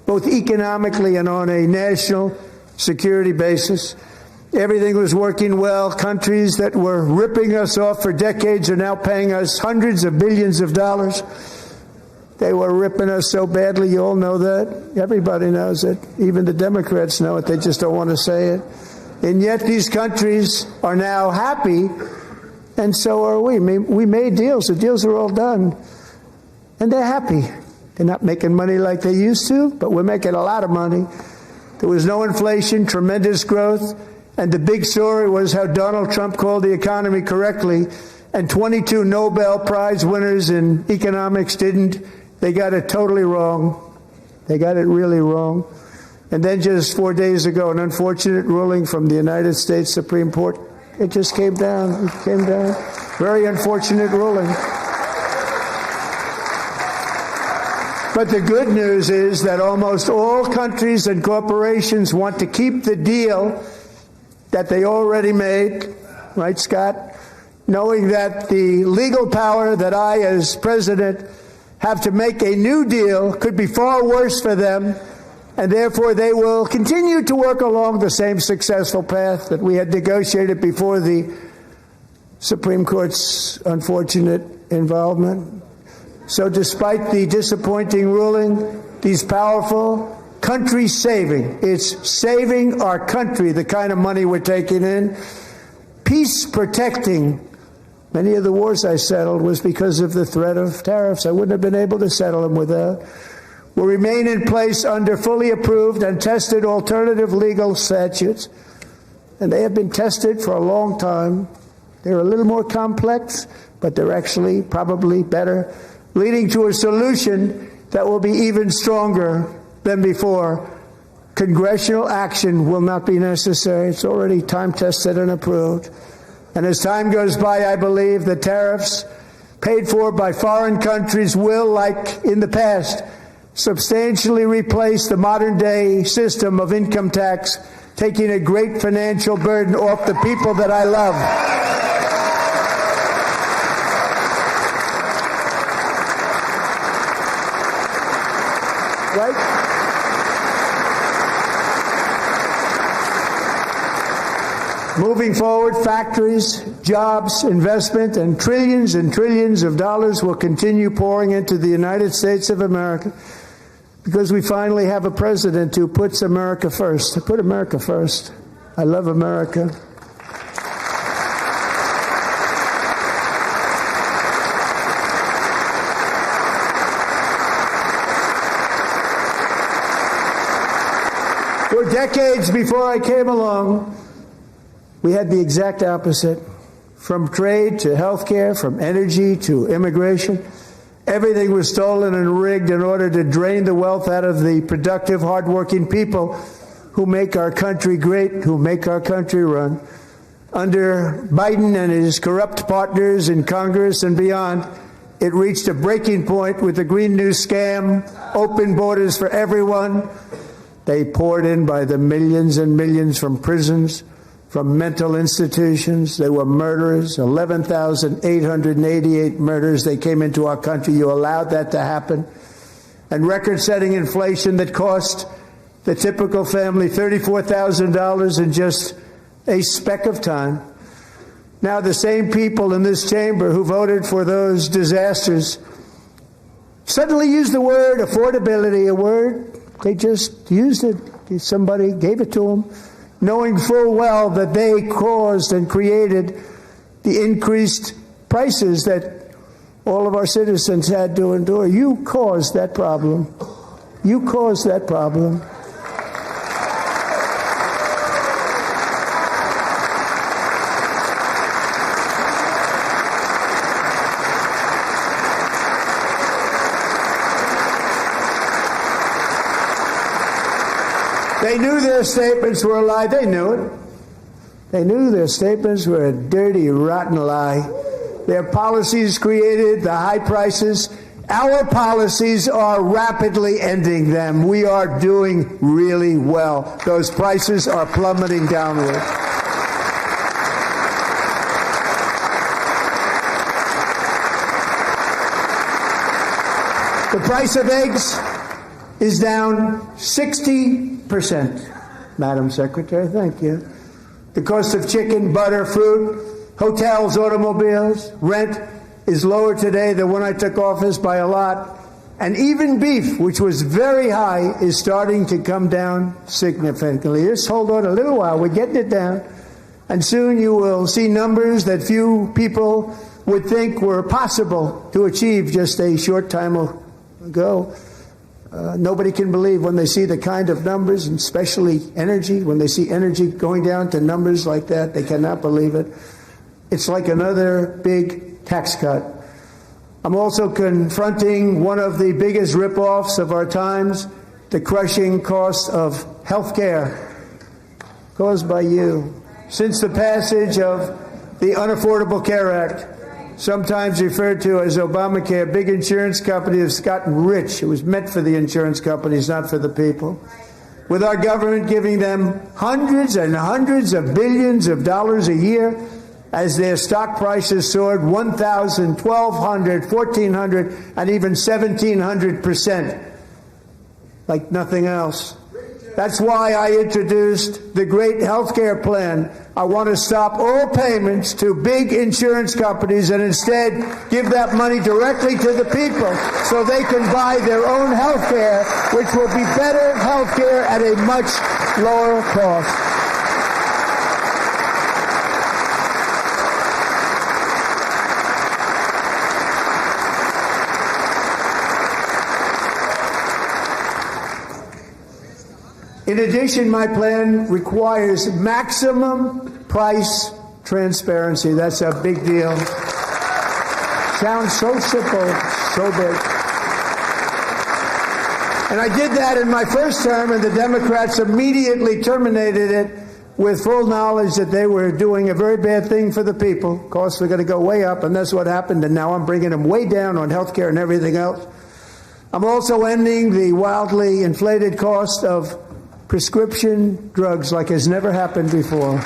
S6: both economically and on a national security basis. Everything was working well. Countries that were ripping us off for decades are now paying us hundreds of billions of dollars. They were ripping us so badly, you all know that. Everybody knows it. Even the Democrats know it. They just don't want to say it. And yet these countries are now happy, and so are we. We made deals. The deals are all done. And they're happy. They're not making money like they used to, but we're making a lot of money. There was no inflation, tremendous growth. And the big story was how Donald Trump called the economy correctly, and 22 Nobel Prize winners in economics didn't. They got it totally wrong. They got it really wrong. And then just 4 days ago, an unfortunate ruling from the United States Supreme Court. It just came down. It came down. Very unfortunate ruling. But the good news is that almost all countries and corporations want to keep the deal that they already made, right, Scott? Knowing that the legal power that I, as president, have to make a new deal could be far worse for them, and therefore they will continue to work along the same successful path that we had negotiated before the Supreme Court's unfortunate involvement. So despite the disappointing ruling, these powerful country saving. It's saving our country, the kind of money we're taking in. Peace protecting. Many of the wars I settled was because of the threat of tariffs. I wouldn't have been able to settle them without. Will remain in place under fully approved and tested alternative legal statutes. And they have been tested for a long time. They're a little more complex, but they're actually probably better, leading to a solution that will be even stronger than before. Congressional action will not be necessary. It's already time-tested and approved. And as time goes by, I believe the tariffs paid for by foreign countries will, like in the past, substantially replace the modern-day system of income tax, taking a great financial burden off the people that I love. Right? Moving forward, factories, jobs, investment, and trillions of dollars will continue pouring into the United States of America because we finally have a president who puts America first. Put America first. I love America. For decades before I came along, we had the exact opposite. From trade to health care, from energy to immigration, everything was stolen and rigged in order to drain the wealth out of the productive, hardworking people who make our country great, who make our country run. Under Biden and his corrupt partners in Congress and beyond, it reached a breaking point with the Green New scam, open borders for everyone. They poured in by the millions and millions from prisons, from mental institutions. They were murderers, 11,888 murders. They came into our country. You allowed that to happen. And record-setting inflation that cost the typical family $34,000 in just a speck of time. Now the same people in this chamber who voted for those disasters suddenly used the word affordability, a word, they just used it. Somebody gave it to them, knowing full well that they caused and created the increased prices that all of our citizens had to endure. You caused that problem. You caused that problem. They knew their statements were a lie. They knew it. They knew their statements were a dirty, rotten lie. Their policies created the high prices Our policies are rapidly ending them. We are doing really well. Those prices are plummeting downward. The price of eggs is down 60%. Madam Secretary, thank you. The cost of chicken, butter, fruit, hotels, automobiles, rent is lower today than when I took office by a lot. And even beef, which was very high, is starting to come down significantly. Just hold on a little while. We're getting it down. And soon you will see numbers that few people would think were possible to achieve just a short time ago. Nobody can believe when they see the kind of numbers, and especially energy, when they see energy going down to numbers like that, they cannot believe it. It's like another big tax cut. I'm also confronting one of the biggest ripoffs of our times, the crushing cost of health care caused by you. Since the passage of the Unaffordable Care Act, sometimes referred to as Obamacare, big insurance companies have gotten rich. It was meant for the insurance companies, not for the people. With our government giving them hundreds and hundreds of billions of dollars a year as their stock prices soared 1,000, 1,200, 1,400, and even 1,700%, like nothing else. That's why I introduced the great health care plan. I want to stop all payments to big insurance companies and instead give that money directly to the people so they can buy their own health care, which will be better health care at a much lower cost. In addition, my plan requires maximum price transparency. That's a big deal. Sounds so simple, so big. And I did that in my first term, and the Democrats immediately terminated it with full knowledge that they were doing a very bad thing for the people. Costs were going to go way up, and that's what happened, and now I'm bringing them way down on health care and everything else. I'm also ending the wildly inflated cost of prescription drugs like has never happened before.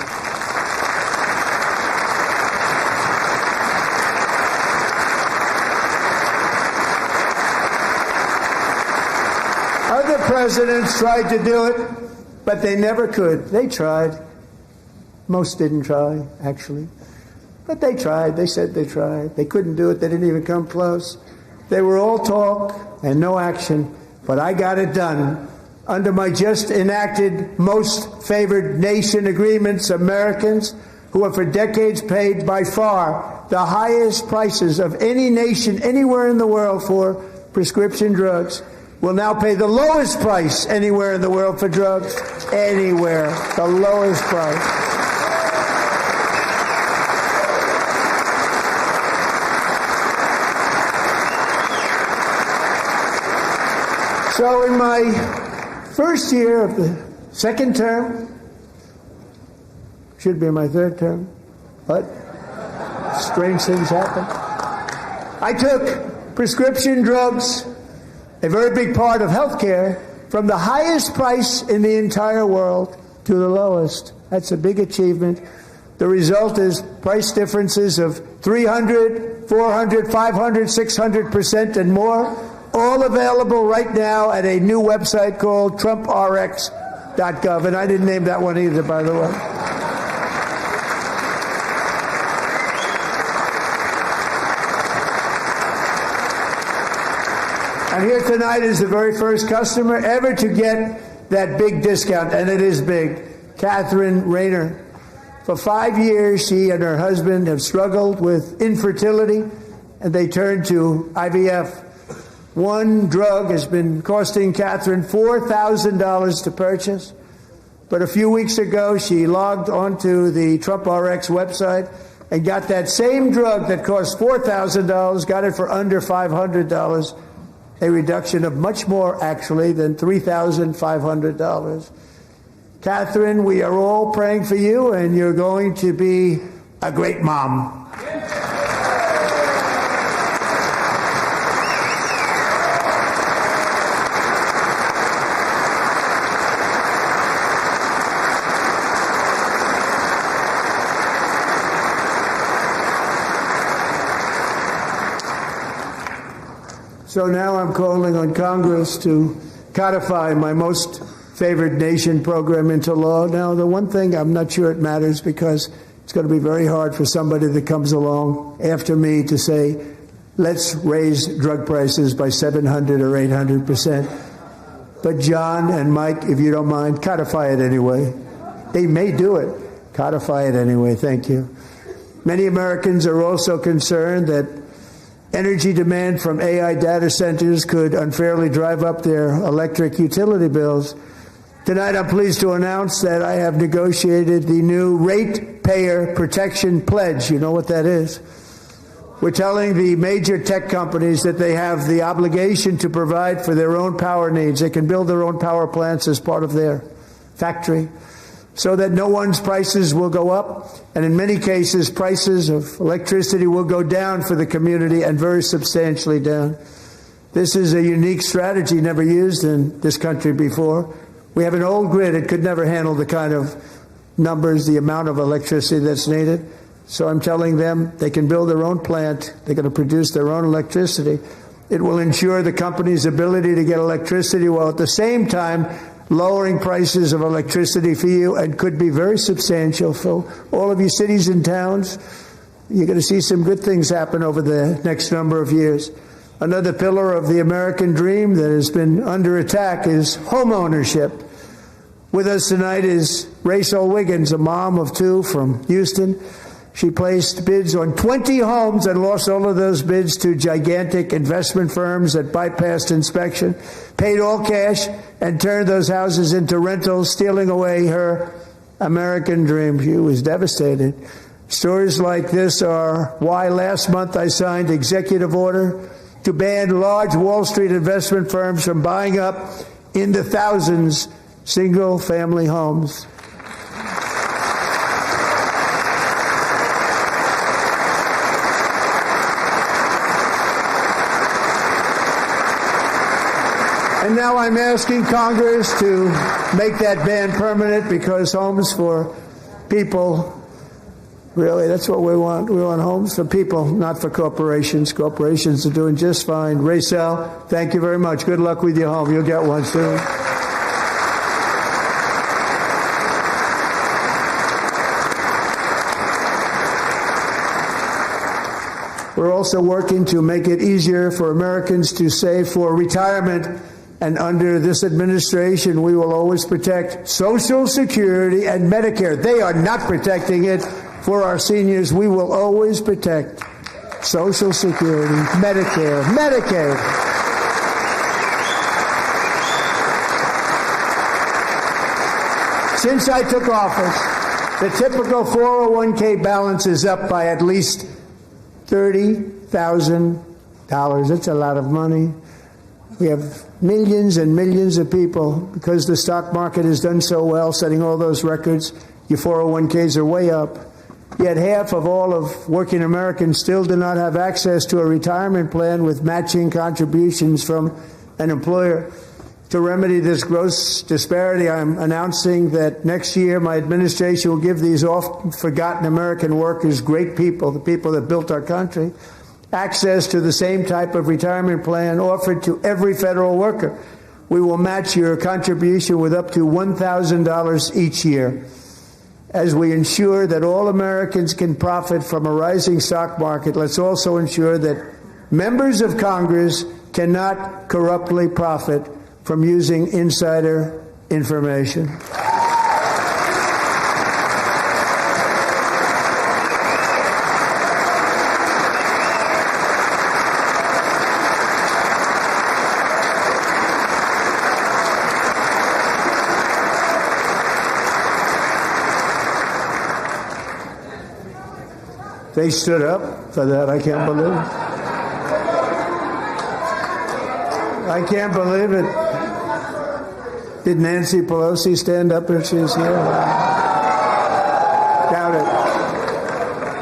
S6: Other presidents tried to do it, but they never could. They tried. Most didn't try, actually. But they tried. They said they tried. They couldn't do it. They didn't even come close. They were all talk and no action, but I got it done. Under my just enacted most favored nation agreements, Americans who have for decades paid by far the highest prices of any nation anywhere in the world for prescription drugs will now pay the lowest price anywhere in the world for drugs. Anywhere. The lowest price. So in my first year of the second term, should be my third term, but strange things happen. I took prescription drugs, a very big part of health care, from the highest price in the entire world to the lowest. That's a big achievement. The result is price differences of 300, 400, 500, 600% and more. All available right now at a new website called TrumpRx.gov. And I didn't name that one either, by the way. And here tonight is the very first customer ever to get that big discount, and it is big. Catherine Rayner. For 5 years, she and her husband have struggled with infertility, and they turned to IVF. One drug has been costing Catherine $4,000 to purchase. But a few weeks ago, she logged onto the TrumpRx website and got that same drug that cost $4,000, got it for under $500, a reduction of much more, actually, than $3,500. Catherine, we are all praying for you, and you're going to be a great mom. So now I'm calling on Congress to codify my most favored nation program into law. Now, the one thing I'm not sure it matters, because it's going to be very hard for somebody that comes along after me to say, let's raise drug prices by 700 or 800%. But John and Mike, if you don't mind, codify it anyway. They may do it. Codify it anyway. Thank you. Many Americans are also concerned that energy demand from AI data centers could unfairly drive up their electric utility bills. Tonight, I'm pleased to announce that I have negotiated the new Ratepayer Protection Pledge. You know what that is? We're telling the major tech companies that they have the obligation to provide for their own power needs. They can build their own power plants as part of their factory, so that no one's prices will go up, and in many cases, prices of electricity will go down for the community, and very substantially down. This is a unique strategy never used in this country before. We have an old grid. It could never handle the kind of numbers, the amount of electricity that's needed. So I'm telling them they can build their own plant. They're going to produce their own electricity. It will ensure the company's ability to get electricity while at the same time lowering prices of electricity for you, and could be very substantial for all of you cities and towns. You're going to see some good things happen over the next number of years. Another pillar of the American dream that has been under attack is home ownership. With us tonight is Rachel Wiggins, a mom of two from Houston. She placed bids on 20 homes and lost all of those bids to gigantic investment firms that bypassed inspection, paid all cash, and turned those houses into rentals, stealing away her American dream. She was devastated. Stories like this are why last month I signed executive order to ban large Wall Street investment firms from buying up in the thousands single-family homes. And now I'm asking Congress to make that ban permanent, because homes for people, really, that's what we want. We want homes for people, not for corporations. Corporations are doing just fine. Rachel, thank you very much. Good luck with your home. You'll get one soon. We're also working to make it easier for Americans to save for retirement. And under this administration, we will always protect Social Security and Medicare. They are not protecting it for our seniors. We will always protect Social Security, Medicare, Medicaid. Since I took office, the typical 401k balance is up by at least $30,000. That's a lot of money. We have millions and millions of people, because the stock market has done so well, setting all those records. Your 401ks are way up. Yet half of all of working Americans still do not have access to a retirement plan with matching contributions from an employer. To remedy this gross disparity, I'm announcing that next year my administration will give these often forgotten American workers, great people, the people that built our country, access to the same type of retirement plan offered to every federal worker. We will match your contribution with up to $1,000 each year. As we ensure that all Americans can profit from a rising stock market, let's also ensure that members of Congress cannot corruptly profit from using insider information. They stood up for that. I can't believe it. I can't believe it. Did Nancy Pelosi stand up if she's here? Doubt it.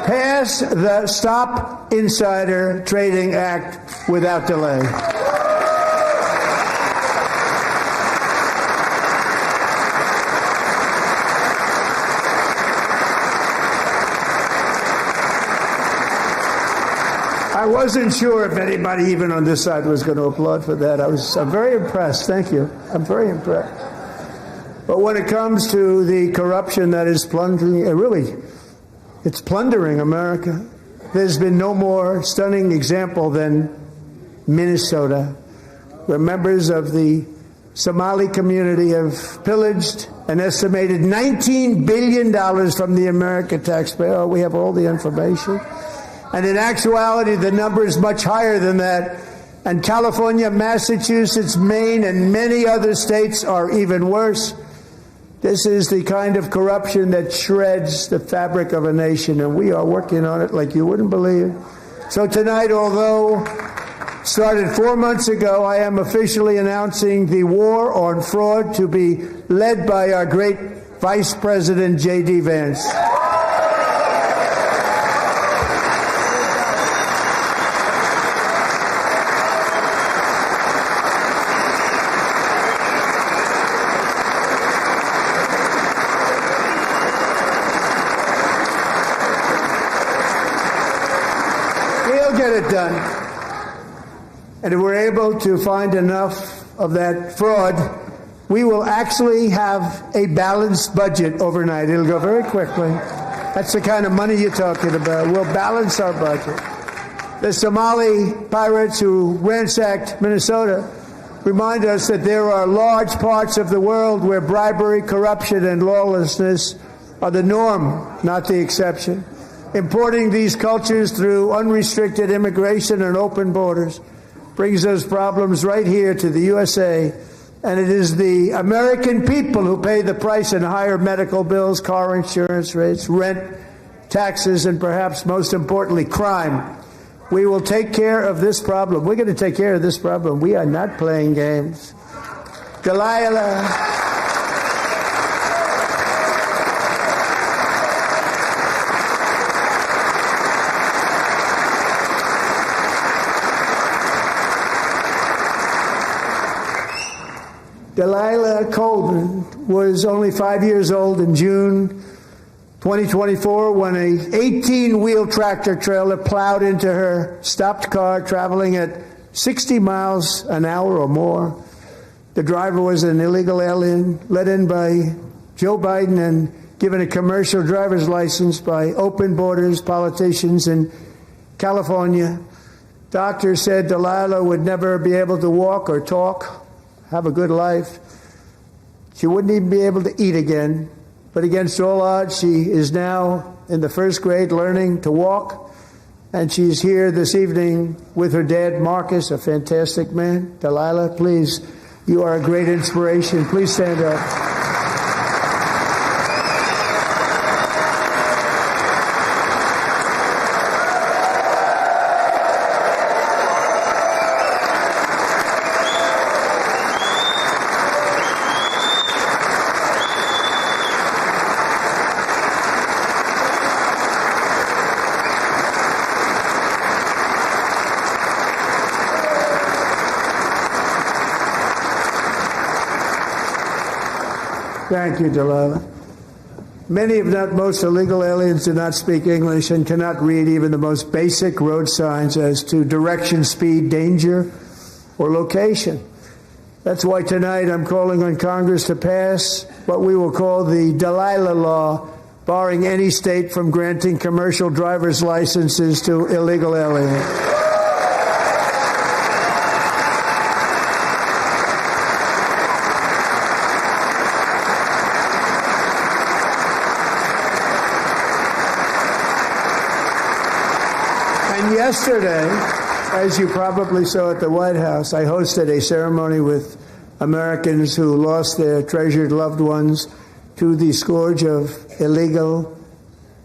S6: Pass the Stop Insider Trading Act without delay. I I wasn't sure if anybody even on this side was going to applaud for that. I'm very impressed. Thank you. I'm very impressed. But when it comes to the corruption that is plundering, it's plundering America. There's been no more stunning example than Minnesota, where members of the Somali community have pillaged an estimated $19 billion from the American taxpayer. Oh, we have all the information. And in actuality, the number is much higher than that. And California, Massachusetts, Maine, and many other states are even worse. This is the kind of corruption that shreds the fabric of a nation, and we are working on it like you wouldn't believe. So tonight, although started 4 months ago, I am officially announcing the war on fraud to be led by our great Vice President J.D. Vance. We'll get it done. And if we're able to find enough of that fraud, we will actually have a balanced budget overnight. It'll go very quickly. That's the kind of money you're talking about. We'll balance our budget. The Somali pirates who ransacked Minnesota remind us that there are large parts of the world where bribery, corruption, and lawlessness are the norm, not the exception. Importing these cultures through unrestricted immigration and open borders brings those problems right here to the USA, and it is the American people who pay the price in higher medical bills, car insurance rates, rent, taxes, and perhaps most importantly, crime. We will take care of this problem. We're going to take care of this problem. We are not playing games. Delilah. Delilah Coleman was only 5 years old in June 2024 when a 18-wheel tractor trailer plowed into her stopped car traveling at 60 miles an hour or more. The driver was an illegal alien let in by Joe Biden and given a commercial driver's license by open borders politicians in California. Doctors said Delilah would never be able to walk or talk, have a good life. She wouldn't even be able to eat again. But against all odds, she is now in the first grade learning to walk. And she's here this evening with her dad, Marcus, a fantastic man. Delilah, please, you are a great inspiration. Please stand up. Thank you, Delilah. Many, if not most, illegal aliens do not speak English and cannot read even the most basic road signs as to direction, speed, danger, or location. That's why tonight I'm calling on Congress to pass what we will call the Delilah Law, barring any state from granting commercial driver's licenses to illegal aliens. Yesterday, as you probably saw at the White House, I hosted a ceremony with Americans who lost their treasured loved ones to the scourge of illegal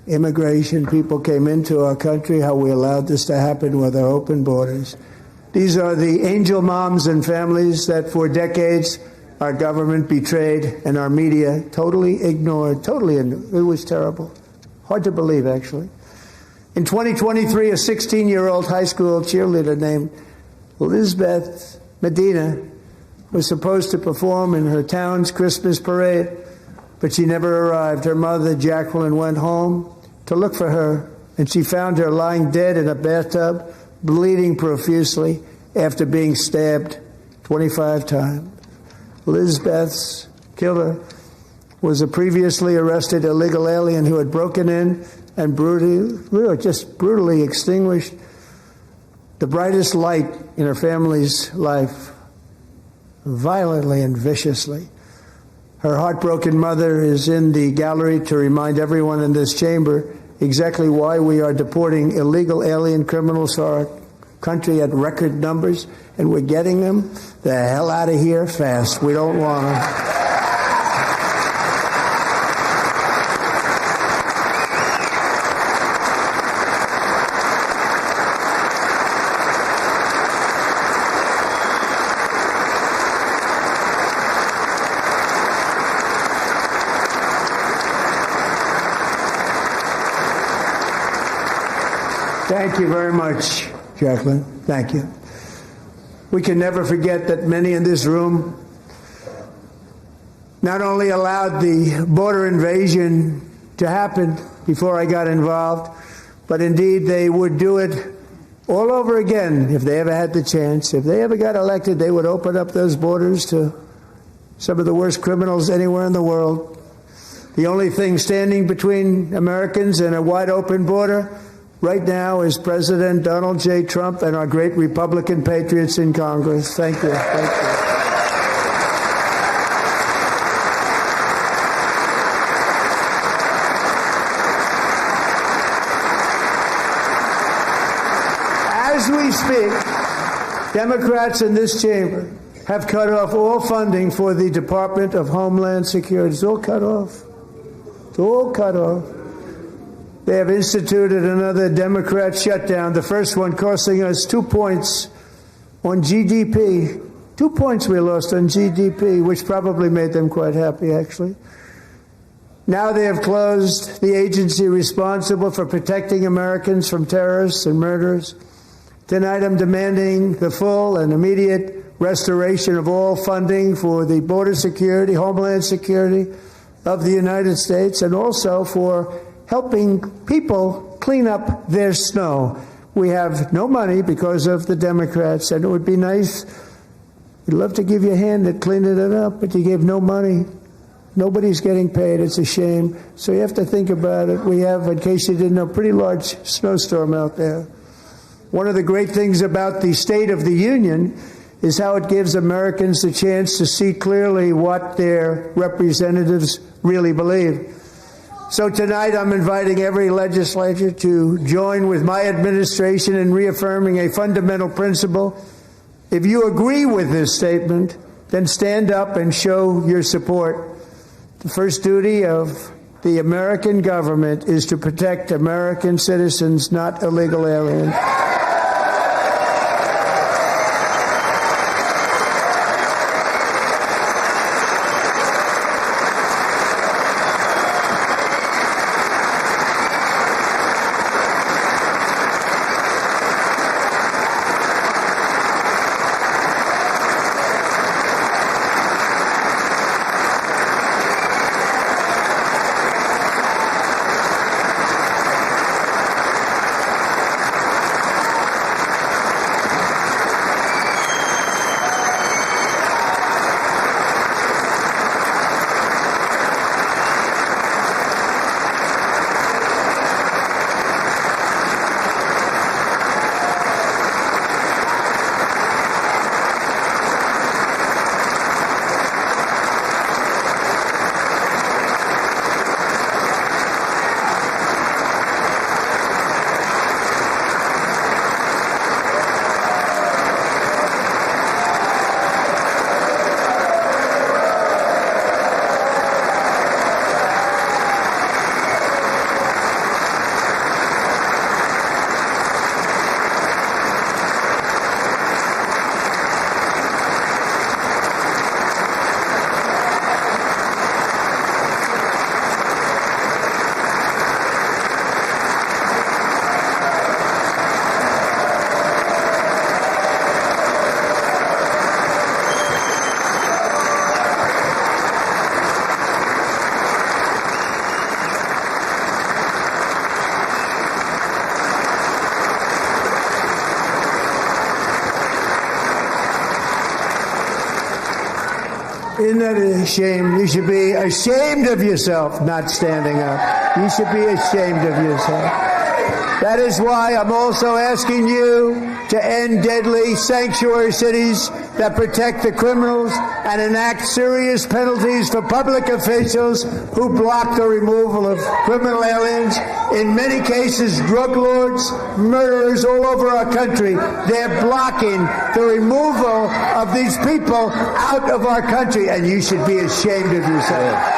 S6: immigration. People came into our country, how we allowed this to happen with our open borders. These are the angel moms and families that for decades our government betrayed and our media totally ignored. It was terrible. Hard to believe, actually. In 2023, a 16-year-old high school cheerleader named Elizabeth Medina was supposed to perform in her town's Christmas parade, but she never arrived. Her mother, Jacqueline, went home to look for her, and she found her lying dead in a bathtub bleeding profusely after being stabbed 25 times. Lisbeth's killer was a previously arrested illegal alien who had broken in and brutally extinguished the brightest light in her family's life, violently and viciously. Her heartbroken mother is in the gallery to remind everyone in this chamber exactly why we are deporting illegal alien criminals to our country at record numbers, and we're getting them the hell out of here fast. We don't want them. Thank you very much, Jacqueline. Thank you. We can never forget that many in this room not only allowed the border invasion to happen before I got involved, but indeed they would do it all over again if they ever had the chance. If they ever got elected, they would open up those borders to some of the worst criminals anywhere in the world. The only thing standing between Americans and a wide open border right now is President Donald J. Trump and our great Republican patriots in Congress. Thank you. Thank you. As we speak, Democrats in this chamber have cut off all funding for the Department of Homeland Security. It's all cut off. It's all cut off. They have instituted another Democrat shutdown, the first one costing us 2 points on GDP. 2 points we lost on GDP, which probably made them quite happy, actually. Now they have closed the agency responsible for protecting Americans from terrorists and murderers. Tonight I'm demanding the full and immediate restoration of all funding for the border security, Homeland Security of the United States, and also for helping people clean up their snow. We have no money because of the Democrats, and it would be nice. We'd love to give you a hand at cleaning it up, but you gave no money. Nobody's getting paid. It's a shame. So you have to think about it. We have, in case you didn't know, a pretty large snowstorm out there. One of the great things about the State of the Union is how it gives Americans the chance to see clearly what their representatives really believe. So tonight I'm inviting every legislator to join with my administration in reaffirming a fundamental principle. If you agree with this statement, then stand up and show your support. The first duty of the American government is to protect American citizens, not illegal aliens. Isn't that a shame? You should be ashamed of yourself not standing up. You should be ashamed of yourself. That is why I'm also asking you to end deadly sanctuary cities that protect the criminals and enact serious penalties for public officials who block the removal of criminal aliens. In many cases, drug lords, murderers all over our country, they're blocking the removal of these people out of our country, and you should be ashamed of yourself.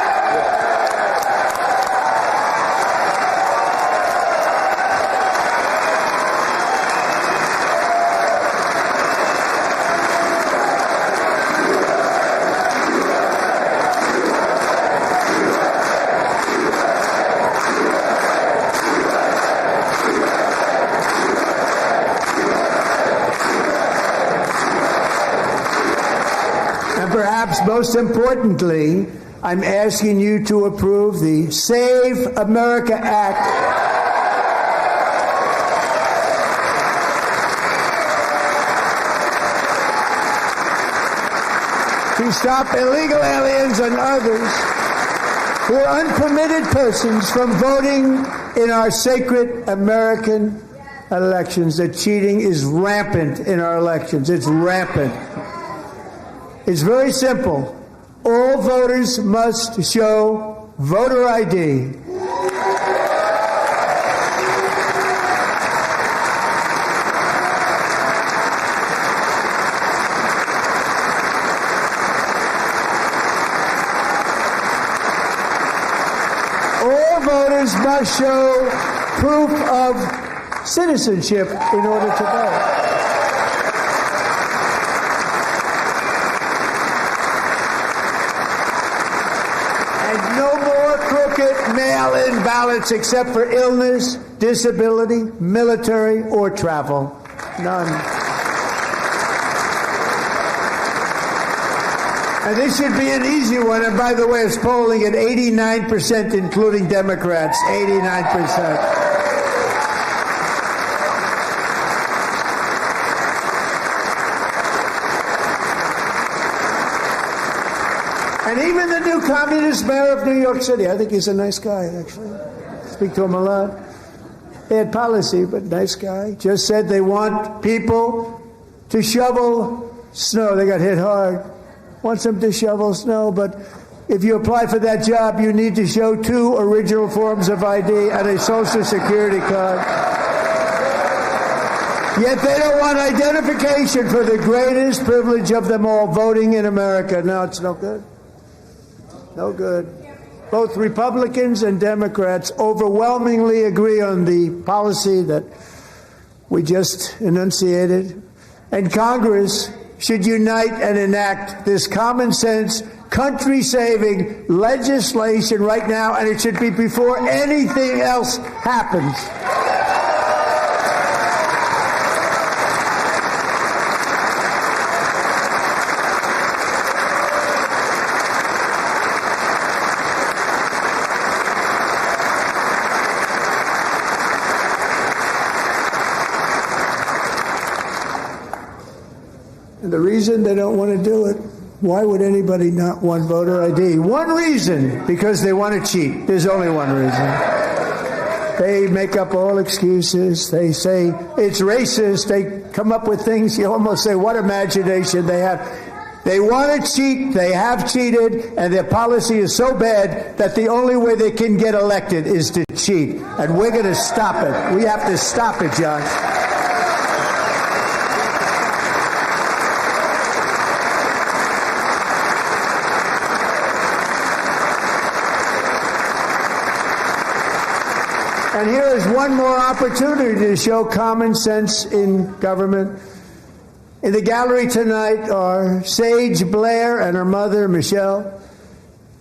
S6: Most importantly, I'm asking you to approve the Save America Act. To stop illegal aliens and others who are unpermitted persons from voting in our sacred American elections. The cheating is rampant in our elections. It's rampant. It's very simple. All voters must show voter ID. All voters must show proof of citizenship in order to vote. Mail-in ballots except for illness, disability, military, or travel. None. And this should be an easy one. And by the way, it's polling at 89%, including Democrats. 89%. And even the new communist mayor of New York City, I think he's a nice guy, actually. Speak to him a lot. Bad policy, but nice guy. Just said they want people to shovel snow. They got hit hard. Wants them to shovel snow, but if you apply for that job, you need to show 2 original forms of ID and a Social Security card. Yet they don't want identification for the greatest privilege of them all, voting in America. No, it's no good. No good. Both Republicans and Democrats overwhelmingly agree on the policy that we just enunciated. And Congress should unite and enact this common sense, country-saving legislation right now, and it should be before anything else happens. The reason they don't want to do it, why would anybody not want voter ID? One reason, because they want to cheat. There's only one reason. They make up all excuses. They say it's racist. They come up with things. You almost say, what imagination they have. They want to cheat. They have cheated. And their policy is so bad that the only way they can get elected is to cheat. And we're going to stop it. We have to stop it, John. And here is one more opportunity to show common sense in government. In the gallery tonight are Sage Blair and her mother, Michelle.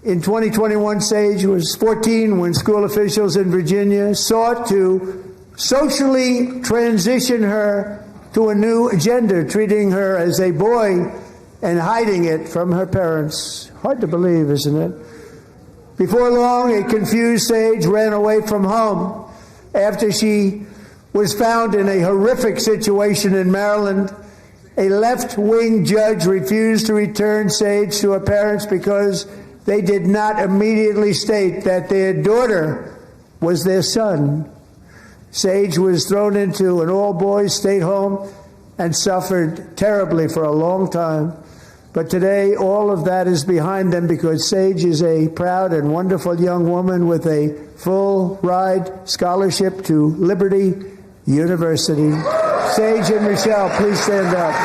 S6: In 2021, Sage was 14 when school officials in Virginia sought to socially transition her to a new gender, treating her as a boy and hiding it from her parents. Hard to believe, isn't it? Before long, a confused Sage ran away from home after she was found in a horrific situation in Maryland A left-wing judge refused to return Sage to her parents because they did not immediately state that their daughter was their son. Sage was thrown into an all-boys state home and suffered terribly for a long time. But today, all of that is behind them because Sage is a proud and wonderful young woman with a full-ride scholarship to Liberty University. Sage and Michelle, please stand up.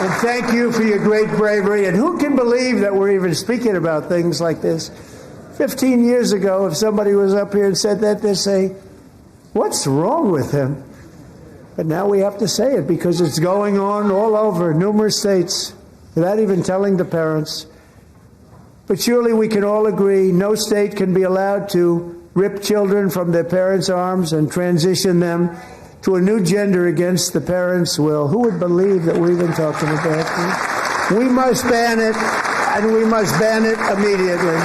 S6: And thank you for your great bravery. And who can believe that we're even speaking about things like this? 15 years ago, if somebody was up here and said that, they'd say, what's wrong with him? But now we have to say it because it's going on all over numerous states without even telling the parents. But surely we can all agree no state can be allowed to rip children from their parents' arms and transition them to a new gender against the parents' will. Who would believe that we're even talking about this? We must ban it, and we must ban it immediately.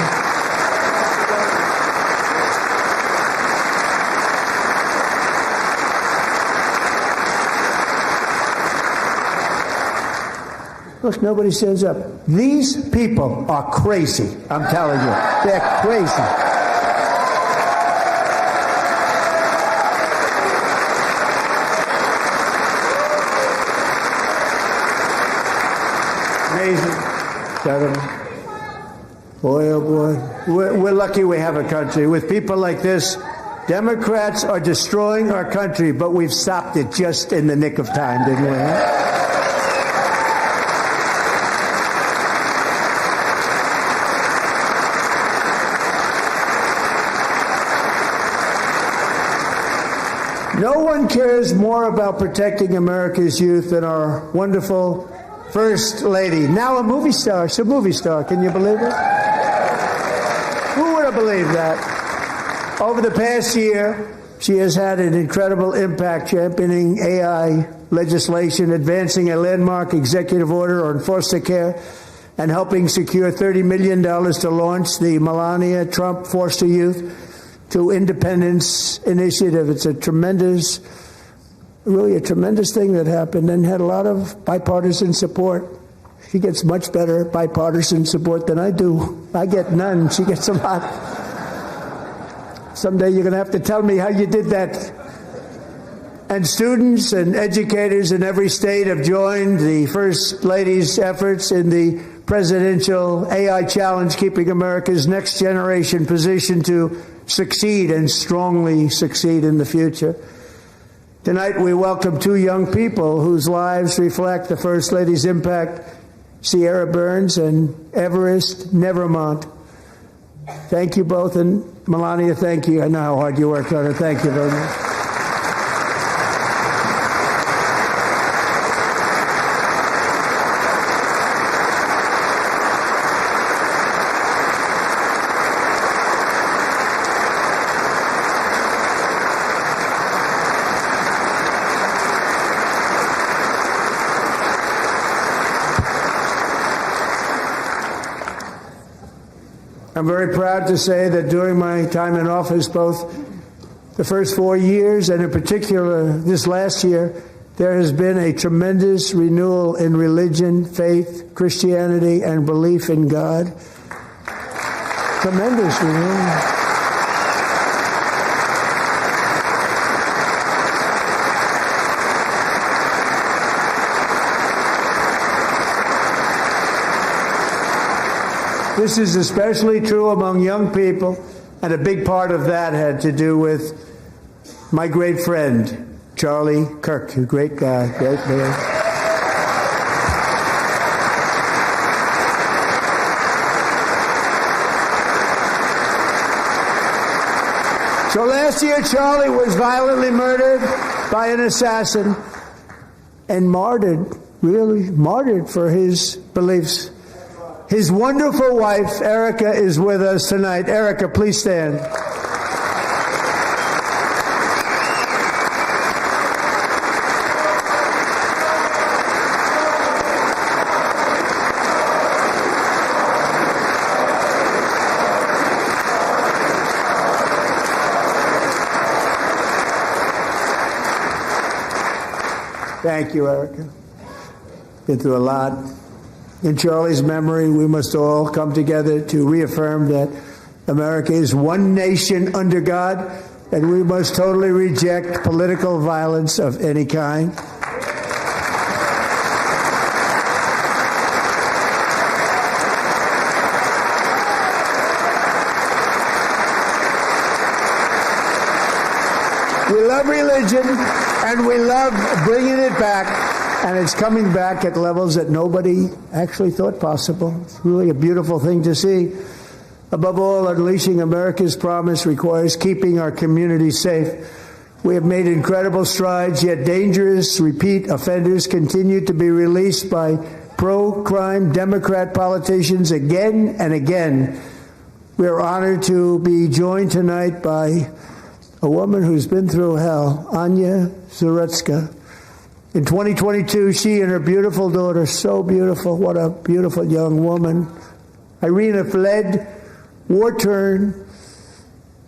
S6: Look, nobody stands up. These people are crazy, I'm telling you. They're crazy. Amazing. Boy, oh boy. We're lucky we have a country. With people like this, Democrats are destroying our country, but we've stopped it just in the nick of time, didn't we? No one cares more about protecting America's youth than our wonderful First Lady, now a movie star. She's a movie star. Can you believe it? Who would have believed that? Over the past year, she has had an incredible impact championing AI legislation, advancing a landmark executive order on foster care, and helping secure $30 million to launch the Melania Trump Foster Youth to Independence Initiative. It's a tremendous really a tremendous thing that happened and had a lot of bipartisan support. She gets much better bipartisan support than I do. I get none. She gets a lot. Someday you're going to have to tell me how you did that. And students and educators in every state have joined the First Lady's efforts in the presidential AI challenge, keeping America's next generation positioned to succeed and strongly succeed in the future. Tonight, we welcome two young people whose lives reflect the First Lady's impact, Sierra Burns and Everest Nevermont. Thank you both, and Melania, thank you. I know how hard you worked on it. Thank you very much. I'm very proud to say that during my time in office, both the first 4 years and in particular this last year, there has been a tremendous renewal in religion, faith, Christianity, and belief in God. Tremendous renewal. This is especially true among young people, and a big part of that had to do with my great friend, Charlie Kirk, a great guy, great man. So last year, Charlie was violently murdered by an assassin and martyred, really martyred for his beliefs. His wonderful wife, Erica, is with us tonight. Erica, please stand. Thank you, Erica. Been through a lot. In Charlie's memory, we must all come together to reaffirm that America is one nation under God, and we must totally reject political violence of any kind. We love religion, and we love bringing it back. And it's coming back at levels that nobody actually thought possible. It's really a beautiful thing to see. Above all, unleashing America's promise requires keeping our communities safe. We have made incredible strides, yet dangerous repeat offenders continue to be released by pro-crime Democrat politicians again and again. We are honored to be joined tonight by a woman who's been through hell, Anya Zarutska. In 2022, she and her beautiful daughter, so beautiful, what a beautiful young woman, Irina, fled war-torn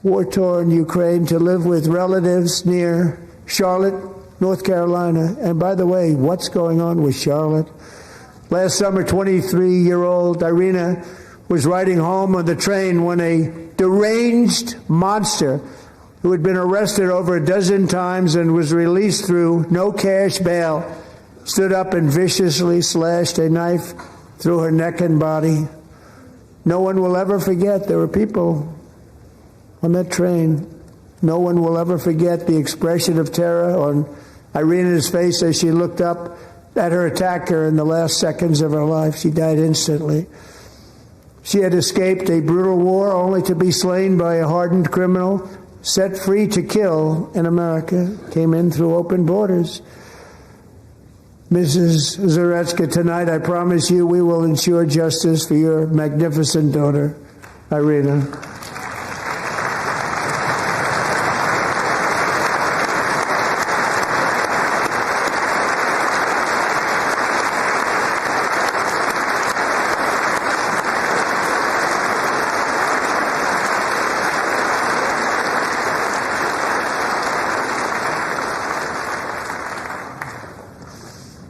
S6: Ukraine to live with relatives near Charlotte, North Carolina. And by the way, what's going on with Charlotte? Last summer, 23-year-old Irina was riding home on the train when a deranged monster who had been arrested over a dozen times and was released through no cash bail, stood up and viciously slashed a knife through her neck and body. No one will ever forget. There were people on that train. No one will ever forget the expression of terror on Irina's face as she looked up at her attacker in the last seconds of her life. She died instantly. She had escaped a brutal war only to be slain by a hardened criminal set free to kill in America, came in through open borders. Mrs. Zarutska, tonight I promise you we will ensure justice for your magnificent daughter, Irina.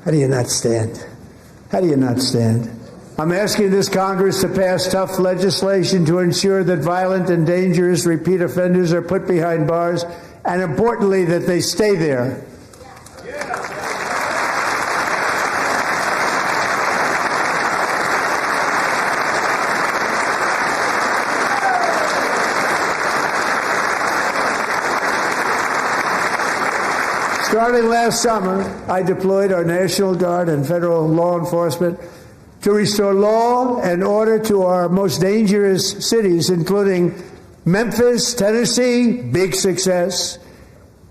S6: How do you not stand? How do you not stand? I'm asking this Congress to pass tough legislation to ensure that violent and dangerous repeat offenders are put behind bars, and importantly, that they stay there. Starting last summer, I deployed our National Guard and federal law enforcement to restore law and order to our most dangerous cities, including Memphis, Tennessee, big success,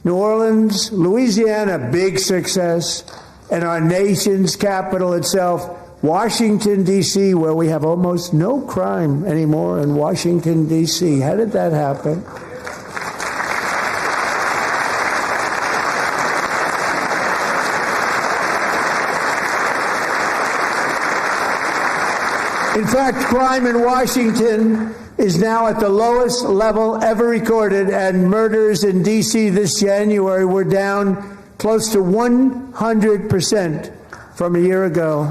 S6: New Orleans, Louisiana, big success, and our nation's capital itself, Washington, D.C., where we have almost no crime anymore in Washington, D.C. How did that happen? In fact, crime in Washington is now at the lowest level ever recorded, and murders in D.C. this January were down close to 100% from a year ago.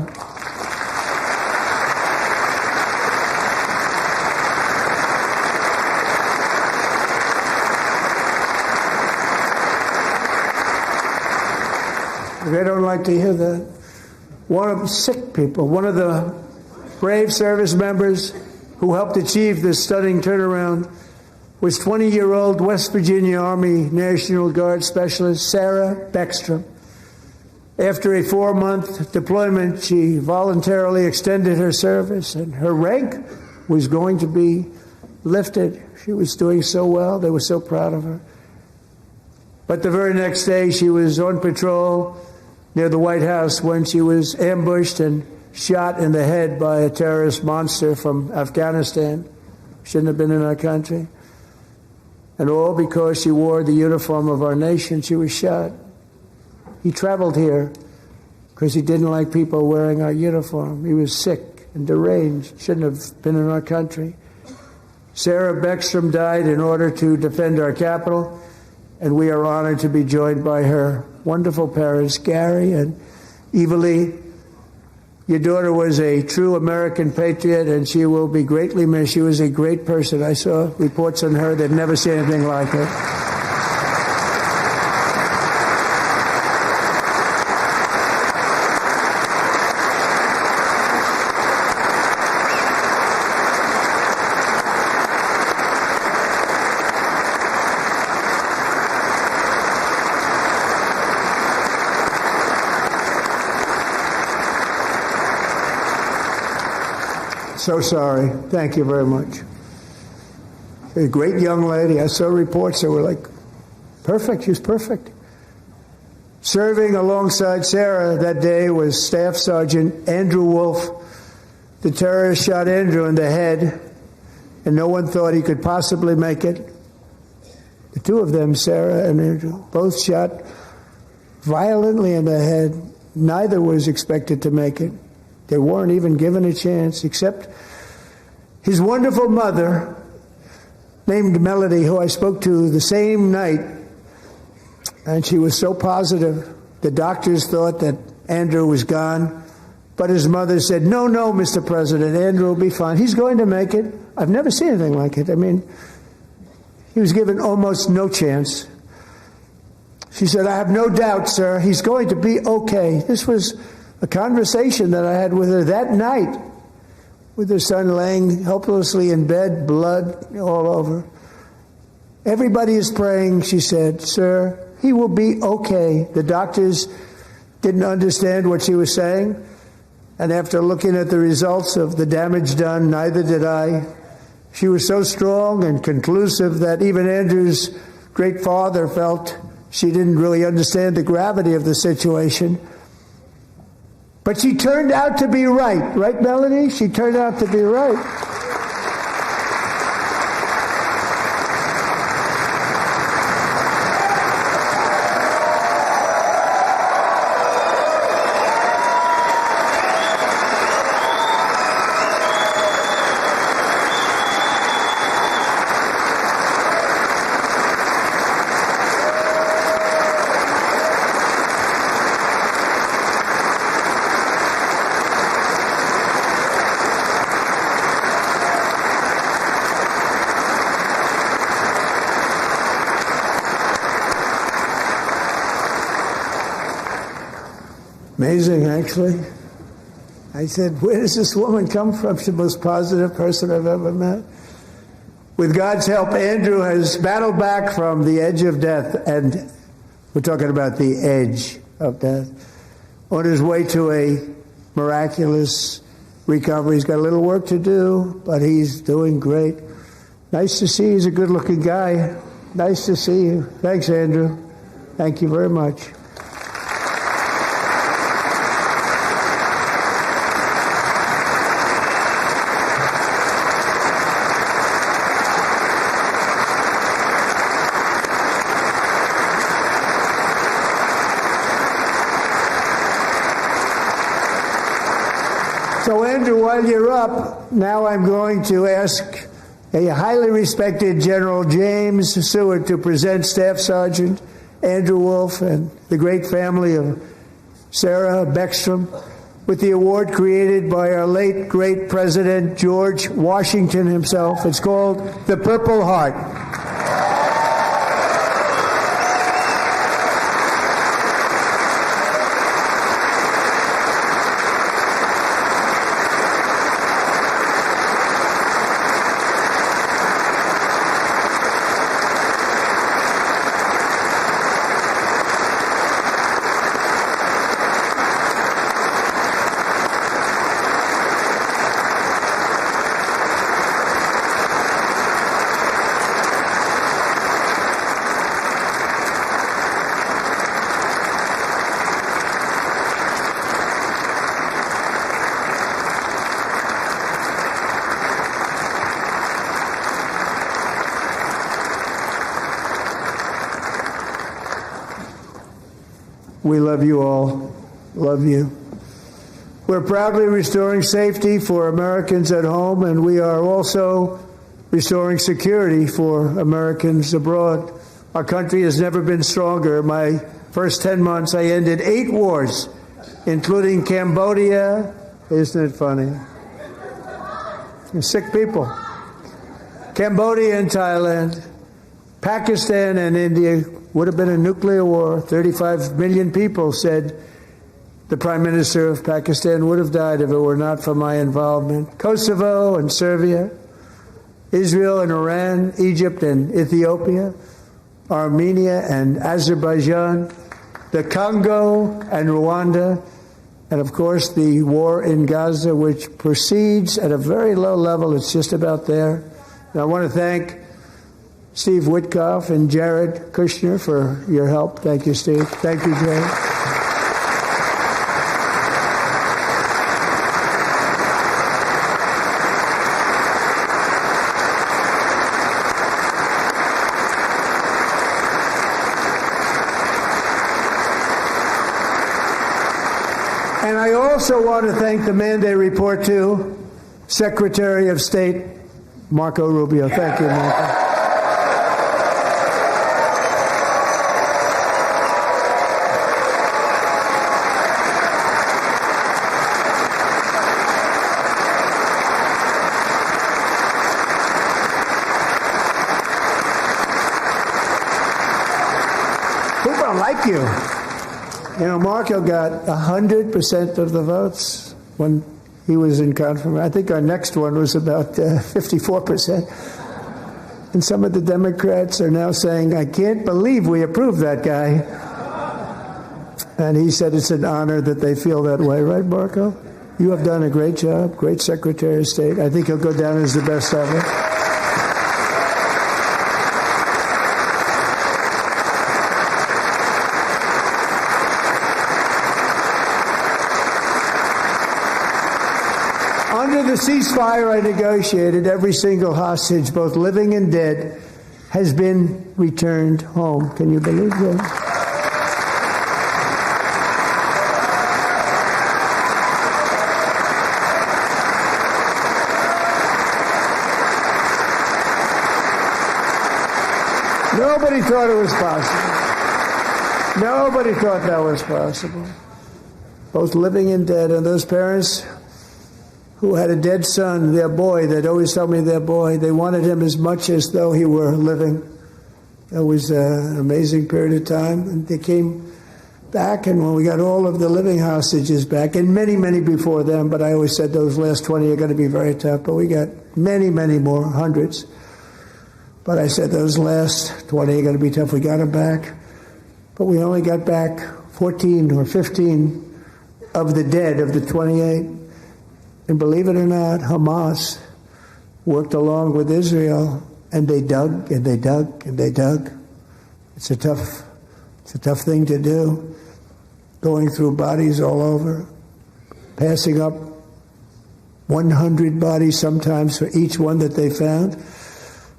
S6: They don't like to hear that. One of the sick people, one of the brave service members who helped achieve this stunning turnaround was 20-year-old West Virginia Army National Guard Specialist Sarah Beckstrom. After a 4-month deployment, she voluntarily extended her service, and her rank was going to be lifted. She was doing so well. They were so proud of her. But the very next day, she was on patrol near the White House when she was ambushed and shot in the head by a terrorist monster from Afghanistan. Shouldn't have been in our country. And all because she wore the uniform of our nation, she was shot. He traveled here because he didn't like people wearing our uniform. He was sick and deranged, shouldn't have been in our country. Sarah Beckstrom died in order to defend our capital, and we are honored to be joined by her wonderful parents, Gary and Eva Lee. Your daughter was a true American patriot, and she will be greatly missed. She was a great person. I saw reports on her that never seen anything like her. So sorry. Thank you very much. A great young lady. I saw reports that were like, perfect. She was perfect. Serving alongside Sarah that day was Staff Sergeant Andrew Wolf. The terrorist shot Andrew in the head, and no one thought he could possibly make it. The two of them, Sarah and Andrew, both shot violently in the head. Neither was expected to make it. They weren't even given a chance, except his wonderful mother, named Melody, who I spoke to the same night, and she was so positive. The doctors thought that Andrew was gone, but his mother said, no, Mr. President, Andrew will be fine. He's going to make it. I've never seen anything like it. I mean, he was given almost no chance. She said, I have no doubt, sir, he's going to be okay. This was a conversation that I had with her that night, with her son laying helplessly in bed, blood all over. Everybody is praying, she said, sir, he will be okay. The doctors didn't understand what she was saying, and after looking at the results of the damage done, neither did I. She was so strong and conclusive that even Andrew's great father felt she didn't really understand the gravity of the situation. But she turned out to be right. Right, Melody? She turned out to be right. Amazing, actually. I said, where does this woman come from? She's the most positive person I've ever met. With God's help, Andrew has battled back from the edge of death, and we're talking about the edge of death, on his way to a miraculous recovery. He's got a little work to do, but he's doing great. Nice to see you. He's a good-looking guy. Nice to see you. Thanks, Andrew. Thank you very much. So, Andrew, while you're up, now I'm going to ask a highly respected General James Seward to present Staff Sergeant Andrew Wolf and the great family of Sarah Beckstrom with the award created by our late, great President George Washington himself. It's called the Purple Heart. We love you all. Love you. We're proudly restoring safety for Americans at home, and we are also restoring security for Americans abroad. Our country has never been stronger. My first 10 months, I ended 8 wars, including Cambodia. Isn't it funny? Sick people. Cambodia and Thailand, Pakistan and India. Would have been a nuclear war. 35 million people said the Prime Minister of Pakistan would have died if it were not for my involvement. Kosovo and Serbia, Israel and Iran, Egypt and Ethiopia, Armenia and Azerbaijan, the Congo and Rwanda, and of course the war in Gaza, which proceeds at a very low level. It's just about there. And I want to thank Steve Witkoff and Jared Kushner for your help. Thank you, Steve. Thank you, Jared. And I also want to thank the man they report to, Secretary of State Marco Rubio. Thank you, Marco. People like you. You know, Marco got 100% of the votes when he was in confirmation. I think our next one was about 54%. And some of the Democrats are now saying, I can't believe we approved that guy. And he said it's an honor that they feel that way. Right, Marco? You have done a great job, great Secretary of State. I think he'll go down as the best ever. Under the ceasefire I negotiated, every single hostage, both living and dead, has been returned home. Can you believe that? Nobody thought it was possible. Nobody thought that was possible. Both living and dead, and those parents who had a dead son, their boy, they'd always tell me their boy, they wanted him as much as though he were living. It was an amazing period of time. And they came back, and when we got all of the living hostages back, and many, many before them, but I always said those last 20 are going to be very tough, but we got many, many more, hundreds. But I said those last 20 are going to be tough. We got them back, but we only got back 14 or 15 of the dead, of the 28. And believe it or not, Hamas worked along with Israel, and they dug and they dug and they dug. It's a tough thing to do, going through bodies all over, passing up 100 bodies sometimes for each one that they found.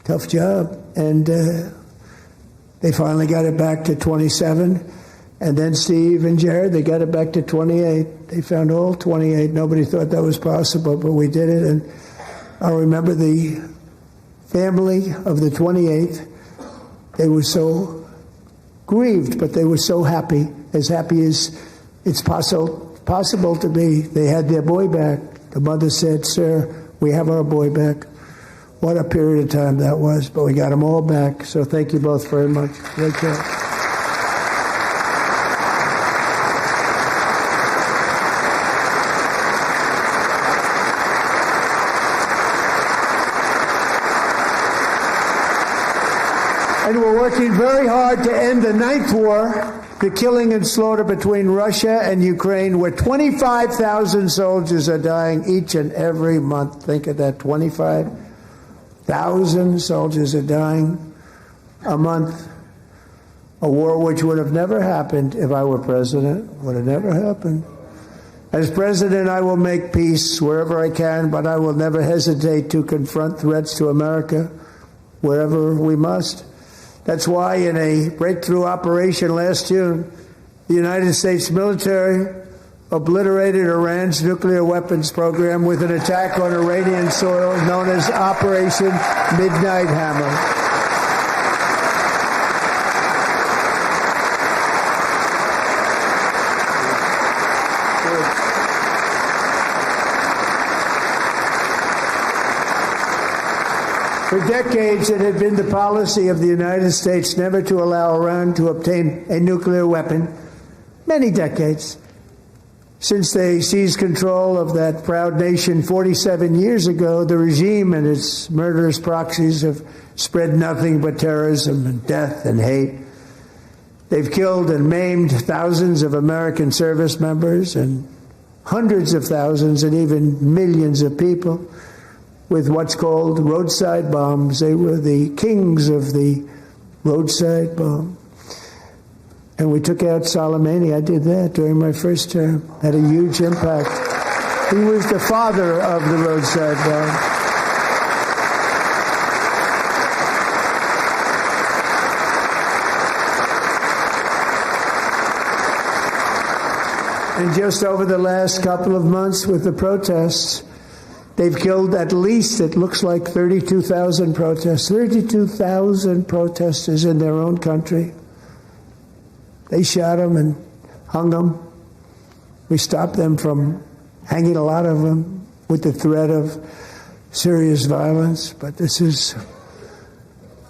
S6: Tough job. And they finally got it back to 27. And then Steve and Jared, they got it back to 28. They found all 28. Nobody thought that was possible, but we did it. And I remember the family of the 28th. They were so grieved, but they were so happy as it's possible to be. They had their boy back. The mother said, "Sir, we have our boy back." What a period of time that was, but we got them all back. So thank you both very much. Great job. And we're working very hard to end the 9th war, the killing and slaughter between Russia and Ukraine, where 25,000 soldiers are dying each and every month. Think of that, 25,000 soldiers are dying a month. A war which would have never happened if I were president, would have never happened. As president, I will make peace wherever I can, but I will never hesitate to confront threats to America wherever we must. That's why in a breakthrough operation last June, the United States military obliterated Iran's nuclear weapons program with an attack on Iranian soil known as Operation Midnight Hammer. decades, it had been the policy of the United States never to allow Iran to obtain a nuclear weapon. Many decades. Since they seized control of that proud nation 47 years ago, the regime and its murderous proxies have spread nothing but terrorism and death and hate. They've killed and maimed thousands of American service members and hundreds of thousands and even millions of people with what's called roadside bombs. They were the kings of the roadside bomb. And we took out Soleimani. I did that during my first term. Had a huge impact. He was the father of the roadside bomb. And just over the last couple of months with the protests, they've killed at least, it looks like 32,000 protests, 32,000 protesters in their own country. They shot them and hung them. We stopped them from hanging a lot of them with the threat of serious violence. But this is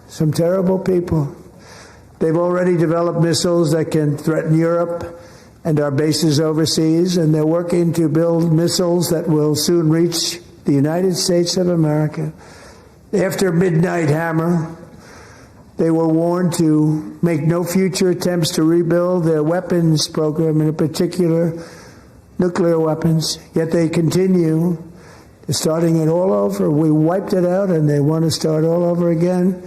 S6: some terrible people. They've already developed missiles that can threaten Europe and our bases overseas, and they're working to build missiles that will soon reach the United States of America. After Midnight Hammer, they were warned to make no future attempts to rebuild their weapons program, and in particular, nuclear weapons. Yet they continue, starting it all over. We wiped it out, and they want to start all over again,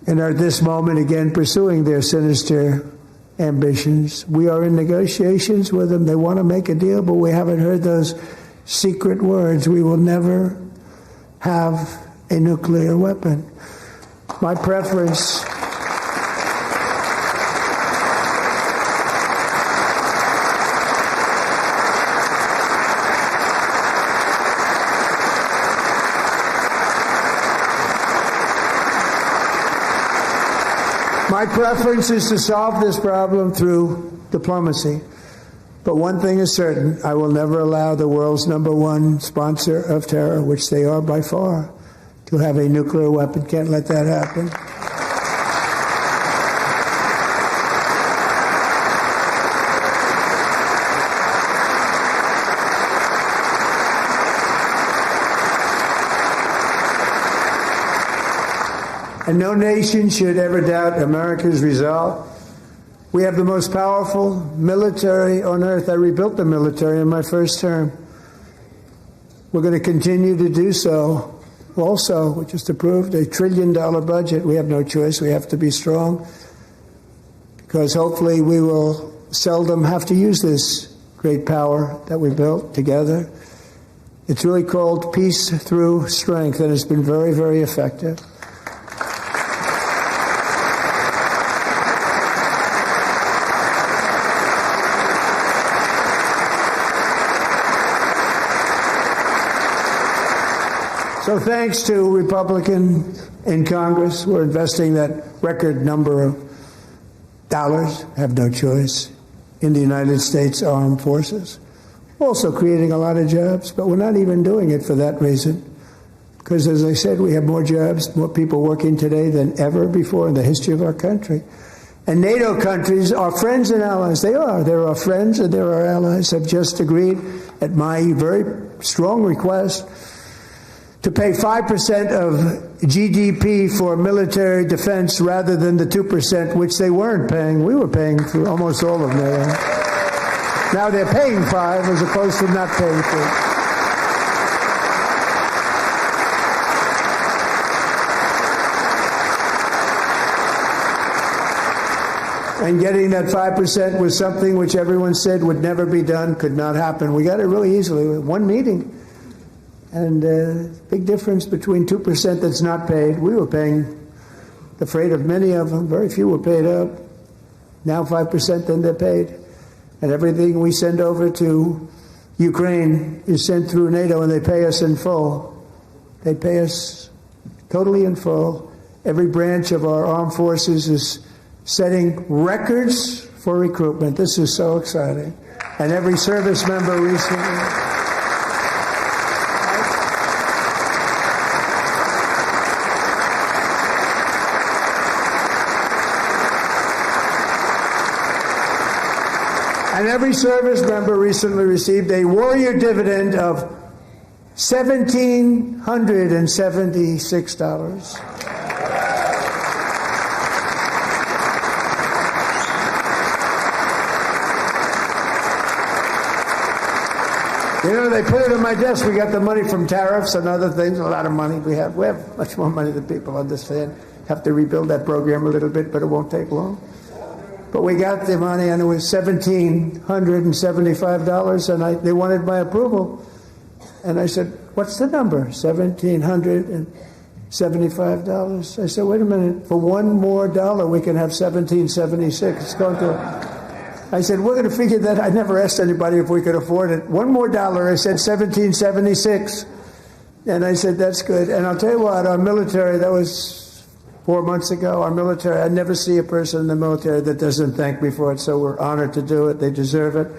S6: and are at this moment again pursuing their sinister ambitions. We are in negotiations with them. They want to make a deal, but we haven't heard those secret words. We will never have a nuclear weapon. My preference is to solve this problem through diplomacy. But one thing is certain, I will never allow the world's #1 sponsor of terror, which they are by far, to have a nuclear weapon. Can't let that happen. And no nation should ever doubt America's resolve. We have the most powerful military on earth. I rebuilt the military in my first term. We're going to continue to do so. Also, we just approved a $1 trillion budget. We have no choice. We have to be strong because hopefully we will seldom have to use this great power that we built together. It's really called Peace Through Strength, and it's been very, very effective. So thanks to Republicans in Congress, we're investing that record number of dollars, have no choice, in the United States Armed Forces. Also creating a lot of jobs, but we're not even doing it for that reason. Because as I said, we have more jobs, more people working today than ever before in the history of our country. And NATO countries are friends and allies. They are. They're our friends and they're our allies. Have just agreed at my very strong request to pay 5% of GDP for military defense rather than the 2%, which they weren't paying. We were paying for almost all of NATO. Now they're paying 5 as opposed to not paying 2. And getting that 5% was something which everyone said would never be done, could not happen. We got it really easily. One meeting. And big difference between 2% that's not paid. We were paying the freight of many of them. Very few were paid up. Now 5%, then they're paid. And everything we send over to Ukraine is sent through NATO, and they pay us in full. They pay us totally in full. Every branch of our armed forces is setting records for recruitment. This is so exciting. And every service member recently... And every service member recently received a warrior dividend of $1,776. You know, they put it on my desk. We got the money from tariffs and other things, a lot of money. We have much more money than people understand. Have to rebuild that program a little bit, but it won't take long. But we got the money, and it was $1,775, and they wanted my approval. And I said, what's the number? $1,775. I said, wait a minute. For $1 more, we can have $1,776. It's going to... I said, we're going to figure that. I never asked anybody if we could afford it. $1 more. I said, $1,776. And I said, that's good. And I'll tell you what, our military, that was 4 months ago, our military, I never see a person in the military that doesn't thank me for it. So we're honored to do it. They deserve it.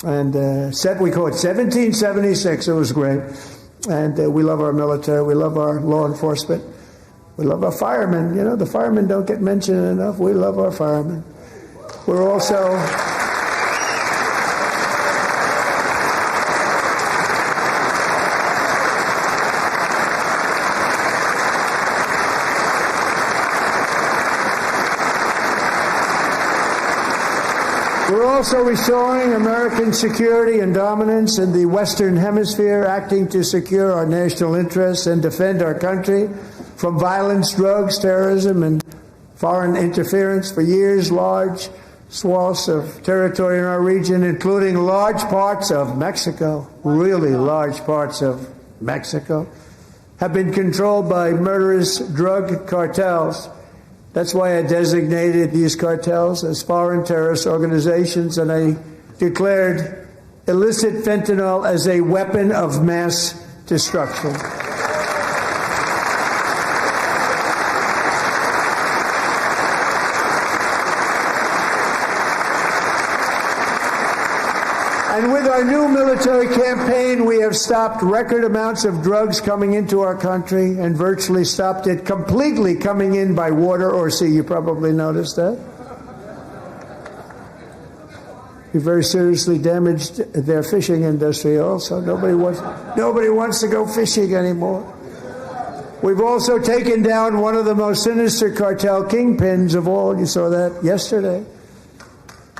S6: And we call it 1776. It was great. And we love our military. We love our law enforcement. We love our firemen. You know, the firemen don't get mentioned enough. We love our firemen. We're also... We're also restoring American security and dominance in the Western Hemisphere, acting to secure our national interests and defend our country from violence, drugs, terrorism, and foreign interference. For years, large swaths of territory in our region, including large parts of Mexico, really large parts of Mexico, have been controlled by murderous drug cartels. That's why I designated these cartels as foreign terrorist organizations, and I declared illicit fentanyl as a weapon of mass destruction. And with our new military campaign, we have stopped record amounts of drugs coming into our country and virtually stopped it completely coming in by water or sea. You probably noticed that. We very seriously damaged their fishing industry also. Nobody wants to go fishing anymore. We've also taken down one of the most sinister cartel kingpins of all. You saw that yesterday.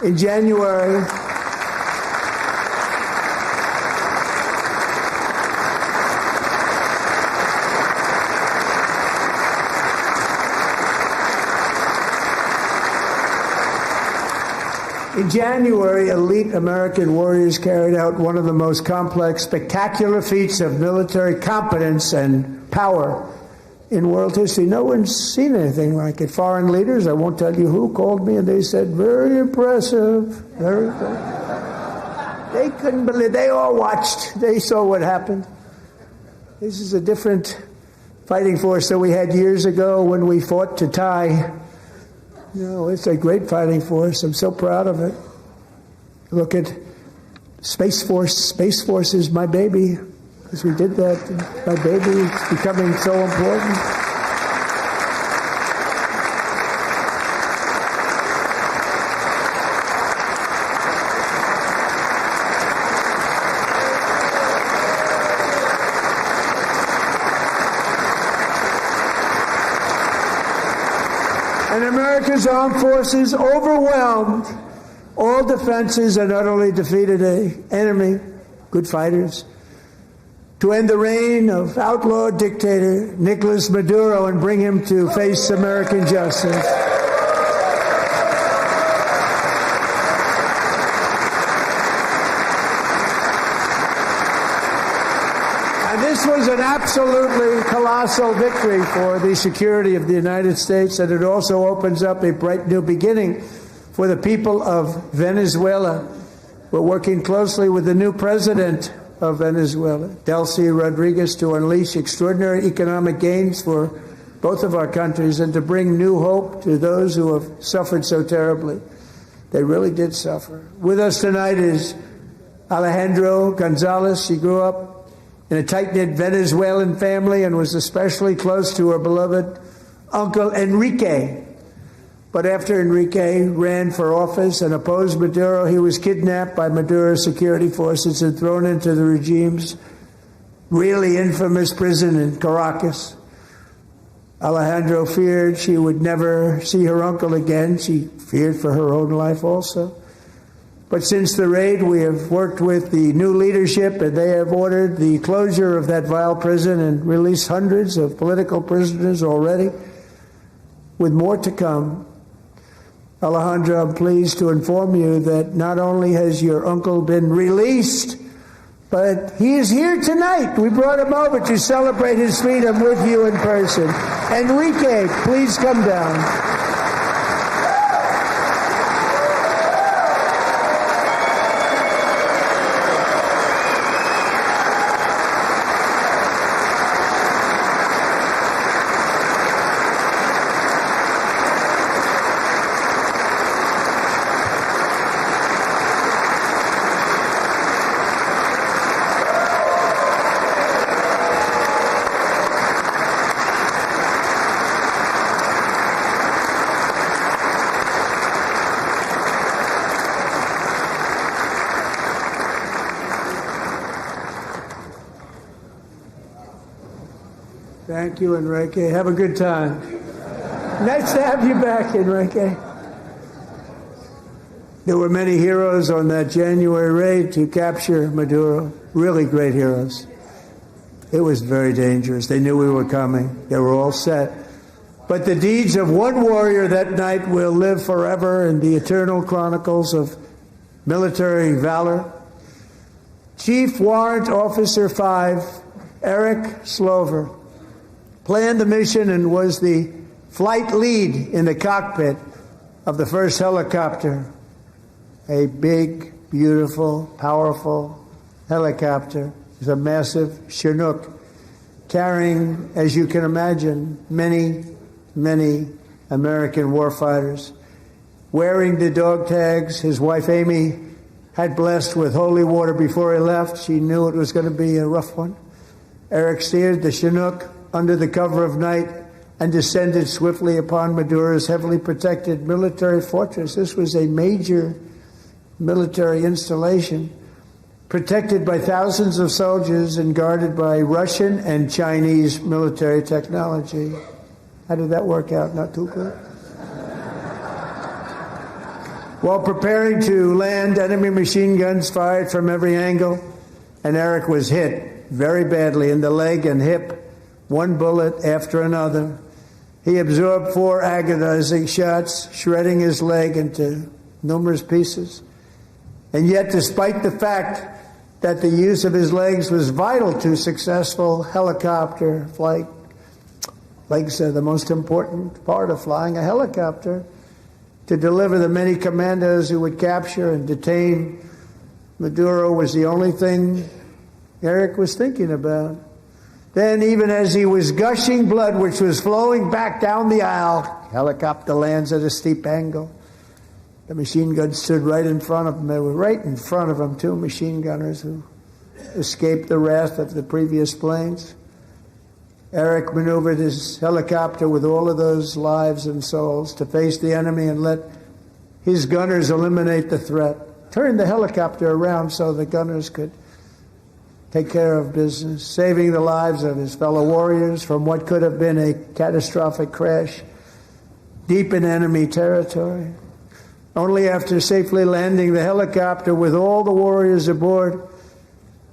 S6: In January, elite American warriors carried out one of the most complex, spectacular feats of military competence and power in world history. No one's seen anything like it. Foreign leaders, I won't tell you who, called me and they said, very impressive, very impressive. They couldn't believe, they all watched, they saw what happened. This is a different fighting force that we had years ago when we fought to tie. You know, it's a great fighting force. I'm so proud of it. Look at Space Force. Space Force is my baby, because we did that. My baby is becoming so important. And America's armed forces overwhelmed all defenses and utterly defeated an enemy, good fighters, to end the reign of outlaw dictator Nicolas Maduro and bring him to face American justice. And this was an absolutely colossal victory for the security of the United States, and it also opens up a bright new beginning for the people of Venezuela. We're working closely with the new president of Venezuela, Delcy Rodriguez, to unleash extraordinary economic gains for both of our countries and to bring new hope to those who have suffered so terribly. They really did suffer. With us tonight is Alejandra Gonzalez. She grew up in a tight-knit Venezuelan family and was especially close to her beloved Uncle Enrique. But after Enrique ran for office and opposed Maduro, he was kidnapped by Maduro's security forces and thrown into the regime's really infamous prison in Caracas. Alejandro feared she would never see her uncle again. She feared for her own life also. But since the raid, we have worked with the new leadership, and they have ordered the closure of that vile prison and released hundreds of political prisoners already, with more to come. Alejandro, I'm pleased to inform you that not only has your uncle been released, but he is here tonight. We brought him over to celebrate his freedom with you in person. Enrique, please come down. Thank you, Enrique. Have a good time. Nice to have you back, Enrique. There were many heroes on that January raid to capture Maduro. Really great heroes. It was very dangerous. They knew we were coming. They were all set. But the deeds of one warrior that night will live forever in the eternal chronicles of military valor. Chief Warrant Officer 5, Eric Slover, planned the mission and was the flight lead in the cockpit of the first helicopter, a big, beautiful, powerful helicopter. It was a massive Chinook carrying, as you can imagine, many, many American warfighters. Wearing the dog tags, his wife Amy had blessed with holy water before he left. She knew it was going to be a rough one. Eric steered the Chinook under the cover of night and descended swiftly upon Maduro's heavily protected military fortress. This was a major military installation, protected by thousands of soldiers and guarded by Russian and Chinese military technology. How did that work out? Not too good. While preparing to land, enemy machine guns fired from every angle, and Eric was hit very badly in the leg and hip, one bullet after another. He absorbed 4 agonizing shots, shredding his leg into numerous pieces. And yet, despite the fact that the use of his legs was vital to successful helicopter flight, legs are the most important part of flying a helicopter, to deliver the many commandos who would capture and detain Maduro was the only thing Eric was thinking about. Then, even as he was gushing blood, which was flowing back down the aisle, helicopter lands at a steep angle. The machine gun stood right in front of him. They were right in front of him, 2 machine gunners who escaped the wrath of the previous planes. Eric maneuvered his helicopter with all of those lives and souls to face the enemy and let his gunners eliminate the threat. Turned the helicopter around so the gunners could take care of business, saving the lives of his fellow warriors from what could have been a catastrophic crash deep in enemy territory. Only after safely landing the helicopter with all the warriors aboard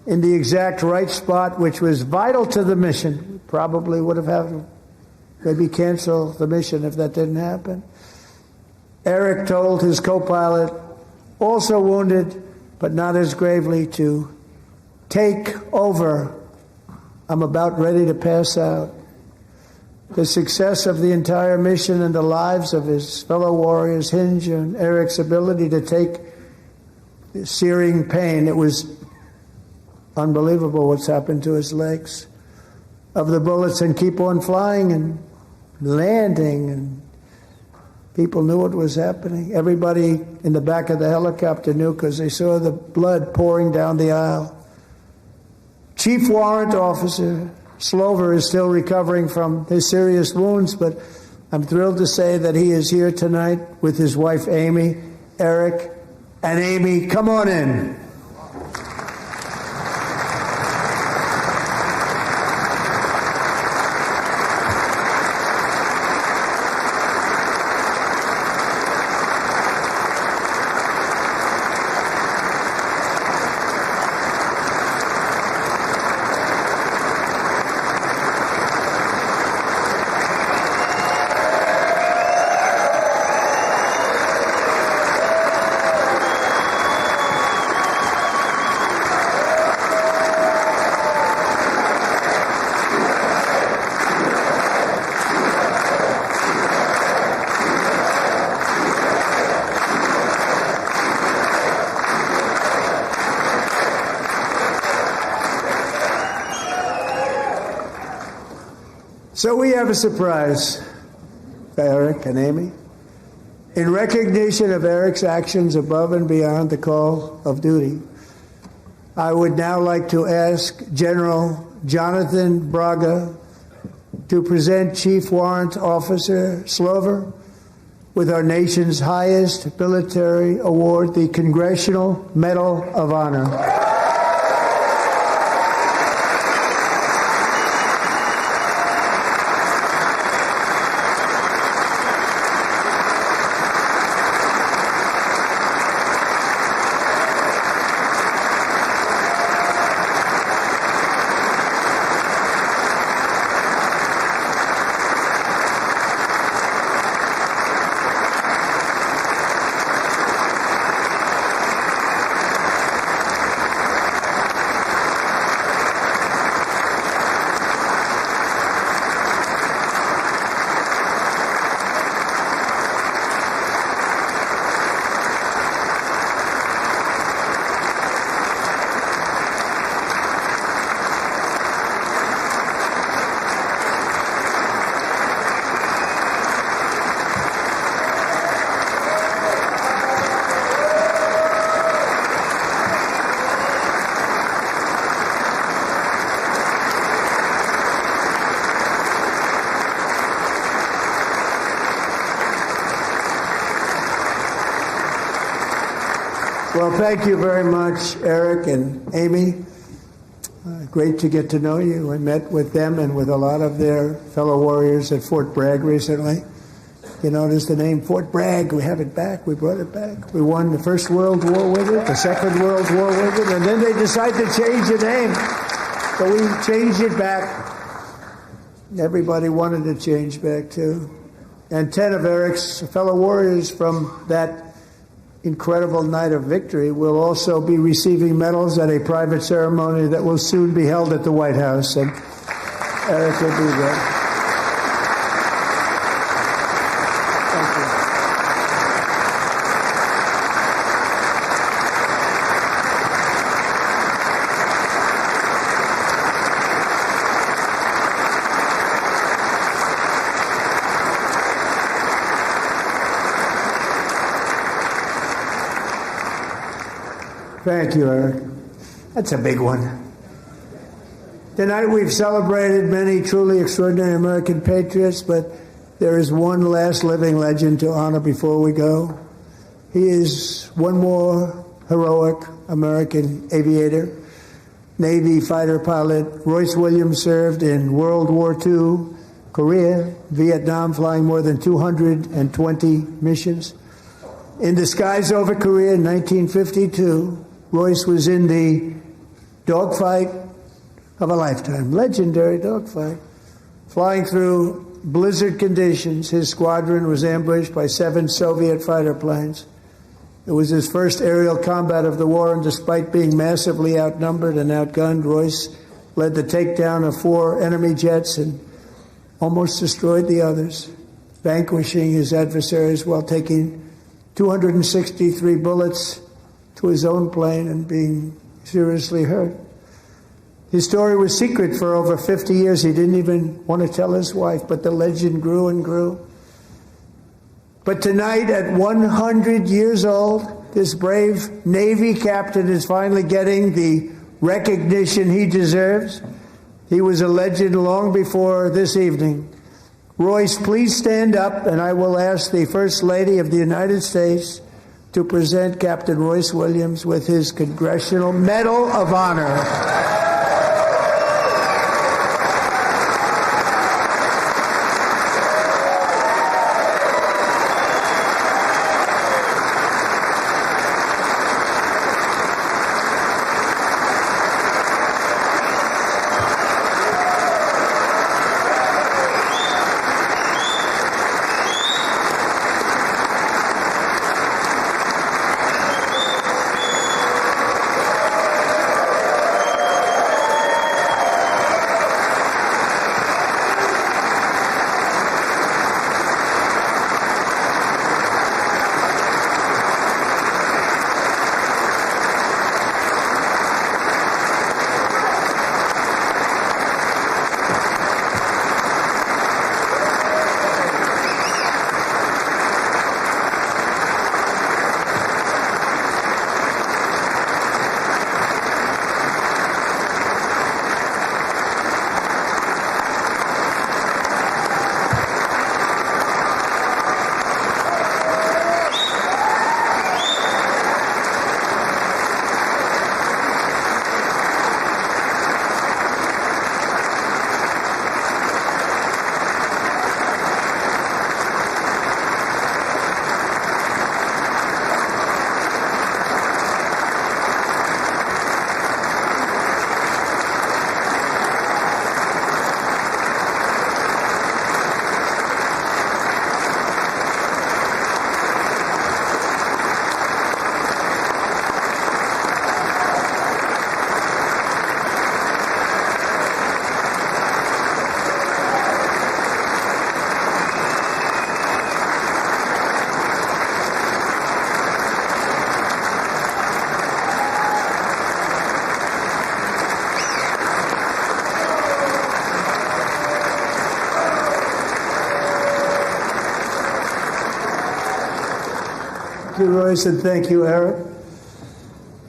S6: in the exact right spot, which was vital to the mission, probably would have had to maybe cancel the mission if that didn't happen. Eric told his co-pilot, also wounded but not as gravely, to take over. I'm about ready to pass out. The success of the entire mission and the lives of his fellow warriors hinge on Eric's ability to take searing pain. It was unbelievable what's happened to his legs of the bullets and keep on flying and landing, and people knew what was happening. Everybody in the back of the helicopter knew because they saw the blood pouring down the aisle. Chief Warrant Officer Slover is still recovering from his serious wounds, but I'm thrilled to say that he is here tonight with his wife, Amy, Eric, and Amy. Come on in. So we have a surprise for Eric and Amy. In recognition of Eric's actions above and beyond the call of duty, I would now like to ask General Jonathan Braga to present Chief Warrant Officer Slover with our nation's highest military award, the Congressional Medal of Honor. Well, thank you very much, Eric and Amy. Great to get to know you. I met with them and with a lot of their fellow warriors at Fort Bragg recently. You notice the name Fort Bragg. We have it back. We brought it back. We won the First World War with it, the Second World War with it, and then they decided to change the name. So we changed it back. Everybody wanted to change back, too. And 10 of Eric's fellow warriors from that incredible night of victory will also be receiving medals at a private ceremony that will soon be held at the White House. And Eric will be there. Thank you. Thank you, Eric. That's a big one. Tonight we've celebrated many truly extraordinary American patriots, but there is one last living legend to honor before we go. He is one more heroic American aviator, Navy fighter pilot. Royce Williams served in World War II, Korea, Vietnam, flying more than 220 missions. In the skies over Korea in 1952, Royce was in the dogfight of a lifetime, legendary dogfight. Flying through blizzard conditions, his squadron was ambushed by 7 Soviet fighter planes. It was his first aerial combat of the war, and despite being massively outnumbered and outgunned, Royce led the takedown of 4 enemy jets and almost destroyed the others, vanquishing his adversaries while taking 263 bullets to his own plane and being seriously hurt. His story was secret for over 50 years. He didn't even want to tell his wife, but the legend grew and grew. But tonight, at 100 years old, this brave Navy captain is finally getting the recognition he deserves. He was a legend long before this evening. Royce, please stand up, and I will ask the First Lady of the United States to present Captain Royce Williams with his Congressional Medal of Honor. Thank you, Royce, and thank you, Eric.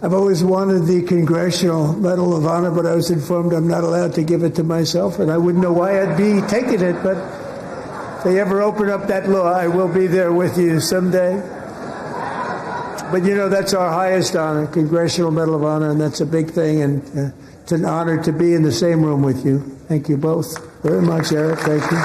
S6: I've always wanted the Congressional Medal of Honor, but I was informed I'm not allowed to give it to myself, and I wouldn't know why I'd be taking it, but if they ever open up that law, I will be there with you someday. But you know, that's our highest honor, Congressional Medal of Honor, and that's a big thing, and it's an honor to be in the same room with you. Thank you both very much, Eric. Thank you.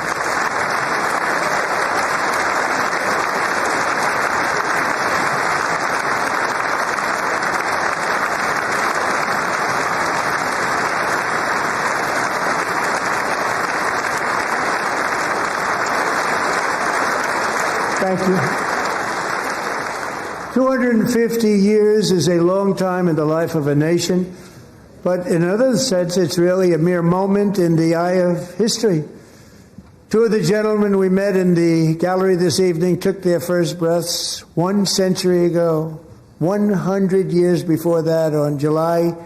S6: Thank you. 250 years is a long time in the life of a nation, but in another sense, it's really a mere moment in the eye of history. Two of the gentlemen we met in the gallery this evening took their first breaths 1 century ago, 100 years before that, on July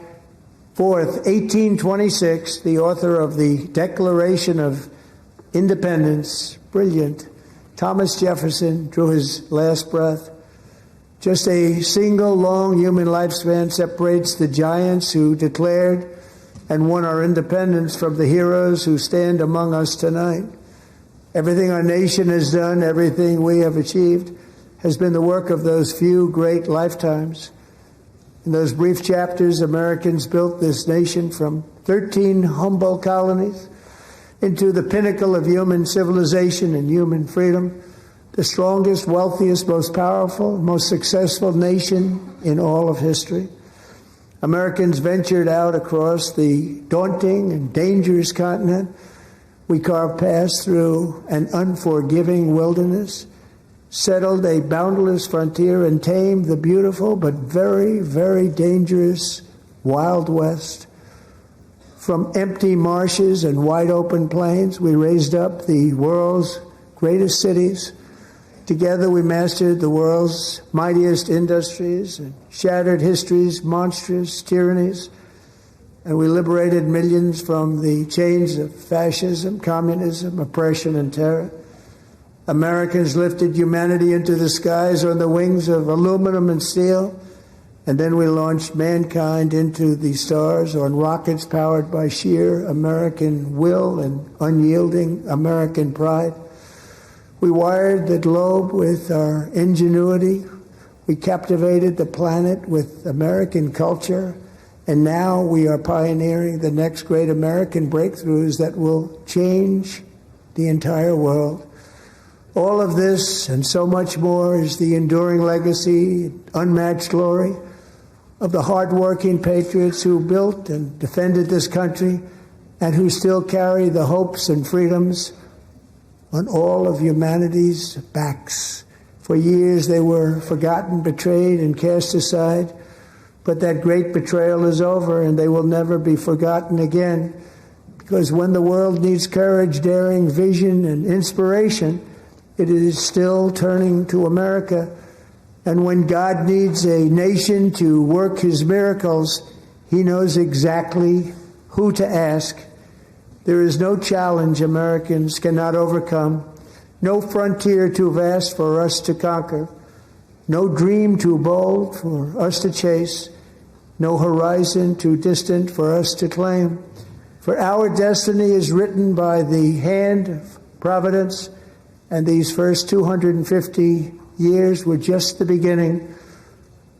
S6: 4th, 1826, the author of the Declaration of Independence, brilliant, Thomas Jefferson, drew his last breath. Just a single long human lifespan separates the giants who declared and won our independence from the heroes who stand among us tonight. Everything our nation has done, everything we have achieved, has been the work of those few great lifetimes. In those brief chapters, Americans built this nation from 13 humble colonies into the pinnacle of human civilization and human freedom, the strongest, wealthiest, most powerful, most successful nation in all of history. Americans ventured out across the daunting and dangerous continent. We carved paths through an unforgiving wilderness, settled a boundless frontier, and tamed the beautiful but very, very dangerous Wild West. From empty marshes and wide open plains, we raised up the world's greatest cities. Together we mastered the world's mightiest industries and shattered history's monstrous tyrannies. And we liberated millions from the chains of fascism, communism, oppression, and terror. Americans lifted humanity into the skies on the wings of aluminum and steel. And then we launched mankind into the stars on rockets powered by sheer American will and unyielding American pride. We wired the globe with our ingenuity. We captivated the planet with American culture. And now we are pioneering the next great American breakthroughs that will change the entire world. All of this and so much more is the enduring legacy, unmatched glory of the hardworking patriots who built and defended this country and who still carry the hopes and freedoms on all of humanity's backs. For years they were forgotten, betrayed, and cast aside. But that great betrayal is over, and they will never be forgotten again. Because when the world needs courage, daring, vision, and inspiration, it is still turning to America. And when God needs a nation to work his miracles, he knows exactly who to ask. There is no challenge Americans cannot overcome, no frontier too vast for us to conquer, no dream too bold for us to chase, no horizon too distant for us to claim. For our destiny is written by the hand of providence, and these first 250 years were just the beginning.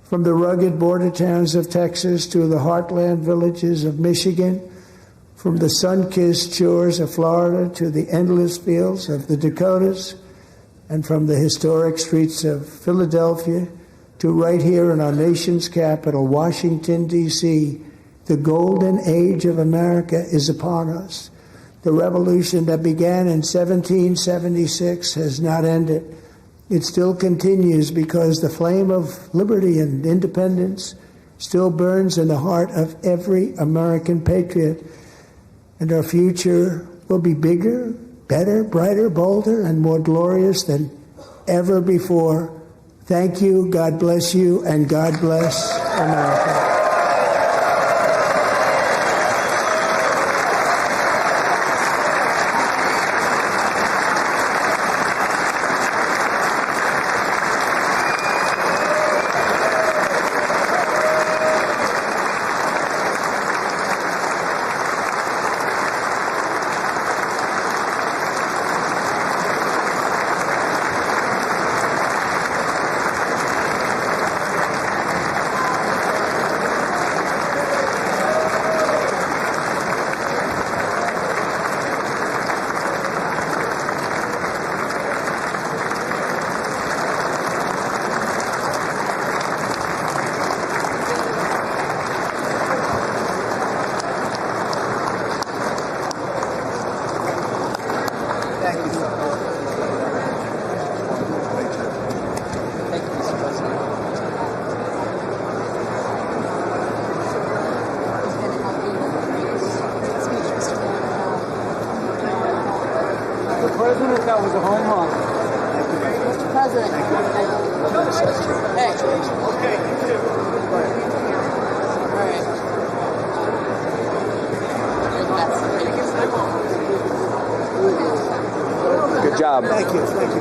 S6: From the rugged border towns of Texas to the heartland villages of Michigan, from the sun-kissed shores of Florida to the endless fields of the Dakotas, and from the historic streets of Philadelphia to right here in our nation's capital, Washington, D.C., the golden age of America is upon us. The revolution that began in 1776 has not ended. It still continues because the flame of liberty and independence still burns in the heart of every American patriot. And our future will be bigger, better, brighter, bolder, and more glorious than ever before. Thank you, God bless you, and God bless America.
S12: That was a home run.
S7: Mr. President. Hey.
S12: Okay, you too.
S7: All right.
S12: Good job.
S6: Thank you. Thank you.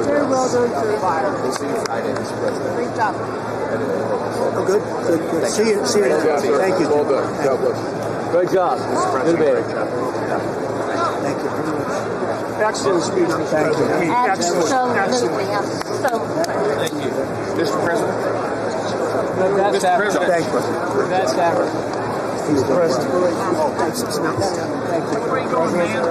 S7: Very well done, sir.
S12: We'll see you Friday, Mr. President.
S7: Great job.
S6: Oh, good. Good. See you. See you. Thank you.
S12: Well done. God bless you. Good job. Good man.
S6: Thank you very much.
S12: Excellent speech, Mr. President.
S7: Absolutely.
S12: Thank you. Mr. President.
S6: Mr.
S12: President.
S6: Thank you.
S12: That's ever.
S6: Mr. President. Thank you.
S12: Where you going, man?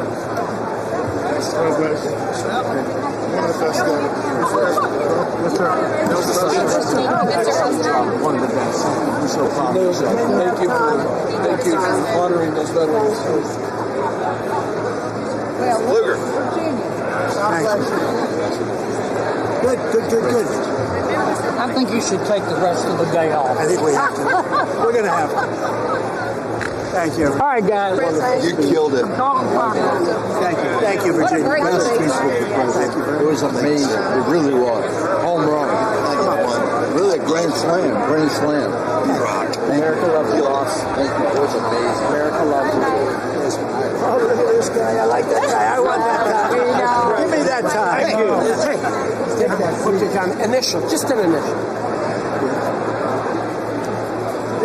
S12: One of the best. I'm so proud of you. Thank you for honoring those veterans.
S7: Luger.
S6: Good.
S12: I think you should take the rest of the day off.
S6: I think we have to. We're going to have to. Thank you.
S12: All right, guys.
S9: You killed it.
S6: Thank you, Virginia.
S7: What a great
S6: Thank you.
S9: It was amazing. It really was. Home run. Really a grand slam. Grand slam.
S12: America loves you.
S9: Thank you. It was amazing.
S12: America loves you.
S6: Oh, look at this guy. I like that guy. I want that guy. Give me that time.
S12: Thank you. Hey, take that. Put it down. Initial. Just an initial.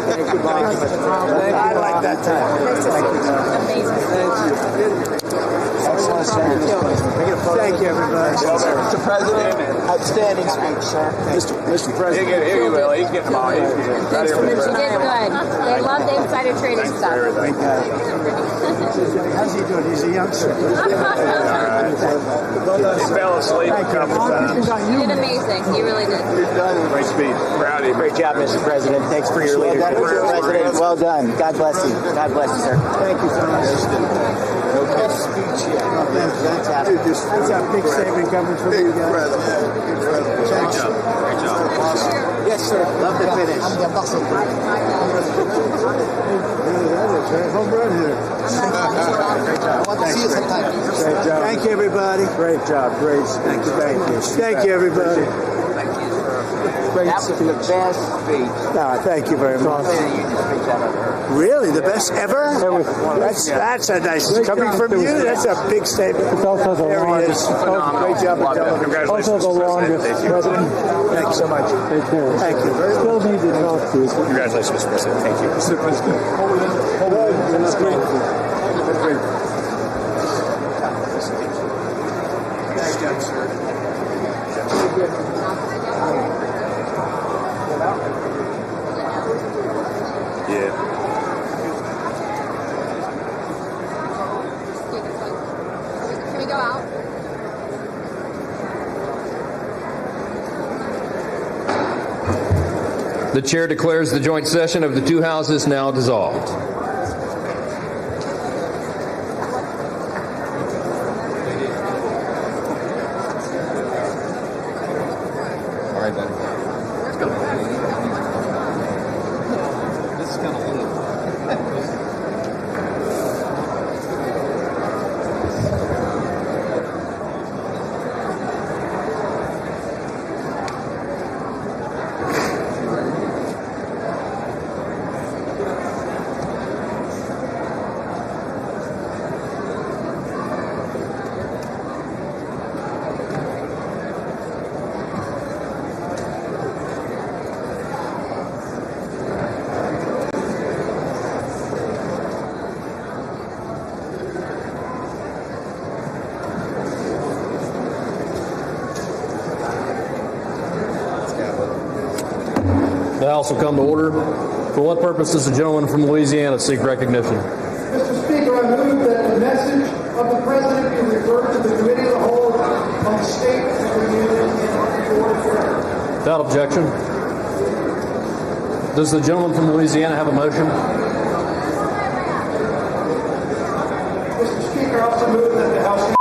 S12: Thank you, Bob.
S6: I like that time.
S7: Amazing.
S12: Thank you.
S6: Thank you, everybody.
S8: Mr. President, outstanding speech, sir.
S12: Mr. President.
S13: He will. He's getting them all.
S7: Thanks for mentioning. He did good. They love the insider trading stuff.
S6: How's he doing? He's a youngster.
S13: He fell asleep a couple times.
S7: You did amazing. You really did.
S13: Great speech. Proud of you.
S8: Great job, Mr. President. Thanks for your leadership. Mr. President, well done. God bless you. God bless you, sir.
S6: Thank you so much.
S8: No best speech yet. Fantastic.
S6: That's a big statement coming from you guys.
S3: Great job. Great job.
S8: Yes, sir. Love the finish. I'm the ambassador.
S6: Home run here.
S8: I want to see you sometime.
S6: Great job. Thank you, everybody. Great job. Great. Thank you. Thank you, everybody.
S8: That was the best speech.
S6: No, thank you very much. Really, the best ever? That's a nice coming from you. That's a big statement. It's also the longest. Great job,
S13: Congratulations.
S6: Also the longest president. Thank you so much. Take care. Thank you. Still need to talk to you.
S13: Congratulations, Mr. President. Thank you.
S6: That's great. That's great. Thank you, sir.
S13: Yeah.
S7: Can we go out?
S11: The chair declares the joint session of the two houses now dissolved. All right, buddy. This is kind of low.
S14: The House will come to order. For what purpose does the gentleman from Louisiana seek recognition?
S15: Mr. Speaker, I move that the message of the President be referred to the Committee of the Whole on the State of the Union and Foreign Affairs.
S14: Without objection. Does the gentleman from Louisiana have a motion?
S15: Mr. Speaker, I also move that the House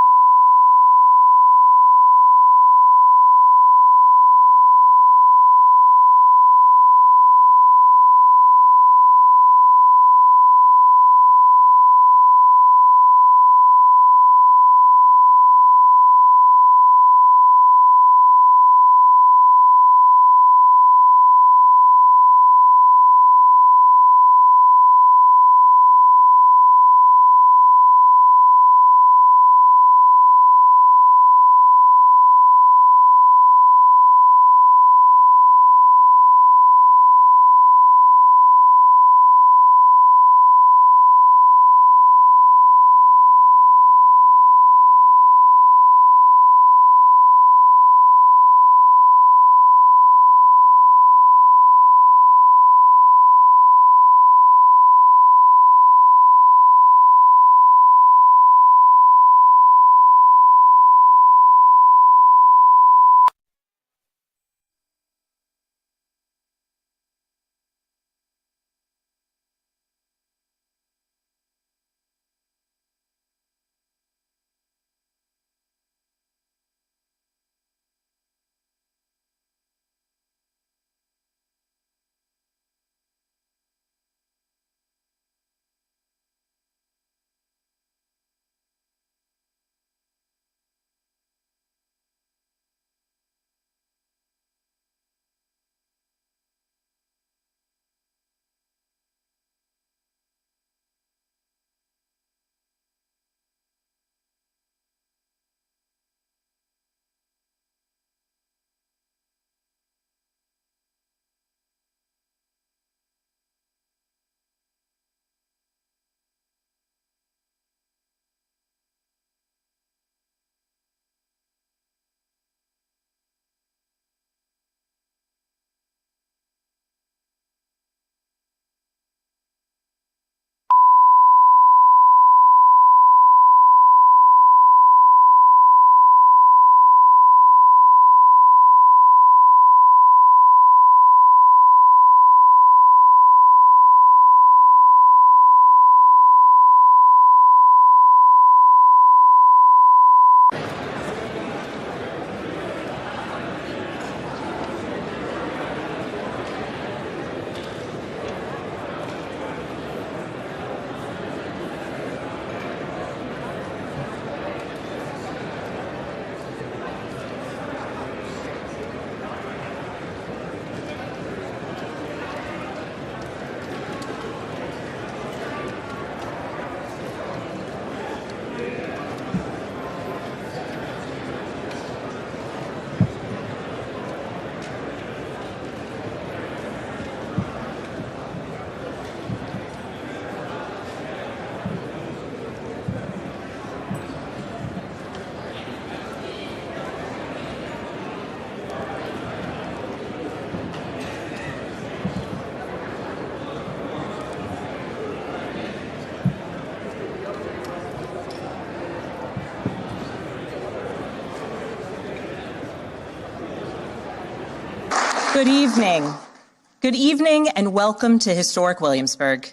S16: Good evening. Good evening and welcome to historic Williamsburg.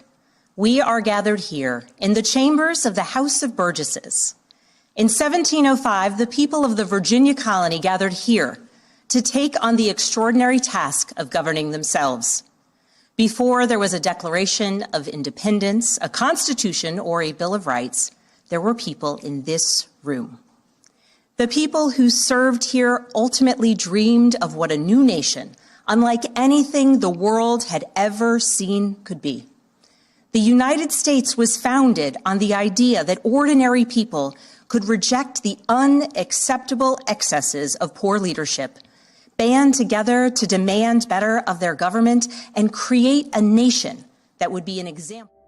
S16: We are gathered here in the chambers of the House of Burgesses. In 1705, the people of the Virginia colony gathered here to take on the extraordinary task of governing themselves. Before there was a Declaration of Independence, a Constitution, or a Bill of Rights, there were people in this room. The people who served here ultimately dreamed of what a new nation, unlike anything the world had ever seen, could be. The United States was founded on the idea that ordinary people could reject the unacceptable excesses of poor leadership, band together to demand better of their government, and create a nation that would be an example.